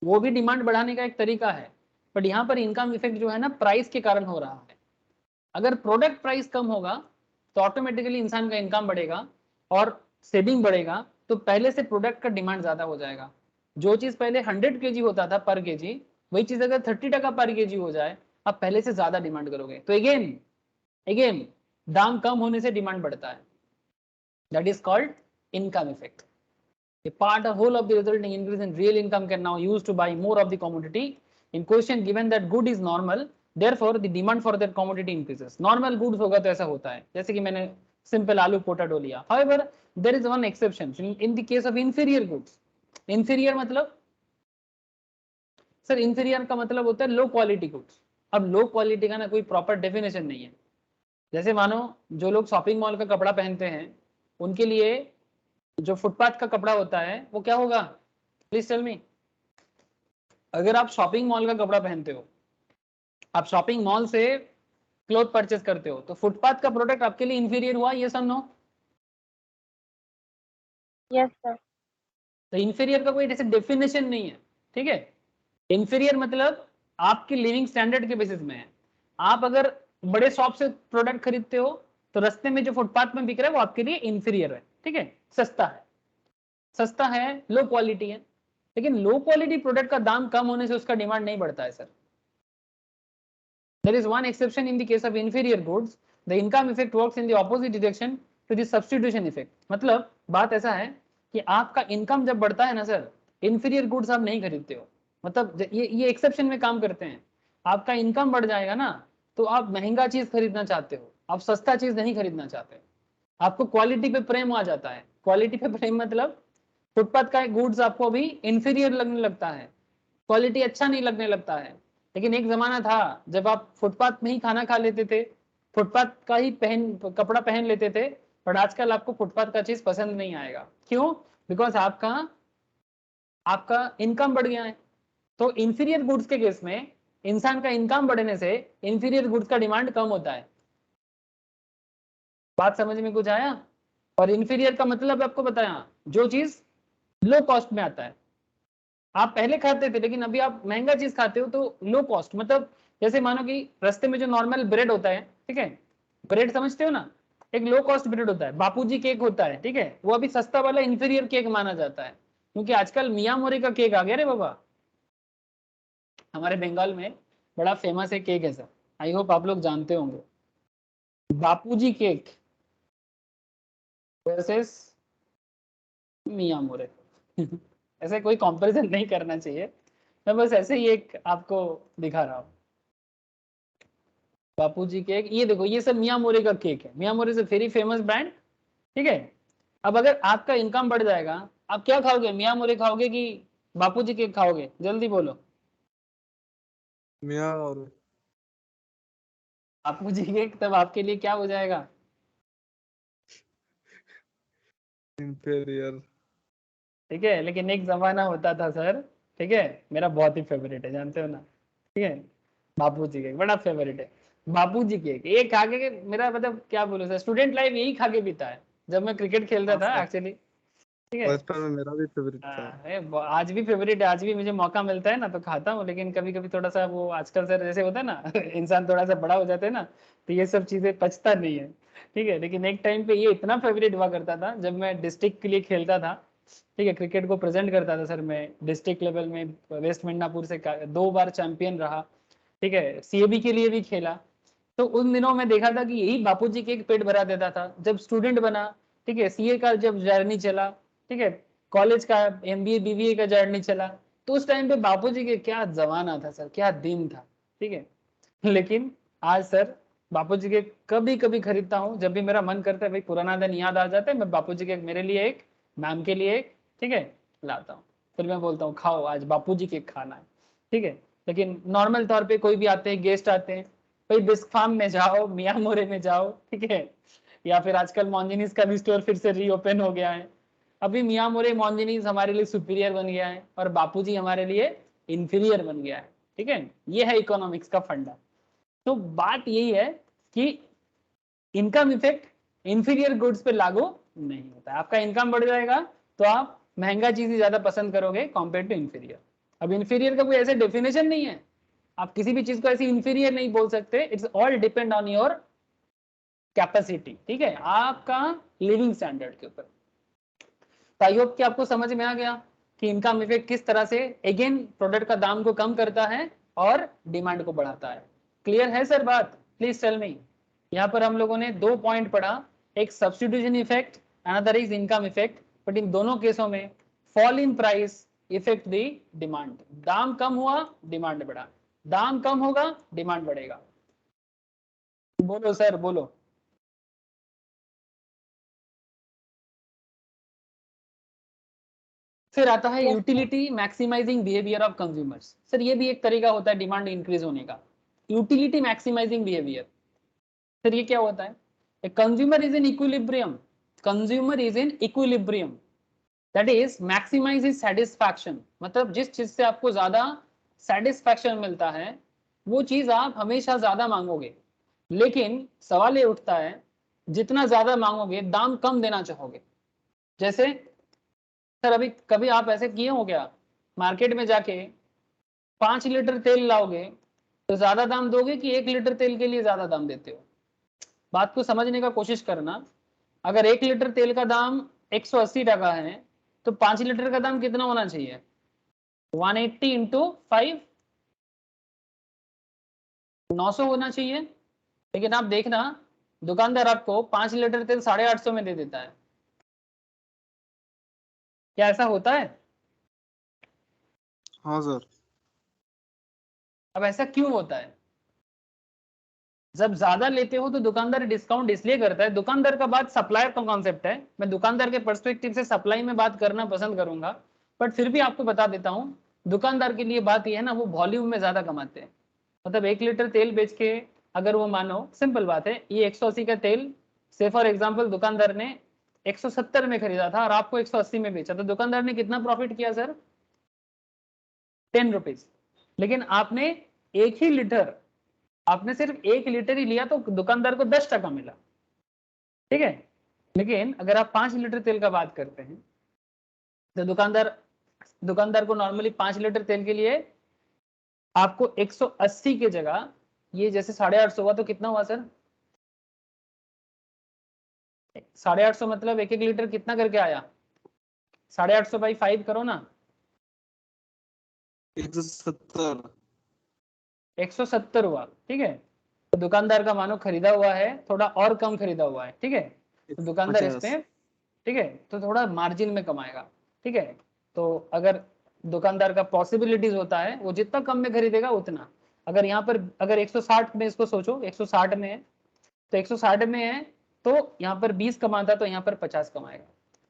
वो भी डिमांड बढ़ाने का एक तरीका है, बट यहाँ पर इनकम इफेक्ट जो है ना प्राइस के कारण हो रहा है। अगर प्रोडक्ट प्राइस कम होगा तो ऑटोमेटिकली इंसान का इनकम बढ़ेगा और सेविंग बढ़ेगा, तो पहले से प्रोडक्ट का डिमांड ज्यादा हो जाएगा। जो चीज पहले 100 केजी होता था पर केजी, वही चीज अगर 30 टका पर केजी हो जाए, आप पहले से ज्यादा डिमांड करोगे। तो अगेन दाम कम होने से डिमांड बढ़ता है, that is called income effect. A part or whole of the resulting increase in real income can now use to buy more of the commodity in question, given that good is normal, therefore the demand for that commodity increases. Normal goods होगा तो ऐसा होता है, जैसे कि मैंने simple आलू potato लिया। However, there is one exception in the case of inferior goods. Inferior मतलब सर, inferior का मतलब होता है लो क्वालिटी गुड्स। अब लो क्वालिटी का ना कोई प्रॉपर डेफिनेशन नहीं है। जैसे मानो जो लोग शॉपिंग मॉल का कपड़ा पहनते हैं, उनके लिए जो फुटपाथ का कपड़ा होता है वो क्या होगा, प्लीज टेल मी। अगर आप शॉपिंग मॉल का कपड़ा पहनते हो, आप शॉपिंग मॉल से क्लोथ परचेस करते हो, तो फुटपाथ का प्रोडक्ट आपके लिए इंफीरियर हुआ, ये सब नो? Yes sir. तो इंफीरियर का कोई ऐसे डेफिनेशन नहीं है। ठीक है, इंफीरियर मतलब आपकी लिविंग स्टैंडर्ड के बेसिस में है। आप अगर बड़े शॉप से प्रोडक्ट खरीदते हो तो रास्ते में जो फुटपाथ में बिक रहा है वो आपके लिए इंफीरियर है। ठीक है, सस्ता है, लो क्वालिटी है। लेकिन लो क्वालिटी प्रोडक्ट का दाम कम होने से उसका डिमांड नहीं बढ़ता है sir. There is one exception in the case of inferior goods. The income effect works in the opposite direction to the substitution effect. मतलब बात ऐसा है कि आपका इनकम जब बढ़ता है ना सर, इंफीरियर गुड्स आप नहीं खरीदते हो। मतलब ये एक्सेप्शन में काम करते हैं। आपका इनकम बढ़ जाएगा ना, तो आप महंगा चीज खरीदना चाहते हो, आप सस्ता चीज नहीं खरीदना चाहते। आपको क्वालिटी पे प्रेम आ जाता है। क्वालिटी पे प्रेम मतलब फुटपाथ का गुड्स आपको अभी इंफीरियर लगने लगता है, क्वालिटी अच्छा नहीं लगने लगता है। लेकिन एक जमाना था जब आप फुटपाथ में ही खाना खा लेते थे, फुटपाथ का ही कपड़ा पहन लेते थे, बट आजकल आपको फुटपाथ का चीज पसंद नहीं आएगा। क्यों? बिकॉज आपका इनकम बढ़ गया है। तो इंफीरियर गुड्स के केस में इंसान का इनकम बढ़ने से इंफीरियर गुड्स का डिमांड कम होता है। बात समझ में कुछ आया? और इंफीरियर का मतलब आपको बताया, जो चीज लो कॉस्ट में आता है। आप पहले खाते थे लेकिन अभी आप महंगा चीज खाते हो, तो लो कॉस्ट मतलब जैसे मानो कि रास्ते में जो नॉर्मल ब्रेड होता है, ठीक है, ब्रेड समझते हो ना, एक लो कॉस्ट ब्रेड होता है, बापूजी केक होता है, ठीक है, वो अभी सस्ता वाला इंफीरियर केक माना जाता है, क्योंकि आजकल मियाँ मोरे का केक आ गया रे बाबा। हमारे बंगाल में बड़ा फेमस है केक है सर, आई होप आप लोग जानते होंगे, बापूजी केक वर्सेस मियाँ मोरे। ऐसे कोई कंपैरिजन नहीं करना चाहिए, मैं बस ऐसे ही एक आपको दिखा रहा हूँ। बापूजी केक, ये देखो, ये सब मियाँ मोरे का केक है, मियाँ मोरे से वेरी फेमस ब्रांड, ठीक है। अब अगर आपका इनकम बढ़ जाएगा, आप क्या खाओगे? मियाँ मोरे खाओगे कि बापूजी केक खाओगे? जल्दी बोलो। मियाँ और बापूजी केक तब आपके लिए क्या हो जाएगा? इंफीरियर। ठीक है, लेकिन एक जमाना होता था सर, ठीक है, मेरा बहुत ही फेवरेट है, जानते हो ना, ठीक है, बापूजी केक बड़ा फेवरेट है। बापूजी केक ये खा के मेरा मतलब क्या बोलो सर, स्टूडेंट लाइफ यही खा के बीता है, जब मैं क्रिकेट खेलता था एक्चुअली, ठीक है। बचपन में मेरा भी फेवरेट था। आज भी फेवरेट है, आज भी मुझे मौका मिलता है ना तो खाता हूँ, लेकिन कभी कभी थोड़ा सा वो आजकल सर जैसे होता है ना इंसान थोड़ा सा बड़ा हो जाता है ना, तो ये सब चीजें पचता नहीं है, ठीक है। लेकिन एक टाइम पे ये इतना फेवरेट हुआ करता था, जब मैं डिस्ट्रिक्ट के लिए खेलता था, ठीक है, क्रिकेट को प्रेजेंट करता था सर, मैं डिस्ट्रिक्ट लेवल में वेस्ट मिदनापुर से 2 बार चैंपियन रहा, ठीक है, सीएबी के लिए भी खेला। तो उन दिनों में देखा था कि यही बापूजी के एक पेट भरा देता था। जब स्टूडेंट बना, ठीक है, सीए का जब जर्नी चला, ठीक है, कॉलेज का एमबीए बीबीए का जर्नी चला, तो उस टाइम पे बापूजी के क्या जमाना था सर, क्या दिन था, ठीक है। लेकिन आज सर बापूजी के कभी कभी खरीदता हूँ, जब भी मेरा मन करता है, भाई पुराना दिन याद आ जाता है, मैं बापूजी के मेरे लिए एक, मैम के लिए एक, ठीक है, लाता हूँ। फिर मैं बोलता हूँ खाओ आज बापूजी केक खाना है, ठीक है। लेकिन नॉर्मल तौर पे कोई भी आते हैं, गेस्ट आते हैं, भाई बिस्क फार्म में जाओ, मियाँ मोरे में जाओ, ठीक है, या फिर आजकल मॉन्जिनीस का भी स्टोर फिर से रीओपन हो गया है। अभी मियाँ मोरे मॉन्जिनीस हमारे लिए सुपीरियर बन गया है और बापूजी हमारे लिए इंफीरियर बन गया है, ठीक है। ये है इकोनॉमिक्स का फंडा। तो बात यही है कि इनकम इफेक्ट इंफीरियर गुड्स पे लागू नहीं होता है। आपका इनकम बढ़ जाएगा तो आप महंगा चीज ही ज्यादा पसंद करोगे कंपेयर टू इंफीरियर। अब इंफीरियर का कोई ऐसे डेफिनेशन नहीं है, आप किसी भी चीज को ऐसी इंफीरियर नहीं बोल सकते, it's all depend on your capacity, ठीक है, आपका लिविंग स्टैंडर्ड के ऊपर। तो आई होप कि आपको समझ में आ गया कि इनकम इफेक्ट किस तरह से अगेन प्रोडक्ट का दाम को कम करता है और डिमांड को बढ़ाता है। क्लियर है सर बात? Please tell me. यहाँ पर हम लोगों ने 2 पॉइंट पढ़ा, एक substitution effect, another is income effect, but इन दोनों केसों में fall in price effect the demand. दाम कम हुआ, डिमांड बढ़ा, दाम कम होगा, डिमांड बढ़ेगा। बोलो सर बोलो। फिर आता है utility maximising behaviour of consumers. Sir ये भी एक तरीका होता है डिमांड इंक्रीज होने का, यूटिलिटी मैक्सिमाइजिंग बिहेवियर। सर ये क्या होता है? Consumer is in equilibrium, consumer is in equilibrium, that is maximise is satisfaction. मतलब जिस चीज से आपको ज्यादा सेटिस्फैक्शन मिलता है वो चीज आप हमेशा ज्यादा मांगोगे, लेकिन सवाल ये उठता है जितना ज्यादा मांगोगे दाम कम देना चाहोगे। जैसे सर अभी कभी आप ऐसे किए हो क्या, मार्केट में जाके 5 लीटर तेल लाओगे तो ज्यादा दाम दोगे कि 1 लीटर तेल के लिए ज्यादा दाम देते हो? बात को समझने का कोशिश करना। अगर 1 लीटर तेल का दाम 180 टका है तो 5 लीटर का दाम कितना होना चाहिए? 180 इंटू 5 900 होना चाहिए। लेकिन आप देखना दुकानदार आपको 5 लीटर तेल 850 में दे देता है। क्या ऐसा होता है? हाँ सर। अब ऐसा क्यों होता है? जब ज्यादा लेते हो तो दुकानदार डिस्काउंट इसलिए करता है। दुकानदार का बात सप्लायर का कॉन्सेप्ट है, मैं दुकानदार के पर्सपेक्टिव से सप्लाई में बात करना पसंद करूंगा, बट फिर भी आपको बता देता हूं दुकानदार के लिए बात यह है ना, वो वॉल्यूम में ज्यादा कमाते हैं। मतलब 1 लीटर तेल बेच के अगर वो मानो, सिंपल बात है, ये 180 का तेल से फॉर एग्जाम्पल दुकानदार ने 170 में खरीदा था और आपको 180 में बेचा, तो दुकानदार ने कितना प्रॉफिट किया सर? 10 रुपीज। लेकिन आपने एक ही लीटर, आपने सिर्फ 1 लीटर ही लिया तो दुकानदार को 10 टका मिला, ठीक है। लेकिन अगर आप 5 लीटर तेल का बात करते हैं तो दुकानदार को नॉर्मली 5 लीटर तेल के लिए आपको 180 की जगह, ये जैसे 850 हुआ तो कितना हुआ सर? 850 मतलब 1 लीटर कितना करके आया? 850 बाई 5 करो ना, 170। 170 हुआ, ठीक है। तो दुकानदार का मानो खरीदा हुआ है थोड़ा और कम खरीदा हुआ है, ठीक है। तो दुकानदार 50। इसमें, ठीक है, तो थोड़ा मार्जिन में कमाएगा, ठीक है। तो अगर दुकानदार का पॉसिबिलिटीज होता है वो जितना कम में खरीदेगा उतना। अगर यहाँ पर अगर 160 में इसको सोचो, 160 में है तो 160 में है तो यहाँ पर 20 कमाता तो यहाँ पर 50 कमाएगा।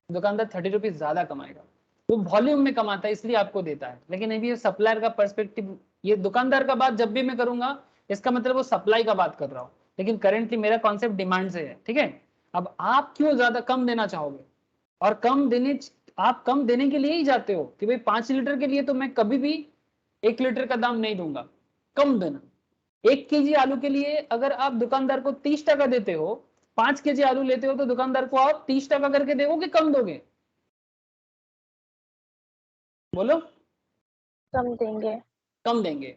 दुकानदार 30 रुपीज ज्यादा कमाएगा, वो वॉल्यूम में कमाता है इसलिए आपको देता है। लेकिन अभी सप्लायर का पर्सपेक्टिव, ये दुकानदार का बात जब भी मैं करूंगा इसका मतलब वो सप्लाई का बात कर रहा हूँ, लेकिन करेंटली मेरा कॉन्सेप्ट डिमांड से है, ठीक है। अब आप क्यों ज्यादा कम देना चाहोगे? और आप कम देने के लिए ही जाते हो कि भाई 5 लीटर के लिए तो मैं कभी भी 1 लीटर का दाम नहीं दूंगा, कम देना। 1 केजी आलू के लिए अगर आप दुकानदार को 30 टका देते हो, 5 केजी आलू लेते हो तो दुकानदार को आप 30 टका करके दोगे, कम दोगे? बोलो। कम देंगे। कम देंगे।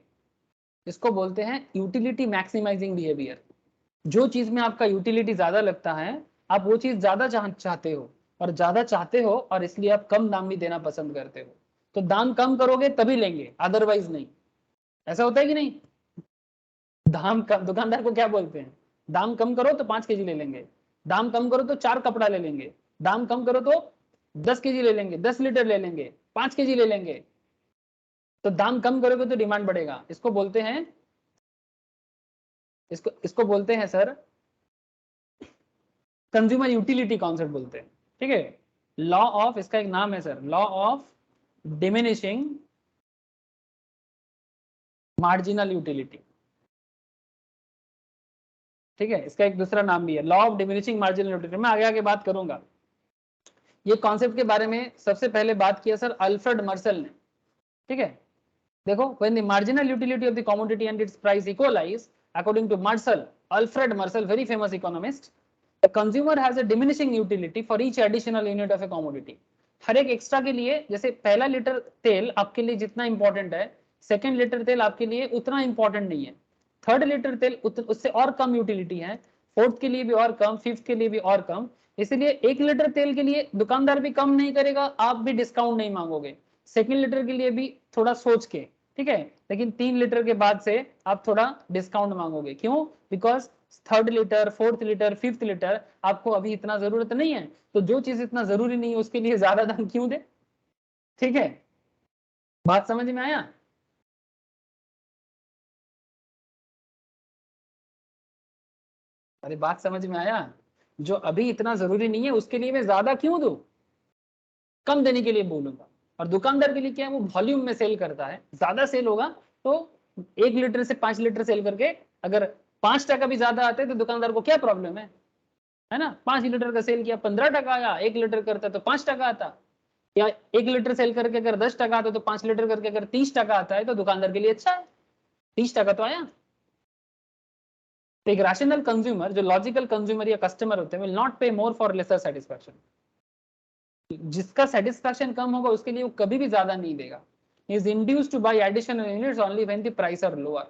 इसको बोलते हैं यूटिलिटी मैक्सिमाइजिंग बिहेवियर। जो चीज में आपका यूटिलिटी ज्यादा लगता है आप वो चीज ज्यादा चाहते हो, और ज्यादा चाहते हो और इसलिए आप कम दाम भी देना पसंद करते हो। तो दाम कम करोगे तभी लेंगे, अदरवाइज नहीं। ऐसा होता है कि नहीं? दाम कम, दुकानदार को क्या बोलते हैं? दाम कम करो तो 5 केजी ले लेंगे, दाम कम करो तो 4 कपड़ा ले लेंगे, दाम कम करो तो 10 केजी ले लेंगे, 10 लीटर ले लेंगे, 5 केजी ले लेंगे। तो दाम कम करोगे तो डिमांड बढ़ेगा। इसको बोलते हैं, इसको बोलते हैं सर कंज्यूमर यूटिलिटी कॉन्सेप्ट बोलते हैं, ठीक है। लॉ ऑफ, इसका एक नाम है sir, law of diminishing marginal utility, ठीक है। इसका एक दूसरा नाम भी है law of diminishing marginal utility. मैं आगे आगे बात करूंगा। ये कॉन्सेप्ट के बारे में सबसे पहले बात किया सर अल्फ्रेड मर्सेल ने, ठीक है। देखो, when the marginal utility of the commodity and its price equalize, according to Alfred Mursell, very famous economist, the consumer has a diminishing utility for each additional unit of a commodity. हर एक extra के लिए, जैसे पहला litre तेल आपके लिए जितना important है, सेकंड लीटर तेल आपके लिए उतना इंपॉर्टेंट नहीं है, थर्ड लीटर तेल उससे और कम यूटिलिटी है, फोर्थ के लिए भी और कम, फिफ्थ के लिए भी और कम। इसलिए 1 लीटर तेल के लिए दुकानदार भी कम नहीं करेगा, आप भी डिस्काउंट नहीं मांगोगे। सेकंड लीटर के लिए भी थोड़ा सोच के, ठीक है। लेकिन 3 लीटर के बाद से आप थोड़ा डिस्काउंट मांगोगे, क्यों? Because third litre, fourth litre, fifth litre आपको अभी इतना जरूरत नहीं है, तो जो चीज इतना जरूरी नहीं है उसके लिए ज्यादा दाम क्यों दे, ठीक है। बात समझ में आया? अरे बात समझ में आया? जो अभी इतना जरूरी नहीं है उसके लिए मैं ज्यादा क्यों दूं, कम देने के लिए बोलूंगा। और दुकानदार के लिए क्या है, वो वॉल्यूम में सेल करता है, ज्यादा सेल होगा तो 1 लीटर से 5 लीटर सेल करके अगर 5 टका भी ज्यादा आते तो दुकानदार को क्या प्रॉब्लम है ना। 5 लीटर का सेल किया 15 टका आया, 1 लीटर करता तो 5 टका आता, या 1 लीटर सेल करके अगर 10 टका आता तो 5 लीटर करके अगर 30 टका आता है तो दुकानदार के लिए अच्छा है, 30 टका तो आया। तो एक रैशनल कंज्यूमर, जो लॉजिकल कंज्यूमर या कस्टमर होते हैं, विल नॉट पे मोर फॉर लेसर सेटिस्फैक्शन। जिसका सेटिस्फैक्शन कम होगा उसके लिए वो कभी भी ज्यादा नहीं देगा। is induced to buy additional units only when the price are lower.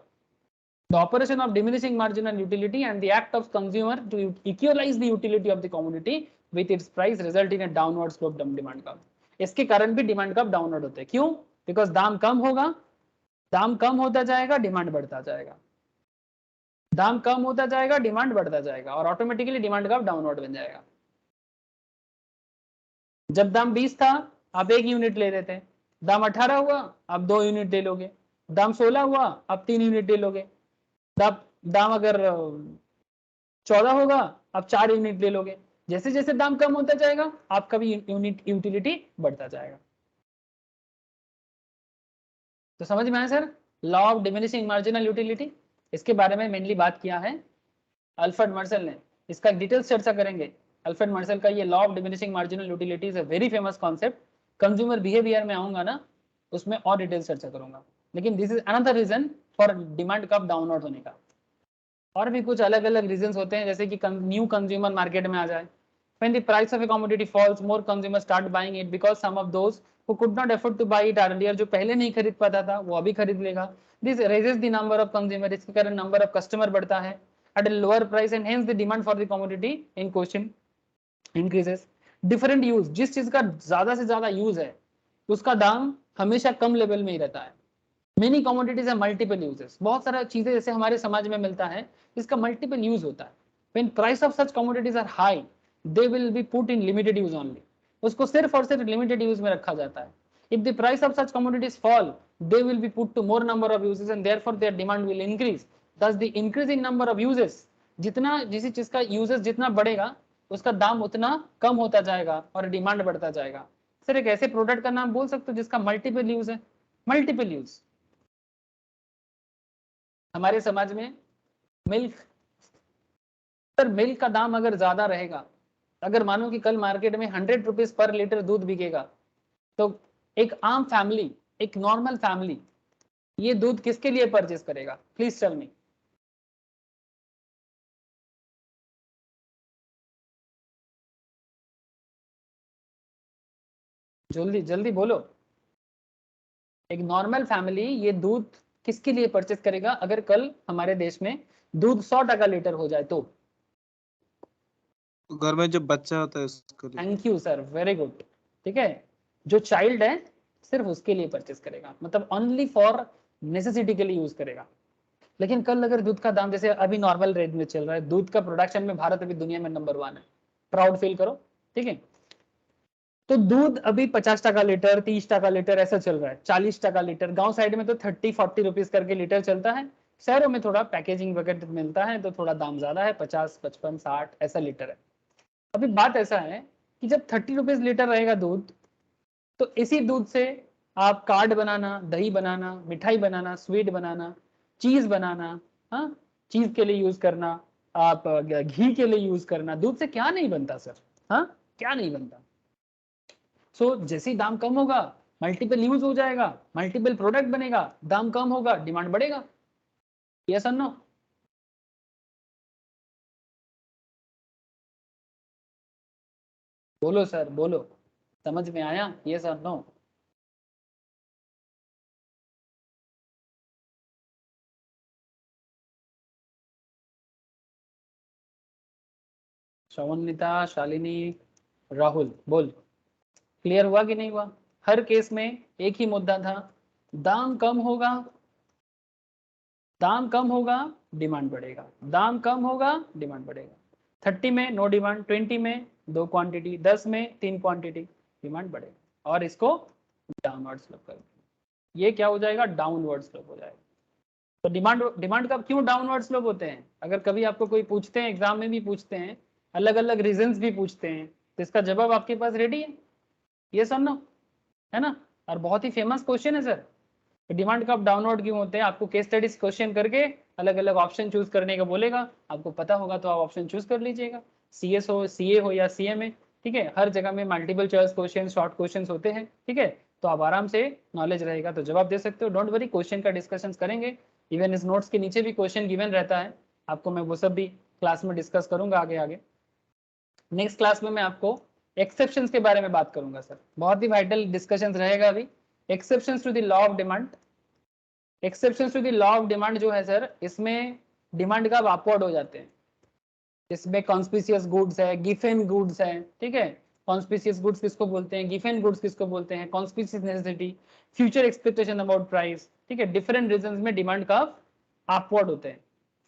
The operation of diminishing marginal utility and the act of consumer to equalize the utility of the commodity with its price result in a downward slope demand curve. इसके कारण भी demand curve downward होते हैं। क्यों? Because दाम कम होगा, दाम कम होता जाएगा, डिमांड बढ़ता जाएगा, दाम कम होता जाएगा, डिमांड बढ़ता जाएगा, और ऑटोमेटिकली डिमांड का डाउनवर्ड बन जाएगा। जब दाम 20 था आप 1 यूनिट ले लेते, दाम 18 हुआ आप 2 यूनिट ले लोगे, दाम 16 हुआ आप 3 यूनिट ले लोगे, दाम अगर 14 होगा आप 4 यूनिट ले लोगे। जैसे जैसे दाम कम होता जाएगा आपका भी यूनिट यूटिलिटी बढ़ता जाएगा। तो समझ में आया sir, law of diminishing marginal utility, इसके बारे में मेनली बात किया है अल्फ्रेड मर्सेल ने, इसका डिटेल्स चर्चा करेंगे। अल्फ्रेड मर्सेल का ये law of diminishing marginal utility is a very famous concept, consumer behaviour में आऊंगा ना उसमें और डिटेल्स चर्चा करूंगा, लेकिन this is another reason for demand का डाउनवर्ड होने का। और भी कुछ अलग अलग रीजंस होते हैं, जैसे कि न्यू कंज्यूमर मार्केट में आ जाए, when the price of a commodity falls more consumers start buying it because some of those who could not afford to buy it earlier, जो पहले नहीं खरीद पाता था वो अभी खरीद लेगा, this raises the number of consumer, इसके कारण नंबर ऑफ कस्टमर बढ़ता है at a lower price and hence the demand for the commodity in question increases। different use, जिस चीज का ज्यादा से ज्यादा यूज है उसका दाम हमेशा कम लेवल में ही रहता है। मेनी कमोडिटीज है मल्टीपल यूजेस, बहुत सारा चीजें जैसे हमारे समाज में मिलता है इसका मल्टीपल यूज होता है। When price of such commodities are high they will be put in limited use only, उसको सिर्फ और सिर्फ लिमिटेड यूज में रखा जाता है। If the price of such commodities fall they will be put to more number of uses and therefore their demand will increase. Thus the increase in number of uses, जितना जिस चीज का uses जितना बढ़ेगा उसका दाम उतना कम होता जाएगा और डिमांड बढ़ता जाएगा। सर एक ऐसे प्रोडक्ट का नाम बोल सकते हो जिसका मल्टीपल यूज है? मल्टीपल यूज हमारे समाज में मिल्क, सर मिल्क का दाम अगर ज्यादा रहेगा, अगर मानो कि कल मार्केट में 100 रुपीज पर लीटर दूध बिकेगा, तो एक आम फैमिली, एक नॉर्मल फैमिली ये दूध किसके लिए परचेस करेगा? Please tell me. जल्दी जल्दी बोलो। एक नॉर्मल फैमिली ये दूध किसके लिए परचेस करेगा अगर कल हमारे देश में दूध 100 टका लीटर हो जाए तो? घर में जब बच्चा होता है उसके लिए। Thank you sir, very good. ठीक है, जो चाइल्ड है सिर्फ उसके लिए परचेस करेगा, मतलब ओनली फॉर नेसेसिटी के लिए यूज करेगा। लेकिन कल अगर दूध का दाम जैसे अभी नॉर्मल रेट में चल रहा है, दूध का प्रोडक्शन में भारत अभी दुनिया में नंबर 1 है, प्राउड फील करो। ठीक है, तो दूध अभी 50 टका लीटर, 30 टका लीटर ऐसा चल रहा है, 40 टका लीटर। गांव साइड में तो 30-40 रुपीज करके लीटर चलता है, शहरों में थोड़ा पैकेजिंग वगैरह मिलता है तो थोड़ा दाम ज्यादा है, 50, 55, 60 ऐसा लीटर है। अभी बात ऐसा है कि जब 30 रुपीज लीटर रहेगा दूध, तो इसी दूध से आप कार्ड बनाना, दही बनाना, मिठाई बनाना, स्वीट बनाना, चीज बनाना, हाँ चीज के लिए यूज करना, आप घी के लिए यूज करना, दूध से क्या नहीं बनता सर? हाँ क्या नहीं बनता? सो जैसे ही दाम कम होगा मल्टीपल यूज हो जाएगा, मल्टीपल प्रोडक्ट बनेगा, दाम कम होगा, डिमांड बढ़ेगा। यस और नो? बोलो सर बोलो, समझ में आया? यस और नो? श्रवणिता, शालिनी, राहुल, बोल क्लियर हुआ कि नहीं हुआ? हर केस में एक ही मुद्दा था, दाम कम होगा, दाम कम होगा डिमांड बढ़ेगा, दाम कम होगा डिमांड बढ़ेगा। 30 में नो डिमांड, 20 में 2 क्वांटिटी, 10 में 3 क्वांटिटी, डिमांड बढ़ेगा और इसको डाउनवर्ड स्लोप कर, ये क्या हो जाएगा? डाउनवर्ड स्लोप हो जाएगा। तो डिमांड का क्यों डाउनवर्ड स्लोप होते हैं? अगर कभी आपको कोई पूछते हैं, एग्जाम में भी पूछते हैं, अलग अलग रीजंस भी पूछते हैं, तो इसका जवाब आपके पास रेडी है? ये सर नो है ना? और बहुत ही फेमस क्वेश्चन है सर, डिमांड कब डाउनवर्ड क्यों होते हैं? आपको केस स्टडीज क्वेश्चन करके अलग अलग ऑप्शन चूज करने का बोलेगा, आपको पता होगा तो आप ऑप्शन चूज कर लीजिएगा, सीएस हो, सीए हो या सीएमए। ठीक है, हर जगह में multiple choice question, short question होते हैं। ठीक है, तो आप आराम से नॉलेज रहेगा तो जवाब दे सकते हो। डोंट वरी, क्वेश्चन का डिस्कशन करेंगे, इवन इस नोट्स के नीचे भी क्वेश्चन गिवन रहता है आपको, मैं वो सब भी क्लास में डिस्कस करूंगा आगे आगे। नेक्स्ट क्लास में मैं आपको एक्सेप्शंस के बारे में बात करूंगा सर, बहुत ही वाइटल डिस्कशंस रहेगा अभी। Exceptions to the law of demand, exceptions to the law of demand जो है सर, इसमें डिमांड कब अपवर्ड हो जाते हैं, इसमें कॉन्स्पिशियस गुड्स है, गिफन गुड्स है, ठीक है, कॉन्स्पिशियस गुड्स किसको बोलते हैं, गिफन गुड्स किसको बोलते हैं, conspicuous necessity, future expectation about price, ठीक है। डिफरेंट रीजंस में डिमांड कर्व अपवर्ड होते हैं।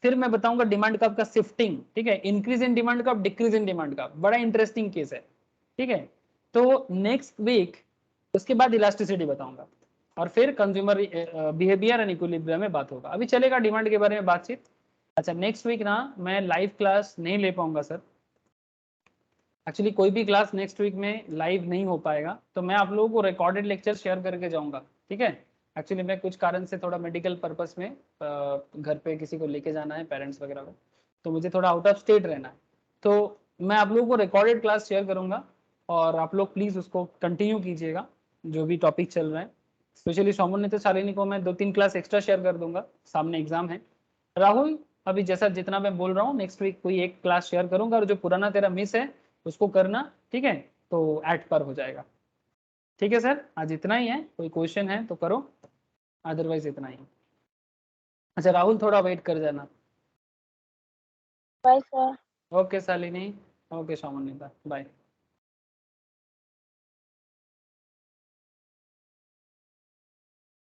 फिर मैं बताऊंगा डिमांड कर्व का शिफ्टिंग, ठीक है, increase in demand curve, decrease in demand curve, बड़ा इंटरेस्टिंग केस है, ठीक है। तो नेक्स्ट वीक उसके बाद इलास्टिसिटी बताऊंगा और फिर कंज्यूमर बिहेवियर एंड इक्विलिब्रियम में बात होगा। अभी चलेगा डिमांड के बारे में बातचीत। अच्छा, नेक्स्ट वीक ना मैं लाइव क्लास नहीं ले पाऊंगा सर, एक्चुअली कोई भी क्लास नेक्स्ट वीक में लाइव नहीं हो पाएगा, तो मैं आप लोगों को रिकॉर्डेड लेक्चर शेयर करके जाऊंगा, ठीक है। एक्चुअली मैं कुछ कारण से थोड़ा मेडिकल पर्पस में घर पे किसी को लेके जाना है, पेरेंट्स वगैरह को, तो मुझे थोड़ा आउट ऑफ स्टेट रहना है, तो मैं आप लोगों को रिकॉर्डेड क्लास शेयर करूंगा और आप लोग प्लीज़ उसको कंटिन्यू कीजिएगा जो भी टॉपिक चल रहा है। स्पेशली सौमन तो शालिनी को मैं 2-3 क्लास एक्स्ट्रा शेयर कर दूंगा, सामने एग्जाम है। राहुल अभी जैसा जितना मैं बोल रहा हूँ नेक्स्ट वीक कोई एक क्लास शेयर करूंगा और जो पुराना तेरा मिस है उसको करना, ठीक है, तो ऐड पर हो जाएगा। ठीक है सर, आज इतना ही है, कोई क्वेश्चन है तो करो, अदरवाइज इतना ही। अच्छा राहुल थोड़ा वेट कर जाना। Bye sir. Okay Shalini, okay Souman, bye.